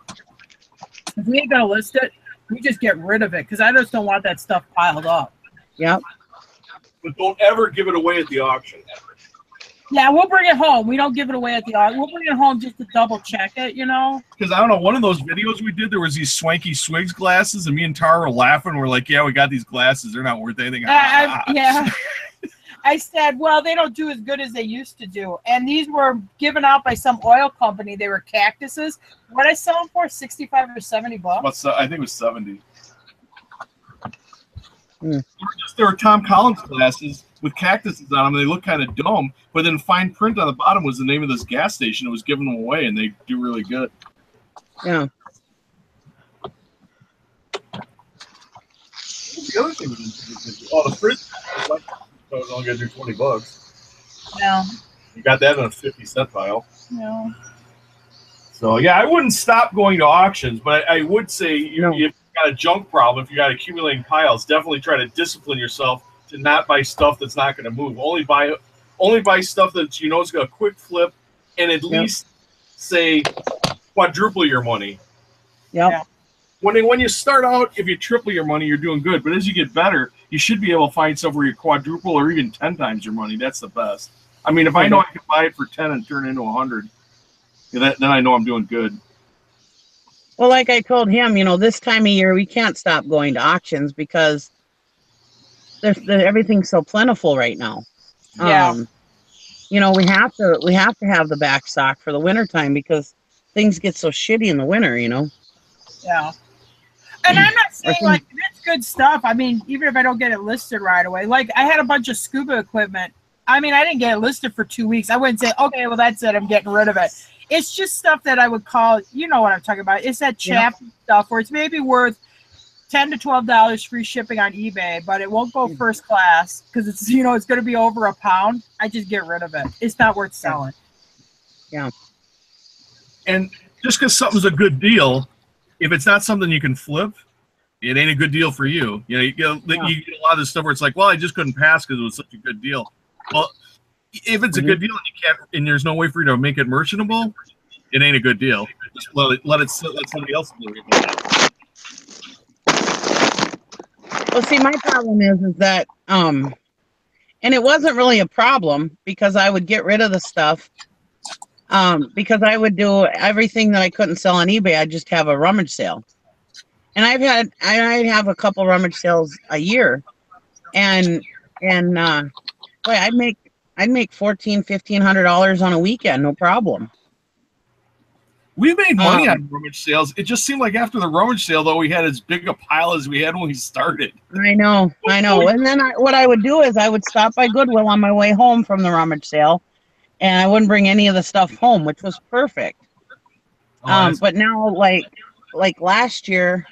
If we ain't gonna list it, We just get rid of it because I just don't want that stuff piled up.
Yep.
But don't ever give it away at the auction.
Yeah, we'll bring it home. We don't give it away at the auction. We'll bring it home just to double check it, you know?
Because I don't know, one of those videos we did, there was these swanky Swigs glasses, and me and Tara were laughing. We're like, yeah, we got these glasses. They're not worth anything.
Yeah. I said, well, they don't do as good as they used to do. And these were given out by some oil company. They were cactuses. What I sell them for, 65 or 70 bucks?
I think it was 70. There were Tom Collins glasses with cactuses on them. They look kind of dumb, but then fine print on the bottom was the name of this gas station. It was giving them away, and they do really good.
Yeah.
The other thing was the fridge. I was only going to do 20 bucks.
Yeah.
You got that in a 50-cent pile.
Yeah.
So, yeah, I wouldn't stop going to auctions, but I would say if you've got a junk problem, if you got accumulating piles, definitely try to discipline yourself to not buy stuff that's not going to move. Only buy stuff that you know is got a quick flip and at least say quadruple your money.
Yep.
When you start out, if you triple your money, you're doing good. But as you get better, you should be able to find stuff where you quadruple or even 10 times your money. That's the best. I mean, if I know I can buy it for 10 and turn it into 100, then I know I'm doing good.
Well, like I told him, you know, this time of year we can't stop going to auctions because everything's so plentiful right now.
Yeah.
You know, we have to have the back stock for the winter time because things get so shitty in the winter, you know.
Yeah. And I'm not saying like it's good stuff. I mean, even if I don't get it listed right away, like I had a bunch of scuba equipment. I mean, I didn't get it listed for 2 weeks. I wouldn't say, okay, well, that's it. I'm getting rid of it. It's just stuff that I would call, you know what I'm talking about. It's that chappy stuff where it's maybe worth $10 to $12 free shipping on eBay, but it won't go first class because it's, you know, it's going to be over a pound. I just get rid of it. It's not worth selling.
Yeah.
And just because something's a good deal, if it's not something you can flip, it ain't a good deal for you. You know, you get a lot of this stuff where it's like, well, I just couldn't pass because it was such a good deal. Well, if it's a good deal and you can't, and there's no way for you to make it merchantable, it ain't a good deal. Just let somebody else do it.
Well, see, my problem is that, and it wasn't really a problem because I would get rid of the stuff, because I would do everything that I couldn't sell on eBay. I'd just have a rummage sale, and I'd have a couple rummage sales a year, and boy, I'd make $1,400-$1,500 on a weekend, no problem.
We made money on rummage sales. It just seemed like after the rummage sale, though, we had as big a pile as we had when we started.
I know. And then what I would do is I would stop by Goodwill on my way home from the rummage sale, and I wouldn't bring any of the stuff home, which was perfect. But now, like last year,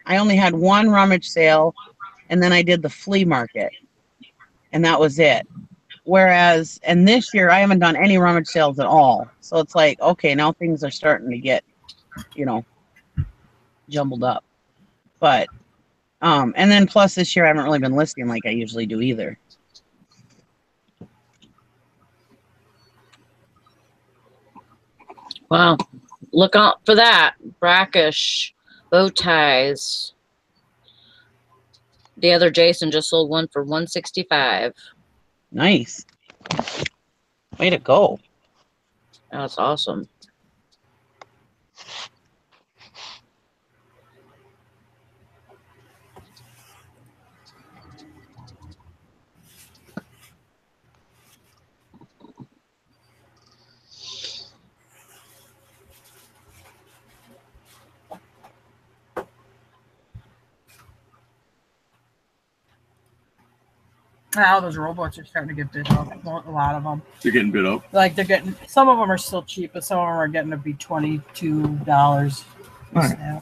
I only had one rummage sale, and then I did the flea market, and that was it. Whereas, and this year I haven't done any rummage sales at all. So it's like, okay, now things are starting to get, you know, jumbled up. But, and then plus this year I haven't really been listing like I usually do either.
Wow. Look out for that. Brackish bow ties. The other Jason just sold one for $165.
Nice. Way to go.
That's awesome.
Now those robots are starting to get bid up. A lot of them.
They're getting bid up.
Like some of them are still cheap, but some of them are getting to be $22.
Right.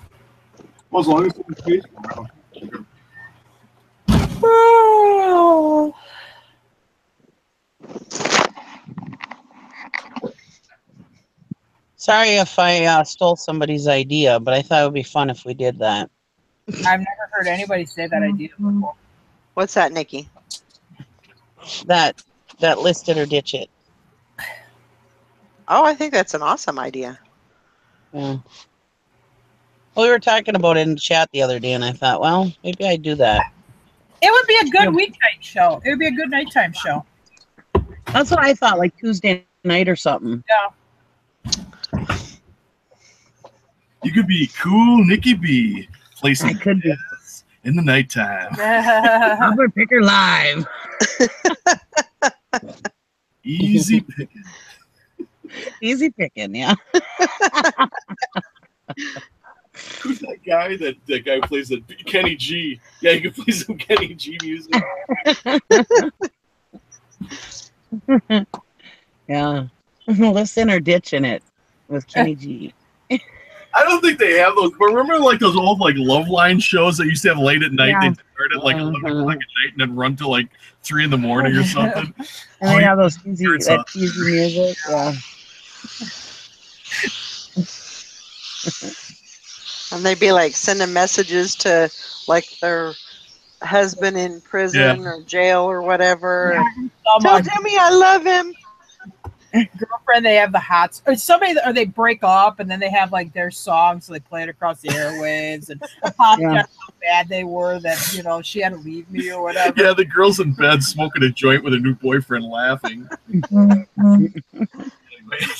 Well, as long as it's cheap.
Sorry if I stole somebody's idea, but I thought it would be fun if we did that.
I've never heard anybody say that idea before.
What's that, Nikki?
That list it or ditch it.
Oh, I think that's an awesome idea.
Yeah. Well, we were talking about it in chat the other day, and I thought, well, maybe I'd do that.
It would be a good weeknight show. It would be a good nighttime show.
That's what I thought, like Tuesday night or something.
Yeah.
You could be cool Nikki B. Placing
I could be.
in the nighttime.
I'm gonna pick her live.
Easy picking.
Easy picking, yeah.
Who's that guy? That guy who plays the Kenny G. Yeah, you can play some Kenny G music.
Yeah. Listen or ditching it with Kenny G.
I don't think they have those. But remember, like those old like Love Line shows that used to have late at night.
Yeah.
They start at like 11 o'clock at night and then run till like 3 in the morning or something.
And they have those cheesy music. Yeah.
And they'd be like sending messages to like their husband in prison or jail or whatever. Tell Jimmy I love him.
Girlfriend, they have the hots, or or they break up and then they have like their songs, so they play it across the airwaves and apologize how bad they were that she had to leave me or whatever.
Yeah, the girl's in bed smoking a joint with her new boyfriend, laughing. Anyway,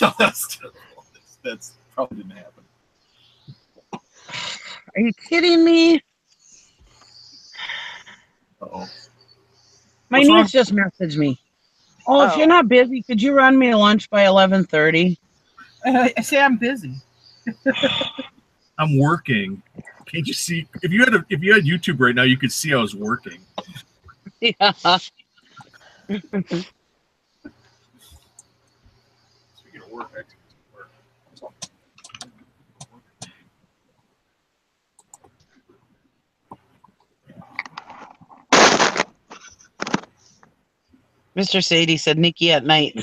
no, that's probably didn't happen.
Are you kidding me?
Uh-oh.
My niece just messaged me. Oh, if you're not busy, could you run me lunch by 11:30?
I say I'm busy.
I'm working. Can't you see? If you had YouTube right now, you could see I was working.
Yeah.
Speaking of work, I do work.
Mr. Sadie said Nikki at night.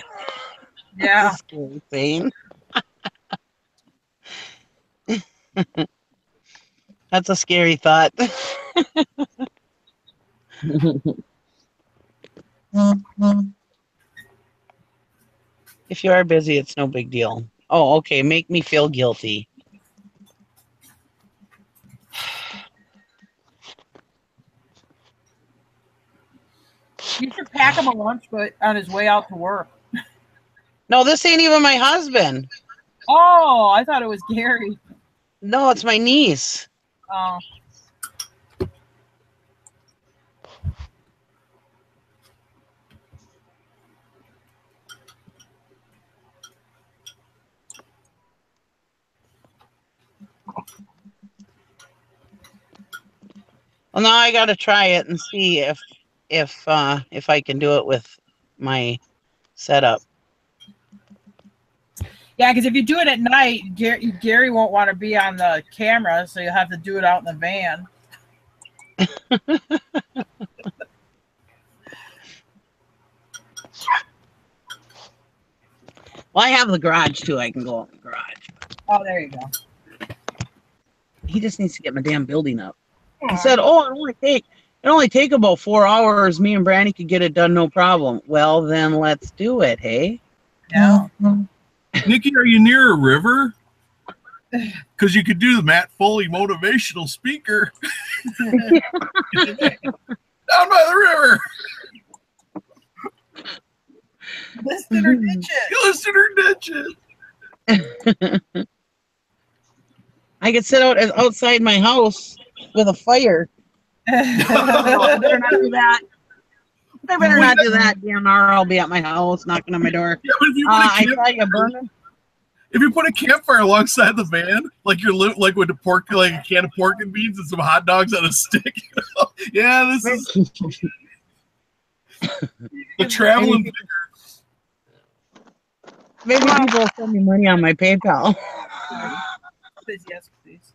Yeah.
That's a scary thing. That's a scary thought. If you are busy, it's no big deal. Oh, okay. Make me feel guilty.
You should pack him a lunch, but on his way out to work.
No, this ain't even my husband.
Oh, I thought it was Gary.
No, it's my niece.
Oh.
Well, now I got to try it and see if I can do it with my setup.
Yeah, because if you do it at night, Gary won't want to be on the camera, so you'll have to do it out in the van.
Well, I have the garage too. I can go out in the garage.
Oh, there you go.
He just needs to get my damn building up. He said, "Oh, it only take about 4 hours. Me and Brandy could get it done, no problem." Well, then let's do it, hey?
Yeah.
Nikki, are you near a river? Because you could do the Matt Foley motivational speaker down by the river.
Listen or ditch it.
You listen or ditch it.
I could sit outside my house with a fire. I better not do that. I better not do that. DNR, I'll be at my house knocking on my door.
Yeah, but if you
I saw you burning.
If you put a campfire alongside the van, like you're like with a pork, like a can of pork and beans and some hot dogs on a stick. Yeah, this is the traveling.
Maybe people will send me money on my PayPal.
Yes, please.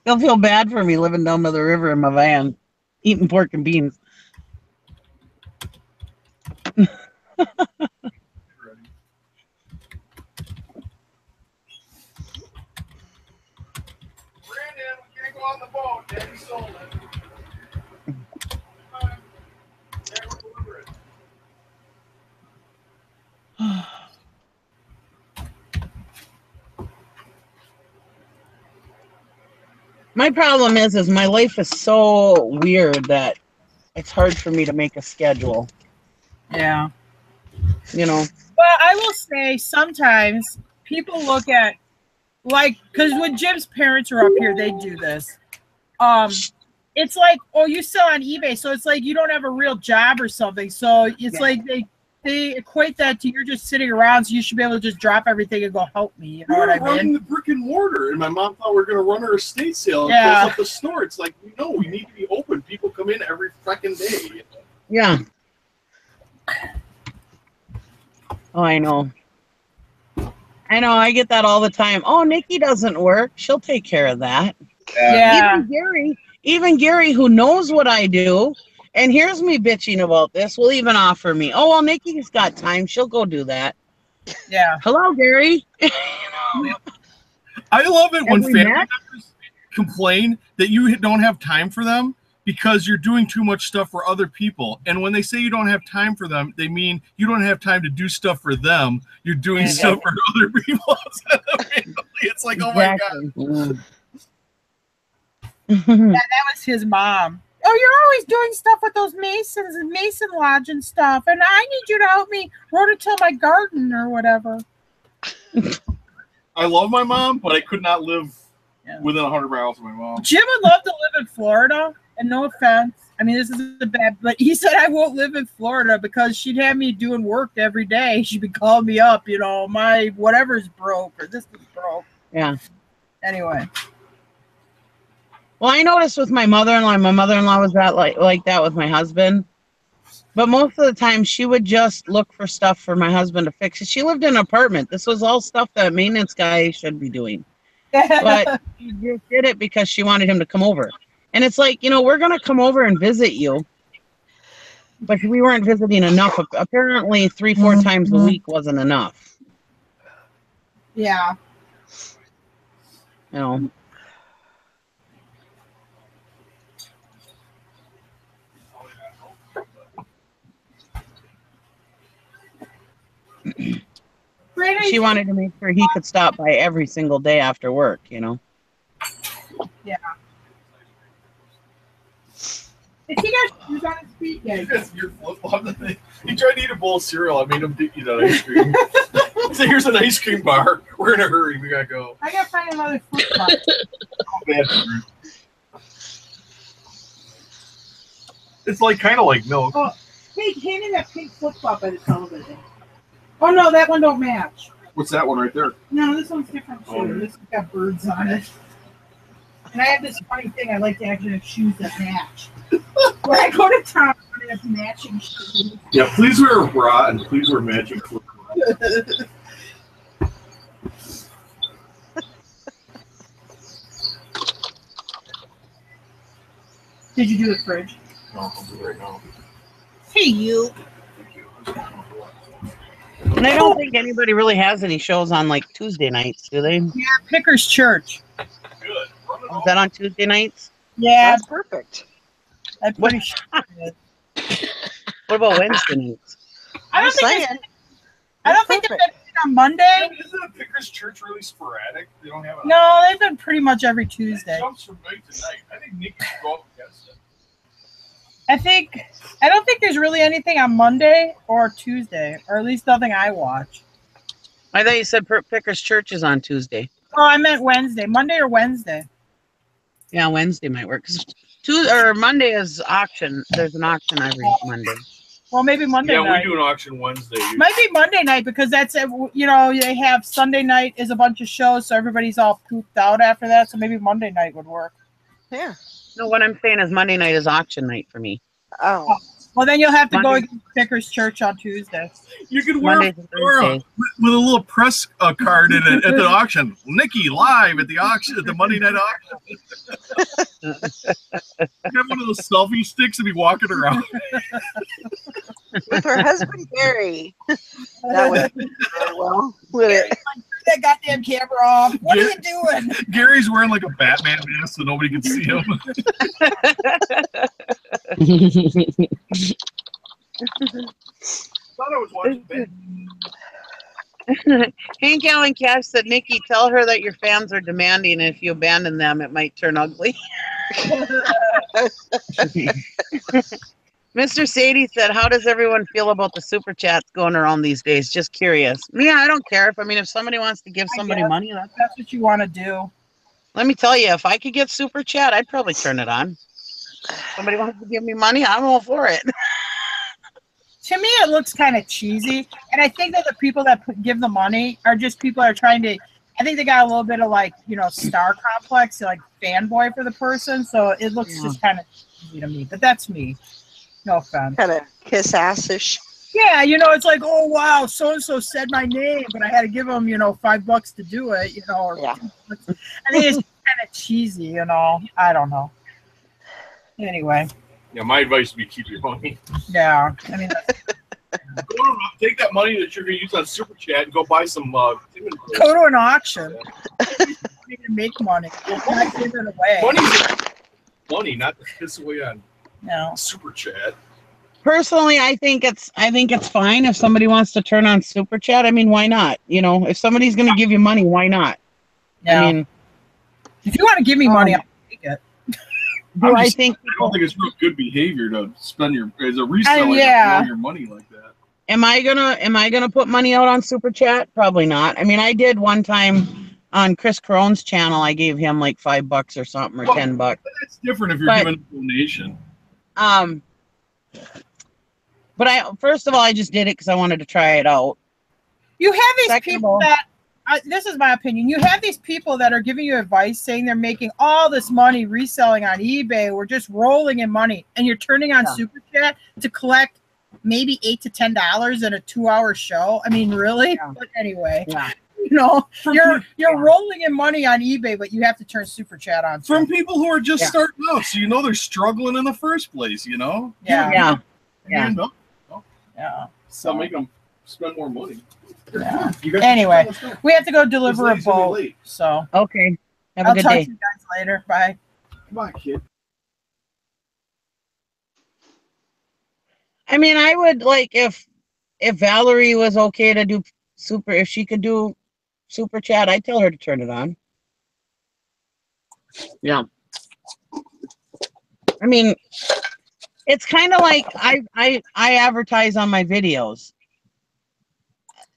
They'll feel bad for me living down by the river in my van, eating pork and beans.
Brandon, we can't go on the boat. Daddy sold it.
My problem is my life is so weird that it's hard for me to make a schedule.
Yeah.
You know.
Well, I will say sometimes people look at like because when Jim's parents are up here, they do this. It's like, oh, you sell on eBay, so it's like you don't have a real job or something. So it's like they equate that to you're just sitting around, so you should be able to just drop everything and go help me. You know what I mean?
Running the brick and mortar, and my mom thought we were going to run our estate sale and close up the store. It's like, no, we need to be open. People come in every freaking day.
Yeah. Oh, I know. I get that all the time. Oh, Nikki doesn't work. She'll take care of that.
Yeah.
Even Gary, who knows what I do and hears me bitching about this, will even offer me, oh, well, Nikki's got time. She'll go do that.
Yeah.
Hello, Gary.
I love it when family members complain that you don't have time for them because you're doing too much stuff for other people. And when they say you don't have time for them, they mean you don't have time to do stuff for them. You're doing stuff for other people outside of the family. It's like, oh my God.
That was his mom. Oh, you're always doing stuff with those masons and Mason Lodge and stuff, and I need you to help me rototill my garden or whatever.
I love my mom, but I could not live within 100 miles of my mom.
Jim would love to live in Florida, and no offense. I mean, this is a bad, but he said I won't live in Florida because she'd have me doing work every day. She'd be calling me up, my whatever's broke or this is broke.
Yeah.
Anyway.
Well, I noticed with my mother-in-law was that like that with my husband. But most of the time, she would just look for stuff for my husband to fix. She lived in an apartment. This was all stuff that a maintenance guy should be doing. But she just did it because she wanted him to come over. And it's like, we're going to come over and visit you. But we weren't visiting enough. Apparently, 3-4 times a week wasn't enough.
Yeah.
She wanted to make sure he could stop by every single day after work,
Yeah. Is he got shoes on his feet yet?
He tried to eat a bowl of cereal. I made him eat an ice cream. So here's an ice cream bar. We're in a hurry. We gotta go.
I gotta find another flip flop.
It's like kind of like milk.
Oh, hey, hand me that pink flip flop by the television. Oh no, that one don't match.
What's that one right there?
No, this one's different too. This one's got birds on it. And I have this funny thing. I like to actually have shoes that match. When I go to town, I have matching shoes.
Yeah, please wear a bra and please wear matching flip flops.
Did you do the fridge?
No, I'll do it right now.
Hey, you.
And I don't think anybody really has any shows on like Tuesday nights, do they?
Yeah, Picker's Church.
Good.
Is that on Tuesday nights?
Yeah,
That's perfect.
I'm pretty sure it is.
What about Wednesday nights?
I don't think they've been on Monday.
Isn't Picker's Church really sporadic? They don't have it.
No, they've been pretty much every Tuesday.
It jumps from night to night. I think Nick should go up against it.
I don't think there's really anything on Monday or Tuesday, or at least nothing I watch.
I thought you said Picker's Church is on Tuesday.
Oh, I meant Wednesday. Monday or Wednesday.
Yeah, Wednesday might work. Monday is auction. There's an auction every Monday.
Well, maybe Monday night.
Yeah, we do an auction Wednesday.
Might be Monday night because that's, they have Sunday night is a bunch of shows, so everybody's all pooped out after that. So maybe Monday night would work.
Yeah.
No, what I'm saying is Monday night is auction night for me.
Oh.
Well, then you'll have to go against Picker's Church on Tuesday.
You can wear a fedora with a little press card in it at the auction. Nikki live at the auction, at the Monday night auction. Have one of those selfie sticks and be walking around.
With her husband, Gary. That would be very well. With it.
That goddamn camera off. What are you doing?
Gary's wearing like a Batman mask so nobody can see him. Thought I was watching Ben.
Hank Allen Cash said, Nikki, tell her that your fans are demanding, and if you abandon them, it might turn ugly. Mr. Sadie said, how does everyone feel about the super chats going around these days? Just curious. Yeah, I don't care. If somebody wants to give somebody money,
that's what you want to do.
Let me tell you, if I could get super chat, I'd probably turn it on. Somebody wants to give me money, I'm all for it.
To me, it looks kind of cheesy, and I think that the people that give the money are just people that are trying to. I think they got a little bit of like star complex, like fanboy for the person. So it looks just kind of cheesy to me. But that's me. No offense.
Kind of kiss assish.
Yeah, it's like, oh wow, so and so said my name, but I had to give them $5 to do it. Or
Yeah.
I think it's kind of cheesy. I don't know. Anyway.
Yeah, my advice would be keep your money.
Yeah, I mean,
take that money that you're going to use on Super Chat and go buy some.
Go to an auction. You can make money. Not give it away.
Money, not to piss away on Super Chat.
Personally, I think it's fine if somebody wants to turn on Super Chat. I mean, why not? If somebody's going to give you money, why not?
Yeah.
I mean,
if you want to give me money, I'll take it.
I don't think
it's real good behavior to spend as a reseller your money like that.
Am I gonna put money out on Super Chat? Probably not. I mean, I did one time on Chris Carone's channel. I gave him like $5 or something, or $10.
That's different if you're giving a donation.
But first of all, I just did it because I wanted to try it out.
You have these people that. This is my opinion. You have these people that are giving you advice saying they're making all this money reselling on eBay. We're just rolling in money. And you're turning on Super Chat to collect maybe $8 to $10 in a 2-hour show. I mean, really? Yeah. But anyway, you're rolling in money on eBay, but you have to turn Super Chat on.
From people who are just starting out. So they're struggling in the first place,
Yeah.
So make them spend more money.
Yeah. Anyway, we have to go deliver a boat. So
okay. Have a
I'll
good
talk
day.
to you guys later. Bye.
Bye, kid.
I mean, I would like if Valerie was okay to do if she could do Super Chat, I'd tell her to turn it on.
Yeah.
I mean, it's kind of like I advertise on my videos.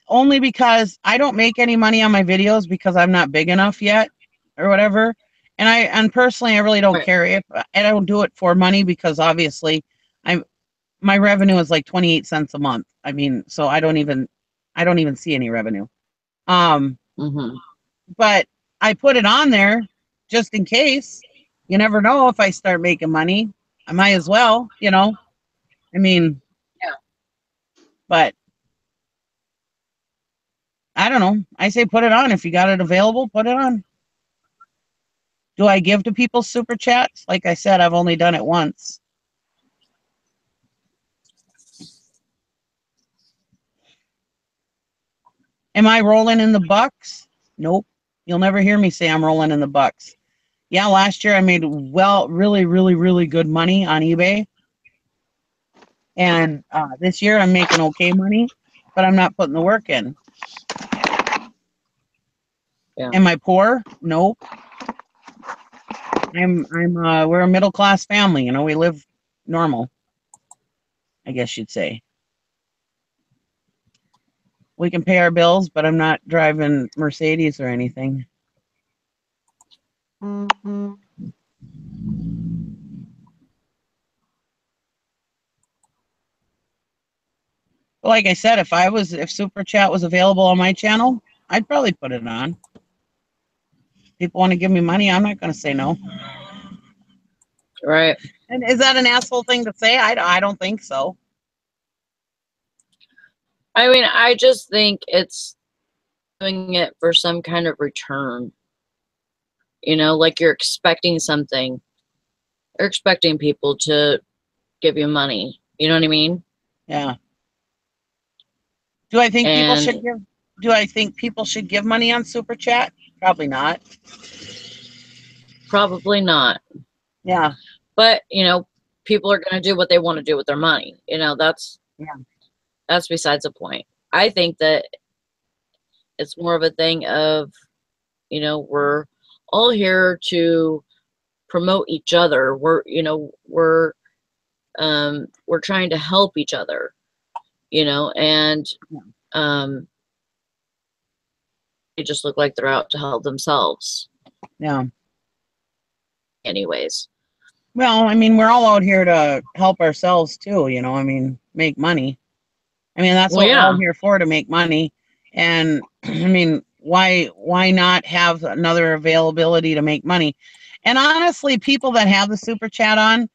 Only because I don't make any money on my videos because I'm not big enough yet or whatever. And personally, I really don't care if I don't do it for money because obviously my revenue is like 28 cents a month. I mean, so I don't even see any revenue. But I put it on there just in case. You never know if I start making money. I might as well, I mean, but I don't know. I say put it on. If you got it available, put it on. Do I give to people Super Chats? Like I said, I've only done it once. Am I rolling in the bucks? Nope. You'll never hear me say I'm rolling in the bucks. Yeah, last year I made really, really, really good money on eBay. And this year I'm making okay money, but I'm not putting the work in.
Yeah.
Am I poor? Nope. We're a middle class family, we live normal, I guess you'd say. We can pay our bills, but I'm not driving Mercedes or anything.
Mm-hmm.
But like I said, if Super Chat was available on my channel, I'd probably put it on. People want to give me money, I'm not going to say no.
Right.
And is that an asshole thing to say? I don't think so.
I mean, I just think it's doing it for some kind of return. Like you're expecting something. You're expecting people to give you money. You know what I mean?
Yeah. Do I think people should give money on Super Chat? Probably not.
Probably not.
Yeah.
But, people are going to do what they want to do with their money. That's besides the point. I think that it's more of a thing of, you know, we're all here to promote each other. We're trying to help each other, you know, and they just look like they're out to help themselves.
Yeah.
Anyways.
Well, I mean, we're all out here to help ourselves too, you know, I mean, make money. I mean, that's what we're all here for, to make money. And I mean, why not have another availability to make money? And honestly, people that have the super chat on,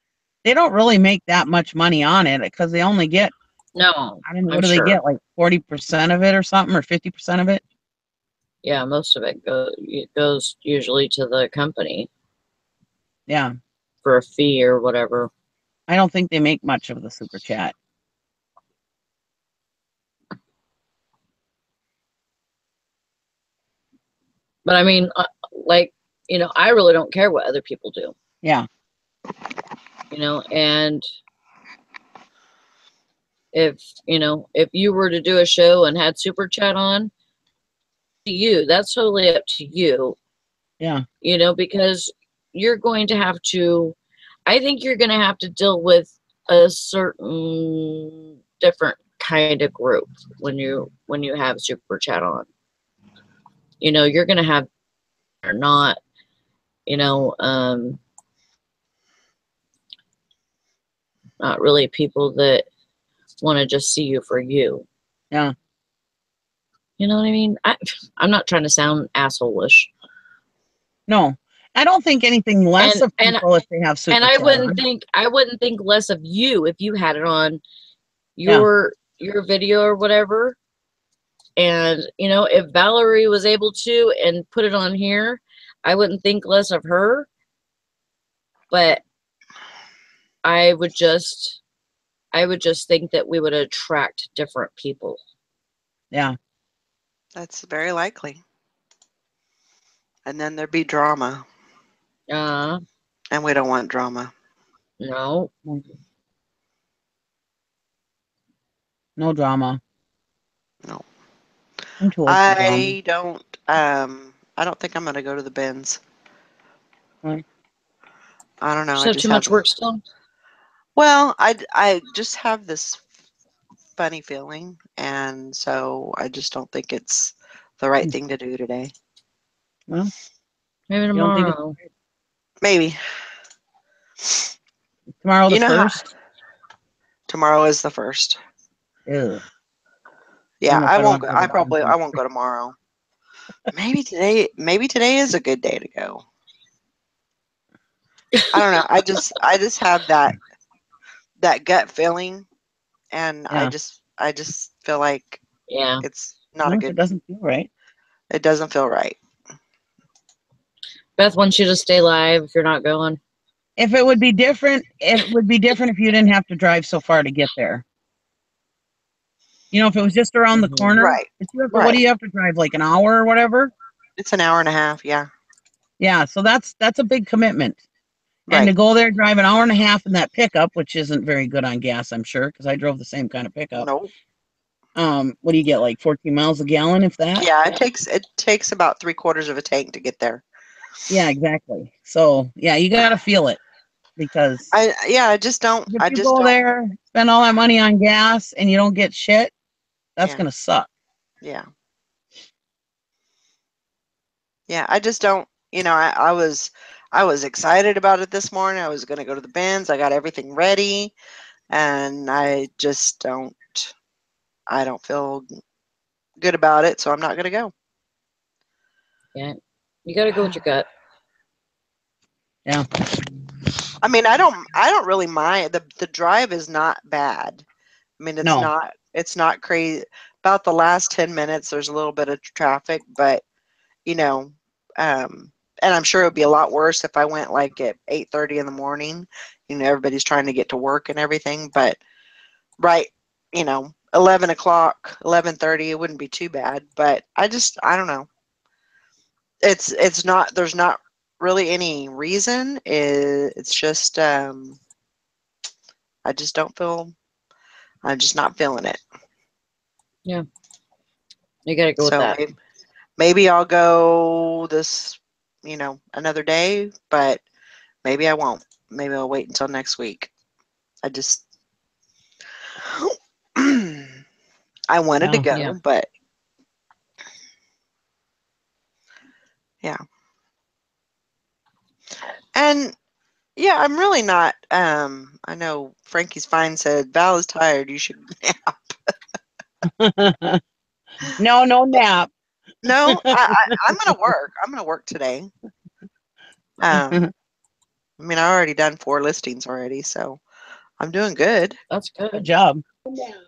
they don't really make that much money on it, because they only get,
no,
I don't know, what do they get, like 40% of it or something, or 50% of it?
Yeah, most of it goes usually to the company.
Yeah.
For a fee or whatever.
I don't think they make much of the super chat.
But I mean, like, you know, I really don't care what other people do.
Yeah.
You know, and if, you know, if you were to do a show and had super chat on, to you, that's totally up to you.
Yeah.
You know, because you're going to have to, I think you're going to have to deal with a certain different kind of group when you have super chat on. You know, you're going to have, or not, you know, not really people that want to just see you for you.
Yeah.
You know what I mean? I'm not trying to sound asshole-ish.
No, I don't think anything less of people if they have super
and I
chat
wouldn't
on.
I wouldn't think less of you if you had it on your video or whatever. And you know, if Valerie was able to and put it on here, I wouldn't think less of her. But I would just think that we would attract different people.
Yeah.
That's very likely. And then there'd be drama. And we don't want drama.
No.
No drama.
No.
I'm too old for drama.
I don't think I'm going to go to the bins.
Right.
I don't know.
You have too much work still?
Well, I just have this funny feeling, and so I just don't think it's the right thing to do today.
Well,
maybe tomorrow.
Maybe.
Tomorrow the 1st?
Tomorrow is the 1st.
Ew.
Yeah, I won't go. I won't go tomorrow. Maybe today is a good day to go. I don't know. I just have that gut feeling, and I just feel like it's not a good.
It doesn't feel right.
It doesn't feel right.
Beth wants you to stay live if you're not going.
If it would be different, it would be different if you didn't have to drive so far to get there. You know, if it was just around the corner.
Right.
What do you have to drive, like an hour or whatever?
It's an hour and a half, yeah.
Yeah, so that's a big commitment.
Right.
And to go there, drive an hour and a half in that pickup, which isn't very good on gas, I'm sure, because I drove the same kind of pickup.
Nope.
What do you get, like 14 miles a gallon, if that?
Yeah, it takes about 3/4 of a tank to get there.
Yeah, exactly. So yeah, you gotta feel it, because
I just don't.
If you go there, spend all that money on gas, and you don't get shit, that's gonna suck.
Yeah. Yeah, I just don't. You know, I was excited about it this morning. I was going to go to the bins. I got everything ready, and I just don't. I don't feel good about it, so I'm not going to go.
Yeah, you got to go with your gut.
Yeah.
I mean, I don't really mind. The drive is not bad. I mean, it's not crazy. About the last 10 minutes, there's a little bit of traffic, but you know, and I'm sure it would be a lot worse if I went like at 8:30 in the morning. You know, everybody's trying to get to work and everything, but you know, 11 o'clock, 11:30, it wouldn't be too bad. But I don't know. It's not. There's not really any reason. It's just I just don't feel. I'm just not feeling it.
Yeah, you got to go with that.
Maybe I'll go this, another day, but maybe I won't. Maybe I'll wait until next week. I just, I wanted to go,
Yeah.
but yeah. And yeah, I'm really not, I know Frankie's Fine said, Val is tired, you should nap.
No nap.
No, I'm going to work. I'm going to work today. I already done 4 listings already, so I'm doing good.
That's
Good
good.
job.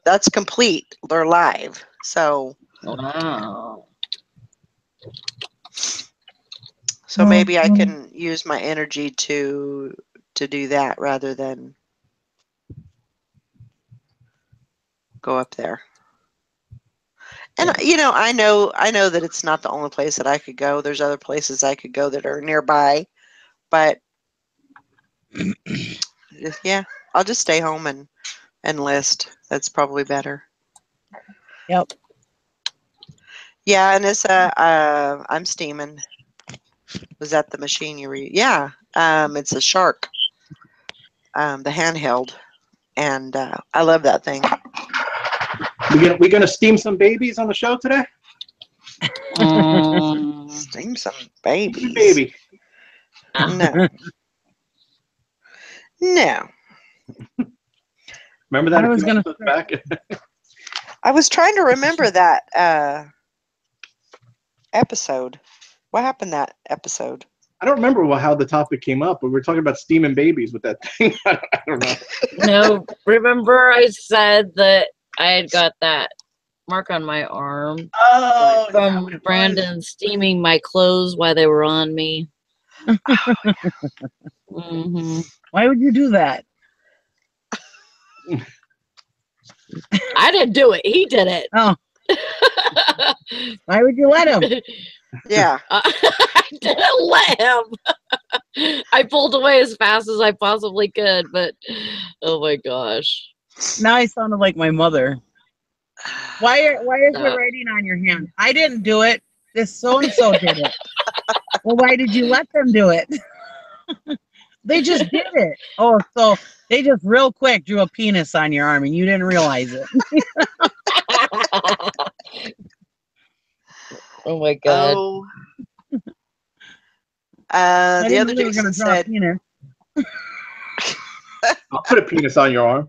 That's complete. They're live. So
Wow.
maybe I can use my energy to do that rather than go up there. And I know that it's not the only place that I could go. There's other places I could go that are nearby, but yeah, I'll just stay home and list. That's probably better.
Yep.
Yeah, and it's I'm steaming. Was that the machine you read? Yeah, it's a Shark, the handheld, and I love that thing.
We gonna steam some babies on the show today?
Steam some babies.
Baby.
No. No.
Remember that?
I was gonna
back.
I was trying to remember that episode. What happened that episode?
I don't remember how the topic came up, but we were talking about steaming babies with that thing. I don't know.
No, remember I said that I had got that mark on my arm from Brandon steaming my clothes while they were on me.
Why would you do that?
I didn't do it. He did it.
Oh. Why would you let him?
Yeah.
I didn't let him. I pulled away as fast as I possibly could, but oh my gosh.
Now I sounded like my mother. Why is there writing on your hand? I didn't do it. This so-and-so did it. Well, why did you let them do it? They just did it. Oh, so they just real quick drew a penis on your arm and you didn't realize it.
Oh my god.
Oh. The other Jason said,
I'll put a penis on your arm.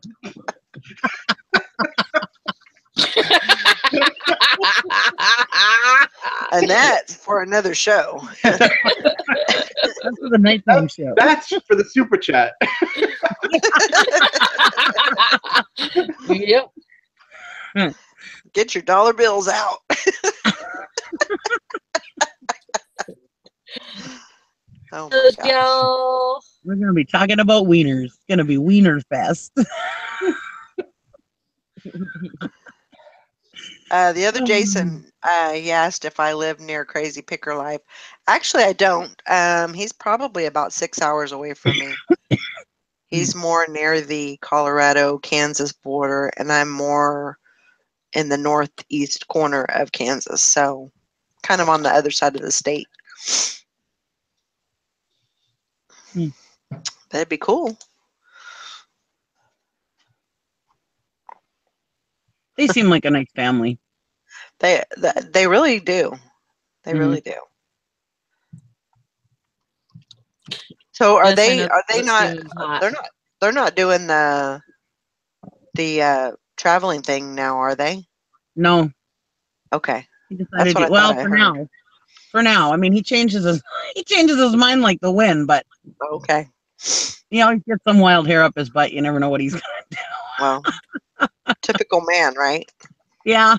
and that's for another show.
That's for the nighttime show.
That's for the super chat.
Yep.
Get your dollar bills out. Oh my gosh.
We're going to be talking about wieners. It's going to be Wiener Fest.
The other Jason, he asked if I live near Crazy Picker Life. Actually, I don't. He's probably about 6 hours away from me. He's more near the Colorado-Kansas border, and I'm more in the northeast corner of Kansas, so kind of on the other side of the state. That'd be cool.
They seem like a nice family.
They really do. They really do. So are they not? They're not doing the traveling thing now, are they?
No.
Okay.
He decided for now. I mean, he changes his mind like the wind, but
okay.
He always gets some wild hair up his butt. You never know what he's gonna do.
Well, typical man, right?
Yeah.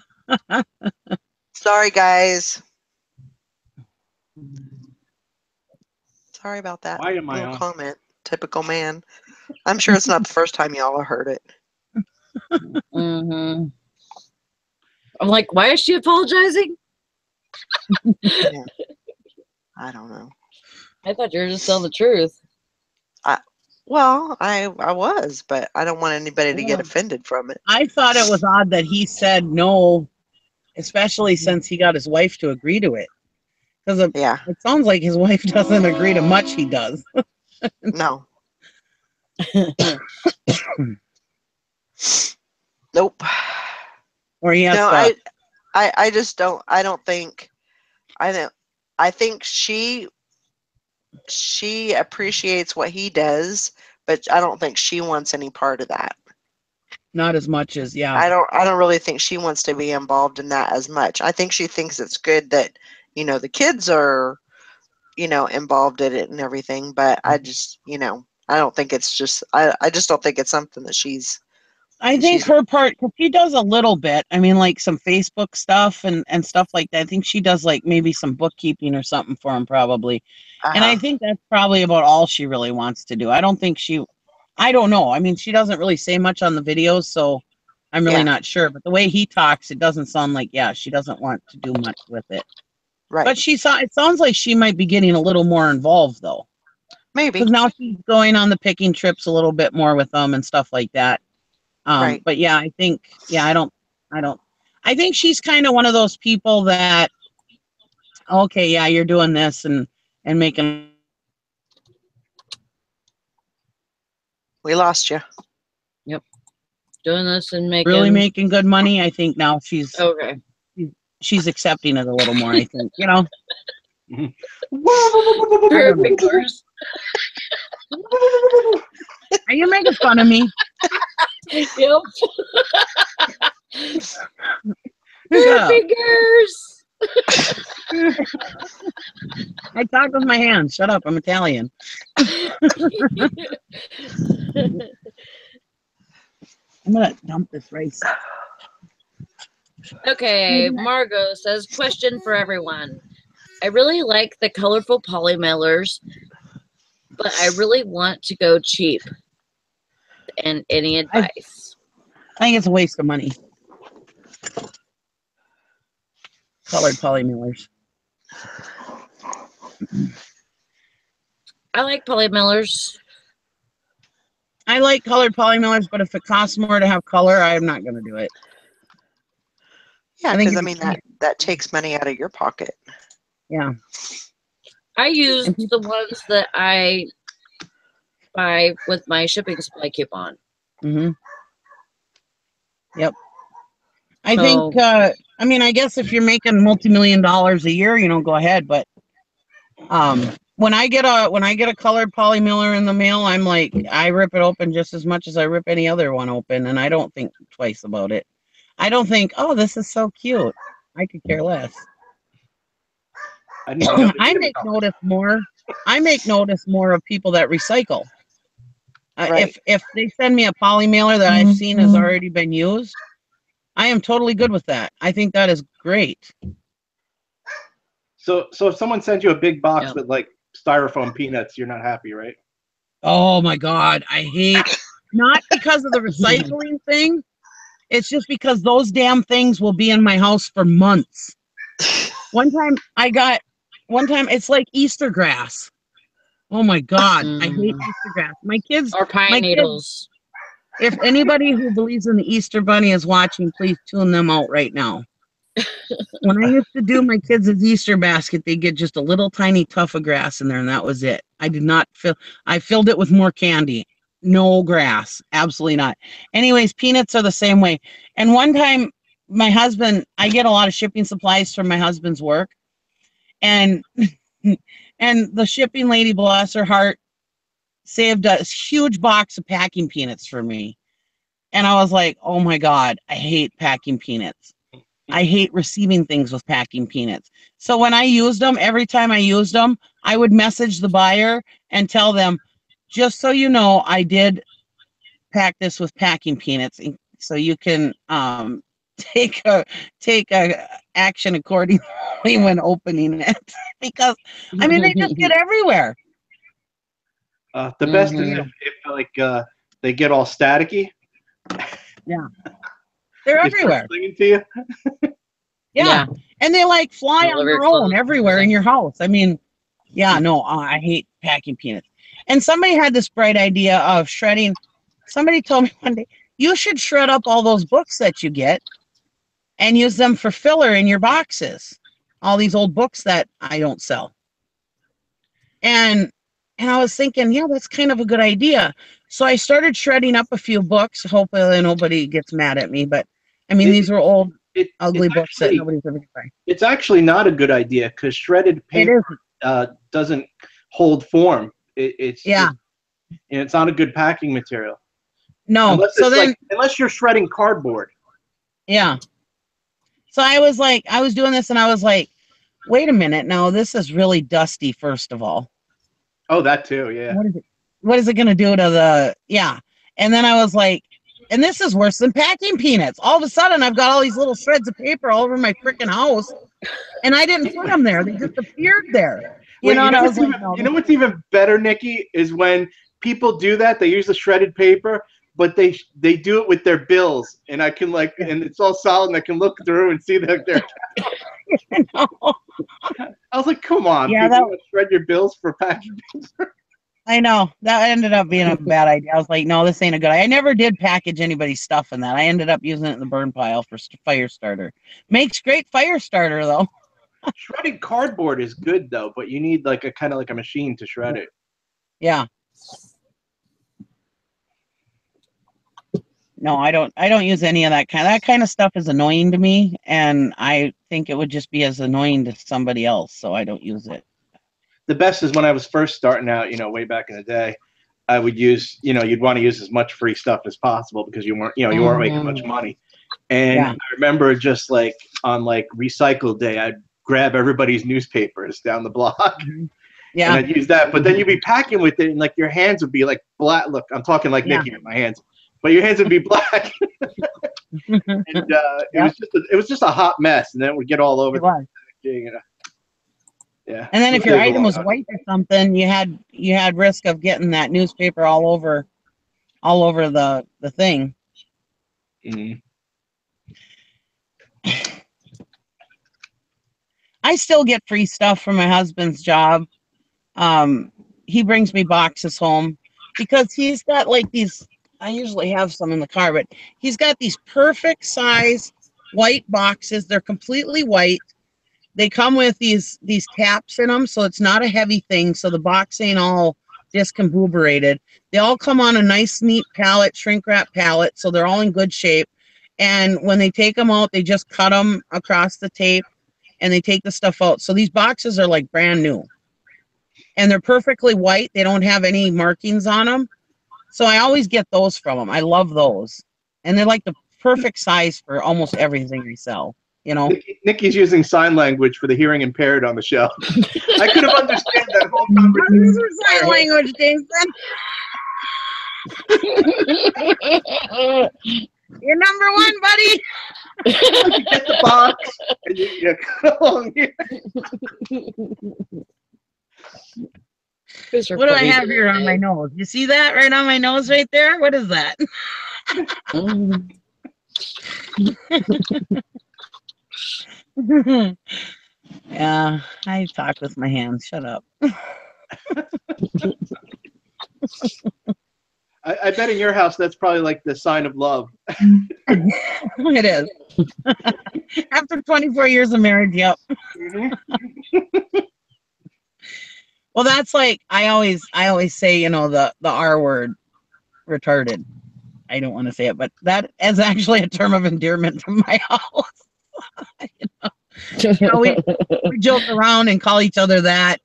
Sorry, guys. Sorry about that.
Why am I on?
Comment. Typical man. I'm sure it's not the first time y'all have heard it.
I'm like, why is she apologizing?
Yeah. I don't know.
I thought you were just telling the truth.
Well, I was, but I don't want anybody to get offended from it.
I thought it was odd that he said no especially since he got his wife to agree to it. Because
Yeah.
it sounds like his wife doesn't agree to much he does.
No. Nope.
Or he has
No,
to.
I just don't. I don't think. I think she appreciates what he does, but I don't think she wants any part of that.
Not as much as, yeah.
I don't really think she wants to be involved in that as much. I think she thinks it's good that, the kids are, involved in it and everything, but I just, I don't think it's just I just don't think it's something that she's
I think her part, because she does a little bit. I mean, like some Facebook stuff and stuff like that. I think she does like maybe some bookkeeping or something for him probably. And I think that's probably about all she really wants to do. I don't know. I mean, she doesn't really say much on the videos, so I'm really not sure. But the way he talks, it doesn't sound like, she doesn't want to do much with it.
Right.
But it sounds like she might be getting a little more involved, though.
Maybe.
Because now she's going on the picking trips a little bit more with them and stuff like that.
Right.
But yeah, I think, I think she's kind of one of those people that, okay, yeah, you're doing this and making.
We lost you.
Yep. Doing this and making.
Really making good money. I think now she's.
Okay.
She's accepting it a little more, I think,
Her fingers.
Are you making fun of me?
Yep. Her fingers.
I talk with my hands. Shut up. I'm Italian. I'm going to dump this rice.
Okay, Margot says, question for everyone. I really like the colorful poly mailers, but I really want to go cheap. And any advice?
I think it's a waste of money. Colored poly mailers.
I like poly mailers.
I like colored poly mailers, but if it costs more to have color, I'm not going to do it.
Yeah, because I mean that takes money out of your pocket.
Yeah.
I use the ones that I buy with my shipping supply coupon.
Mm-hmm. Yep. I think, I mean, I guess if you're making multi-million-dollars a year, go ahead. But when I get a colored poly mailer in the mail, I'm like, I rip it open just as much as I rip any other one open, and I don't think twice about it. I don't think, oh, this is so cute. I could care less. I make notice more. I make notice more of people that recycle. If they send me a poly mailer that I've seen has already been used, I am totally good with that. I think that is great.
So if someone sends you a big box with like styrofoam peanuts, you're not happy, right?
Oh my God, I hate, not because of the recycling thing. It's just because those damn things will be in my house for months. One time it's like Easter grass. Oh my God, I hate Easter grass. My kids.
Or pine needles.
If anybody who believes in the Easter Bunny is watching, please tune them out right now. When I used to do my kids' Easter basket, they get just a little tiny tuft of grass in there, and that was it. I filled it with more candy. No grass. Absolutely not. Anyways, peanuts are the same way. And one time, my husband, I get a lot of shipping supplies from my husband's work. And the shipping lady, bless her heart, saved a huge box of packing peanuts for me. And I was like, oh my God, I hate packing peanuts. I hate receiving things with packing peanuts. So when I used them, every time I used them, I would message the buyer and tell them, just so you know, I did pack this with packing peanuts, so you can take a action accordingly when opening it. Because I mean, they just get everywhere.
The best is if they get all staticky.
Yeah, they're everywhere.
Clinging to you.
Yeah, and they like fly on their own everywhere in your house. I mean, yeah, no, I hate packing peanuts. And somebody had this bright idea of shredding. Somebody told me one day, you should shred up all those books that you get and use them for filler in your boxes. All these old books that I don't sell. And I was thinking, yeah, that's kind of a good idea. So I started shredding up a few books. Hopefully nobody gets mad at me, but I mean, these were old, ugly books that nobody's ever going to buy.
It's actually not a good idea because shredded paper doesn't hold form. It's not a good packing material.
No,
unless you're shredding cardboard.
Yeah. So I was doing this and I was like, wait a minute, now this is really dusty, first of all.
Oh, that too, yeah.
What is it going to do to the, And then I was like, and this is worse than packing peanuts. All of a sudden, I've got all these little shreds of paper all over my freaking house, and I didn't put them there. They just appeared there. You know
what's even better, Nikki, is when people do that. They use the shredded paper, but they do it with their bills, and I can and it's all solid, and I can look through and see that they're. I was like, come on, people shred your bills for packing paper.
I know. That ended up being a bad idea. I was like, no, this ain't a good idea. I never did package anybody's stuff in that. I ended up using it in the burn pile for fire starter. Makes great fire starter, though.
Shredded cardboard is good, though, but you need a kind of like a machine to shred it.
Yeah. No, I don't use any of that kind of stuff is annoying to me, and I think it would just be as annoying to somebody else, so I don't use it.
The best is when I was first starting out, way back in the day, I would use, you'd want to use as much free stuff as possible because you weren't making much money. And I remember just on recycle day, I'd grab everybody's newspapers down the block.
Yeah.
And I'd use that, but then you'd be packing with it, and your hands would be black. Look, I'm talking Nikki with my hands. But your hands would be black, and it was just a hot mess, and then it would get all over. Yeah.
And then if your item was white or something, you had risk of getting that newspaper all over the thing.
Mm-hmm.
I still get free stuff from my husband's job. He brings me boxes home because he's got these. I usually have some in the car, but he's got these perfect size white boxes. They're completely white. They come with these caps in them, so it's not a heavy thing. So the box ain't all discombobulated. They all come on a nice, neat pallet, shrink wrap pallet, so they're all in good shape. And when they take them out, they just cut them across the tape, and they take the stuff out. So these boxes are brand new, and they're perfectly white. They don't have any markings on them. So I always get those from them. I love those. And they're the perfect size for almost everything we sell,
Nikki's using sign language for the hearing impaired on the show. I could have understood that whole conversation.
Sign language, Jason. You're number one, buddy.
You get the box and you come along here.
What do I have here on my nose? You see that right on my nose right there? What is that? Yeah, I talk with my hands. Shut up.
I bet in your house that's probably the sign of love.
It is. After 24 years of marriage, yep. Mm-hmm. Well, that's I always say, the R word, retarded. I don't want to say it, but that is actually a term of endearment from my house. We joke around and call each other that,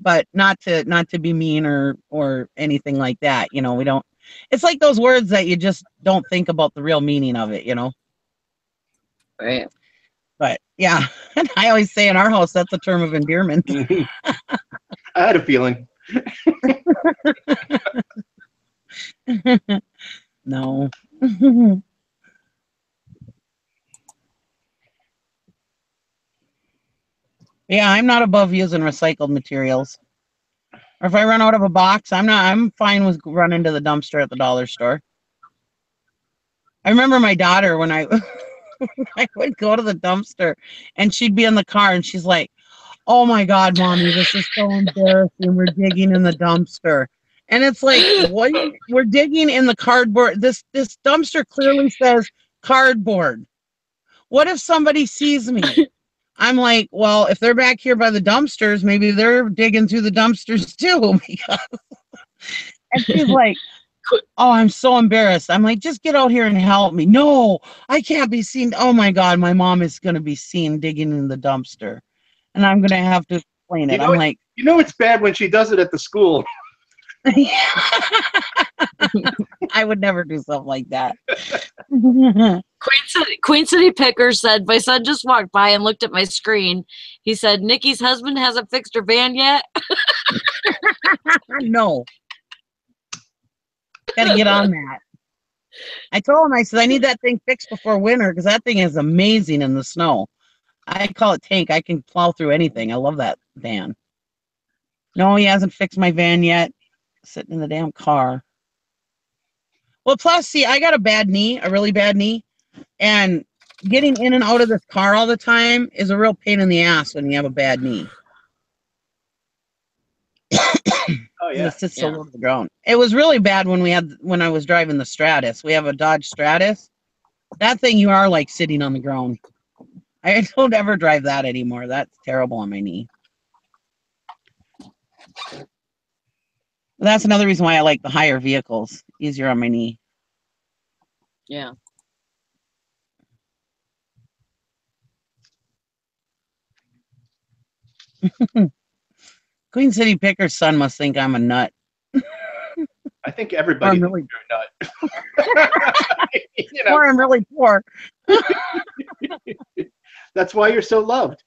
but not to be mean or anything like that. We don't. It's like those words that you just don't think about the real meaning of it.
Right.
But yeah, I always say in our house, that's a term of endearment.
I had a feeling.
No. Yeah, I'm not above using recycled materials. Or if I run out of a box, I'm fine with running to the dumpster at the dollar store. I remember my daughter when I would go to the dumpster and she'd be in the car and she's like, "Oh my God, Mommy, this is so embarrassing. We're digging in the dumpster." And it's like, what? We're digging in the cardboard. This dumpster clearly says cardboard. What if somebody sees me? I'm like, well, if they're back here by the dumpsters, maybe they're digging through the dumpsters too. And she's like, oh, I'm so embarrassed. I'm like, just get out here and help me. No, I can't be seen. Oh my God, my mom is going to be seen digging in the dumpster. And I'm going to have to explain it. I'm like,
you know, it's bad when she does it at the school.
I would never do something like that.
Queen City Picker said, my son just walked by and looked at my screen. He said, Nikki's husband hasn't fixed her van yet.
No. Gotta get on that. I told him, I said, I need that thing fixed before winter because that thing is amazing in the snow. I call it tank. I can plow through anything. I love that van. No, he hasn't fixed my van yet. Sitting in the damn car. Well, plus, see, I got a bad knee, a really bad knee. And getting in and out of this car all the time is a real pain in the ass when you have a bad knee.
Oh yeah.
It sits so low to the ground. It was really bad when I was driving the Stratus. We have a Dodge Stratus. That thing, you are like sitting on the ground. I don't ever drive that anymore. That's terrible on my knee. That's another reason why I like the higher vehicles. Easier on my knee.
Yeah.
Queen City Picker's son must think I'm a nut.
I think everybody
really,
thinks you're a nut.
You know? Or I'm really poor.
That's why you're so loved.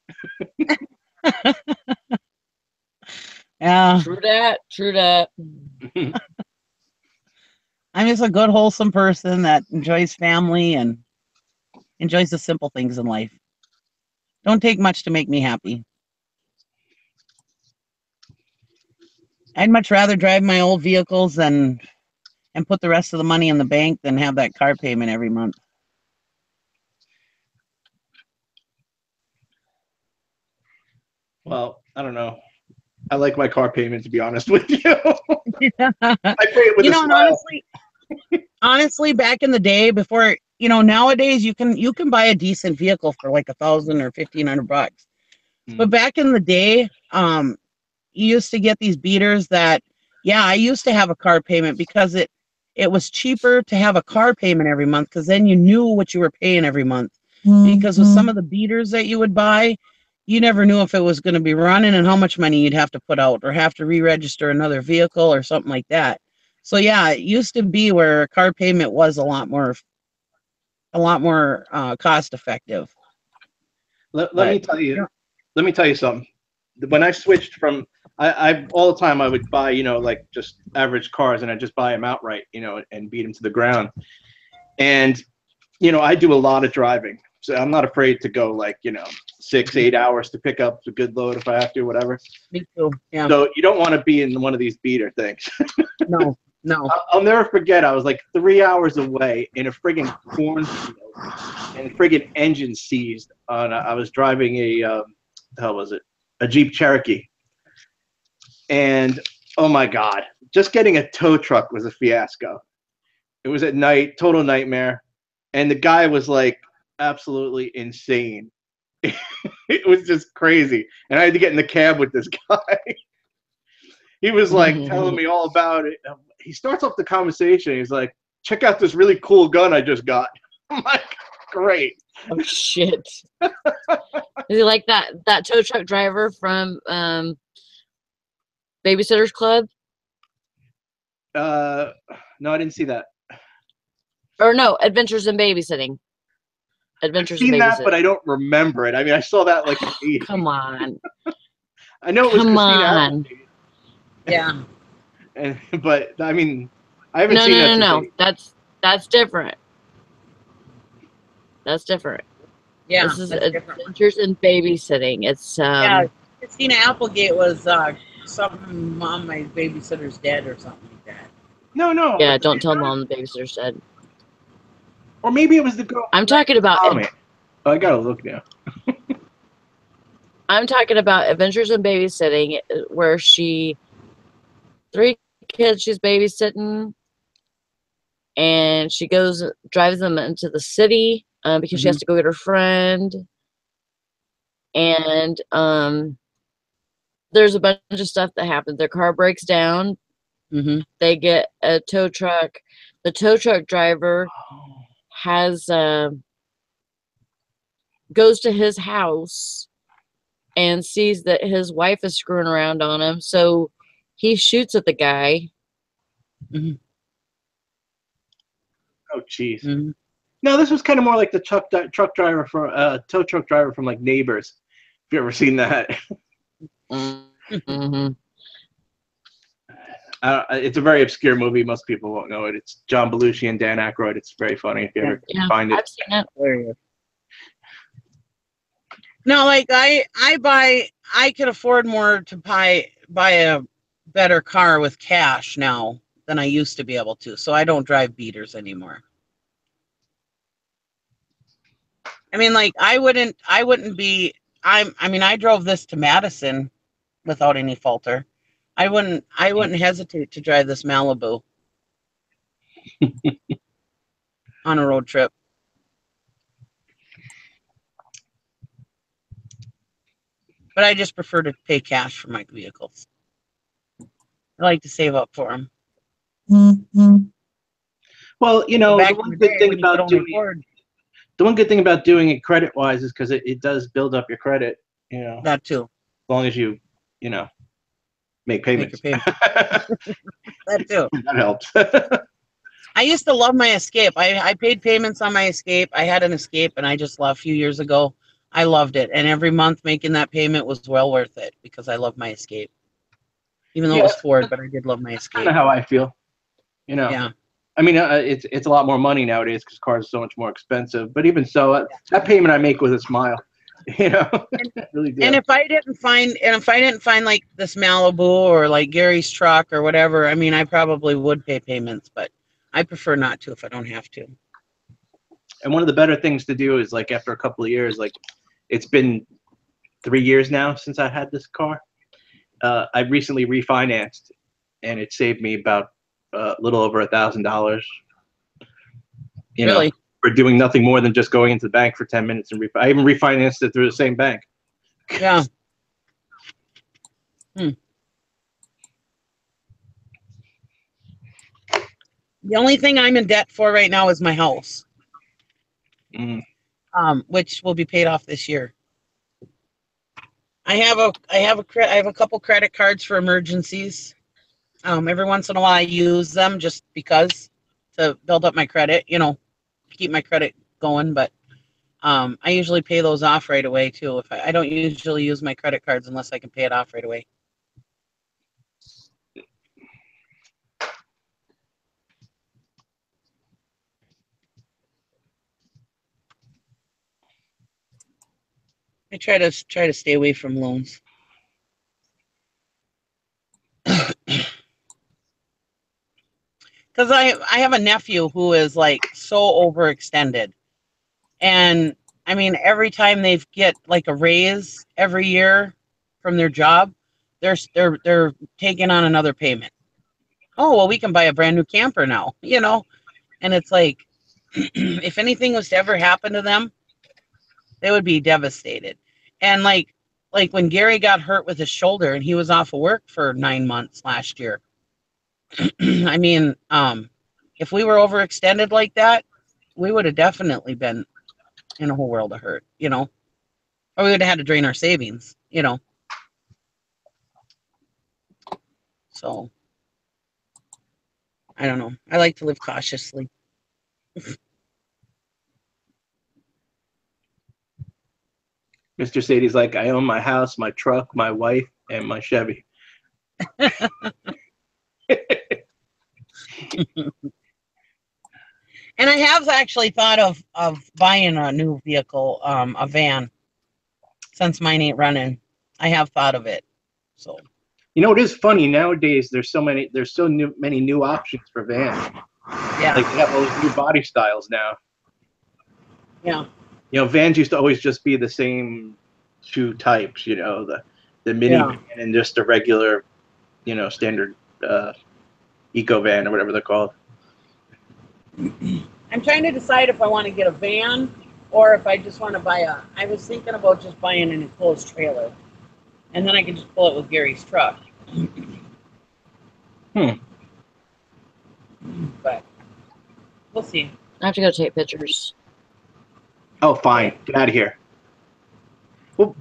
Yeah.
True that. True that.
I'm just a good, wholesome person that enjoys family and enjoys the simple things in life. Don't take much to make me happy. I'd much rather drive my old vehicles and put the rest of the money in the bank than have that car payment every month.
Well, I don't know. I like my car payment, to be honest with you. I pay it with a smile.
Honestly, back in the day, before, nowadays you can buy a decent vehicle for like $1,000 or $1,500. But back in the day, you used to get these beaters that, I used to have a car payment because it was cheaper to have a car payment every month because then you knew what you were paying every month. Because with some of the beaters that you would buy, you never knew if it was going to be running and how much money you'd have to put out or have to re-register another vehicle or something like that. So it used to be where a car payment was a lot more cost effective.
Let me tell you something. When I switched from, I all the time I would buy, like just average cars, and I just buy them outright, and beat them to the ground. And, I do a lot of driving, so I'm not afraid to go 6-8 hours to pick up a good load if I have to, whatever.
Me too. Yeah.
So you don't want to be in one of these beater things.
No.
I'll never forget. I was like 3 hours away in a friggin' cornfield, and friggin' engine seized. I was driving a Jeep Cherokee, and oh my God, just getting a tow truck was a fiasco. It was at night, total nightmare, and the guy was like absolutely insane. It was just crazy, and I had to get in the cab with this guy. He was like telling me all about it. He starts off the conversation. He's like, check out this really cool gun I just got. I'm like, great.
Oh, shit. Is he like that tow truck driver from Babysitter's Club?
No, I didn't see that.
Or no, Adventures in Babysitting. Adventures in Babysitting.
I've seen that, but I don't remember it. I mean, I saw that like
Come on.
I know it was Christina Applegate.
Yeah.
But I mean, I haven't seen that.
No. That's different. That's different.
Yeah.
This is Adventures in Babysitting. It's
Christina Applegate was something Mom, my babysitter's dead or something like that.
No.
Yeah, don't tell Mom the babysitter's dead.
Or maybe it was the girl.
I'm talking about.
Oh, I gotta look now.
I'm talking about Adventures in Babysitting, where 3 kids she's babysitting, and she drives them into the city. because she has to go get her friend. And there's a bunch of stuff that happens. Their car breaks down. They get a tow truck. The tow truck driver has goes to his house and sees that his wife is screwing around on him. So he shoots at the guy.
Oh, jeez. No, this was kind of more like the tow truck driver from like Neighbors. If you ever seen that. It's a very obscure movie. Most people won't know it. It's John Belushi and Dan Aykroyd. It's very funny if you ever find it.
I've seen it.
No, like I could afford more to buy a better car with cash now than I used to be able to. So I don't drive beaters anymore. I mean, like I wouldn't be. I mean, I drove this to Madison without any falter. I wouldn't hesitate to drive this Malibu on a road trip. But I just prefer to pay cash for my vehicles. I like to save up for them.
Well, you know, the one good thing about doing it credit-wise is because it does build up your credit. You know,
that too.
As long as you know, make payments.
That too.
That helps.
I used to love my Escape. I paid payments on my Escape. I had an Escape, and I just loved a few years ago. I loved it, and every month making that payment was well worth it because I love my Escape. Even though it was Ford, but I did love my Escape.
Kind of how I feel. You know.
Yeah.
I mean, it's a lot more money nowadays because cars are so much more expensive. But even so, that payment I make with a smile. You know. Really do.
And if I didn't find like this Malibu or like Gary's truck or whatever, I mean, I probably would pay payments, but I prefer not to if I don't have to.
And one of the better things to do is like after a couple of years, like it's been 3 years now since I had this car. I recently refinanced, and it saved me about a little over $1,000. You know, for doing nothing more than just going into the bank for 10 minutes and I even refinanced it through the same bank.
Yeah. The only thing I'm in debt for right now is my house, which will be paid off this year. I have a couple credit cards for emergencies. Every once in a while, I use them just because to build up my credit, you know, keep my credit going. But I usually pay those off right away too. If I don't usually use my credit cards unless I can pay it off right away. I try to stay away from loans. Because I have a nephew who is like so overextended. And I mean, every time they get like a raise every year from their job, they're taking on another payment. Oh, well, we can buy a brand new camper now, you know? And it's like, if anything was to ever happen to them, they would be devastated. And like when Gary got hurt with his shoulder and he was off of work for 9 months last year. I mean, if we were overextended like that, we would have definitely been in a whole world of hurt, you know, or we would have had to drain our savings, you know. So I don't know. I like to live cautiously.
Mr. Sadie's like, I own my house, my truck, my wife, and my Chevy.
And I have actually thought of buying a new vehicle, a van, since mine ain't running. I have thought of it. So,
you know, it is funny nowadays. There's so many new options for vans.
Yeah,
like they have all those new body styles now.
Yeah.
You know, vans used to always just be the same two types. You know, the minivan and just a regular, you know, standard eco van or whatever they're called.
I'm trying to decide if I want to get a van or if I just want to buy I was thinking about just buying an enclosed trailer, and then I can just pull it with Gary's truck. But we'll see.
I have to go take pictures.
Oh, fine. Get out of here. Well,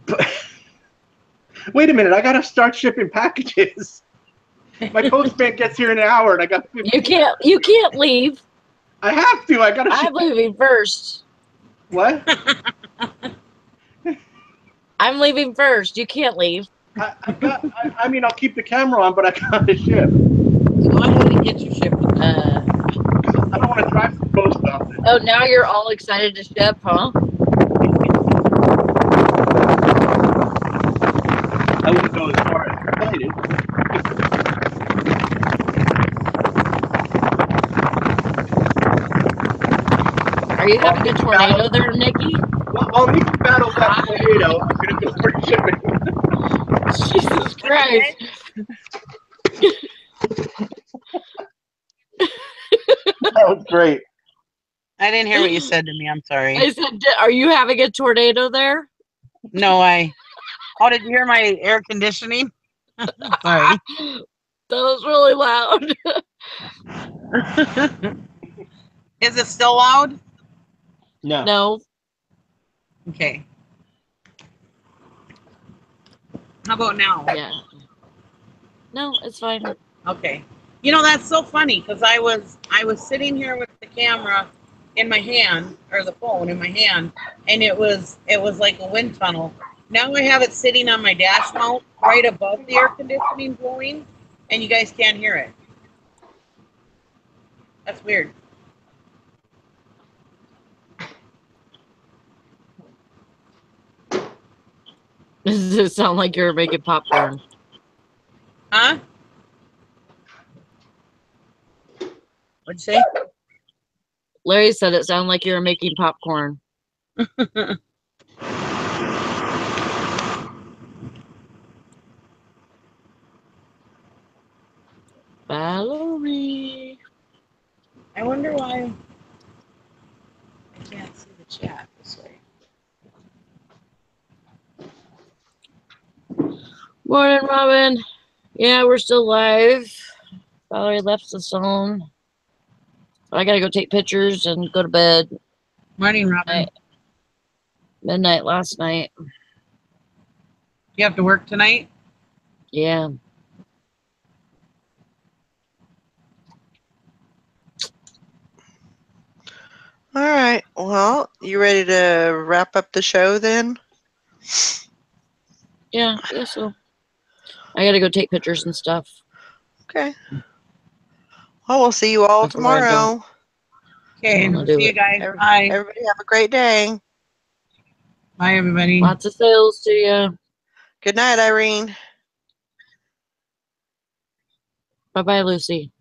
wait a minute. I gotta start shipping packages. My postman gets here in an hour, and I got.
You can't leave.
I have to. I gotta.
I'm leaving first.
What?
I'm leaving first. You can't leave.
I mean, I'll keep the camera on, but I gotta ship.
Go ahead and get your ship.
I don't want to drive to the post office.
Oh, now you're all excited to ship, huh?
I wouldn't go as far as excited.
Are you having a tornado there, Nikki?
Well, while Nikki battles that tornado, I'm gonna go for shipping.
Jesus Christ.
That was great.
I didn't hear what you said to me. I'm sorry.
I said, are you having a tornado there?
No, Oh, did you hear my air conditioning? Sorry.
That was really loud.
Is it still loud?
No.
No.
Okay. How about now?
Yeah. No, it's fine.
Okay. You know, that's so funny because I was sitting here with the camera in my hand, or the phone in my hand, and it was like a wind tunnel. Now I have it sitting on my dash mount right above the air conditioning blowing, and you guys can't hear it. That's weird.
Does it sound like you're making popcorn?
Huh? What'd you say?
Larry said it sounded like you were making popcorn. Valerie.
I wonder why I can't see the chat this way.
Morning, Robin. Yeah, we're still live. Valerie left the zone. I gotta go take pictures and go to bed.
Morning, Robin.
Midnight last night.
You have to work tonight?
Yeah.
All right. Well, you ready to wrap up the show then?
Yeah, I guess so. I gotta go take pictures and stuff.
Okay. Well, we'll see you all tomorrow.
Okay. See you guys. Bye.
Everybody have a great day.
Bye, everybody.
Lots of sales to you.
Good night, Irene.
Bye-bye, Lucy.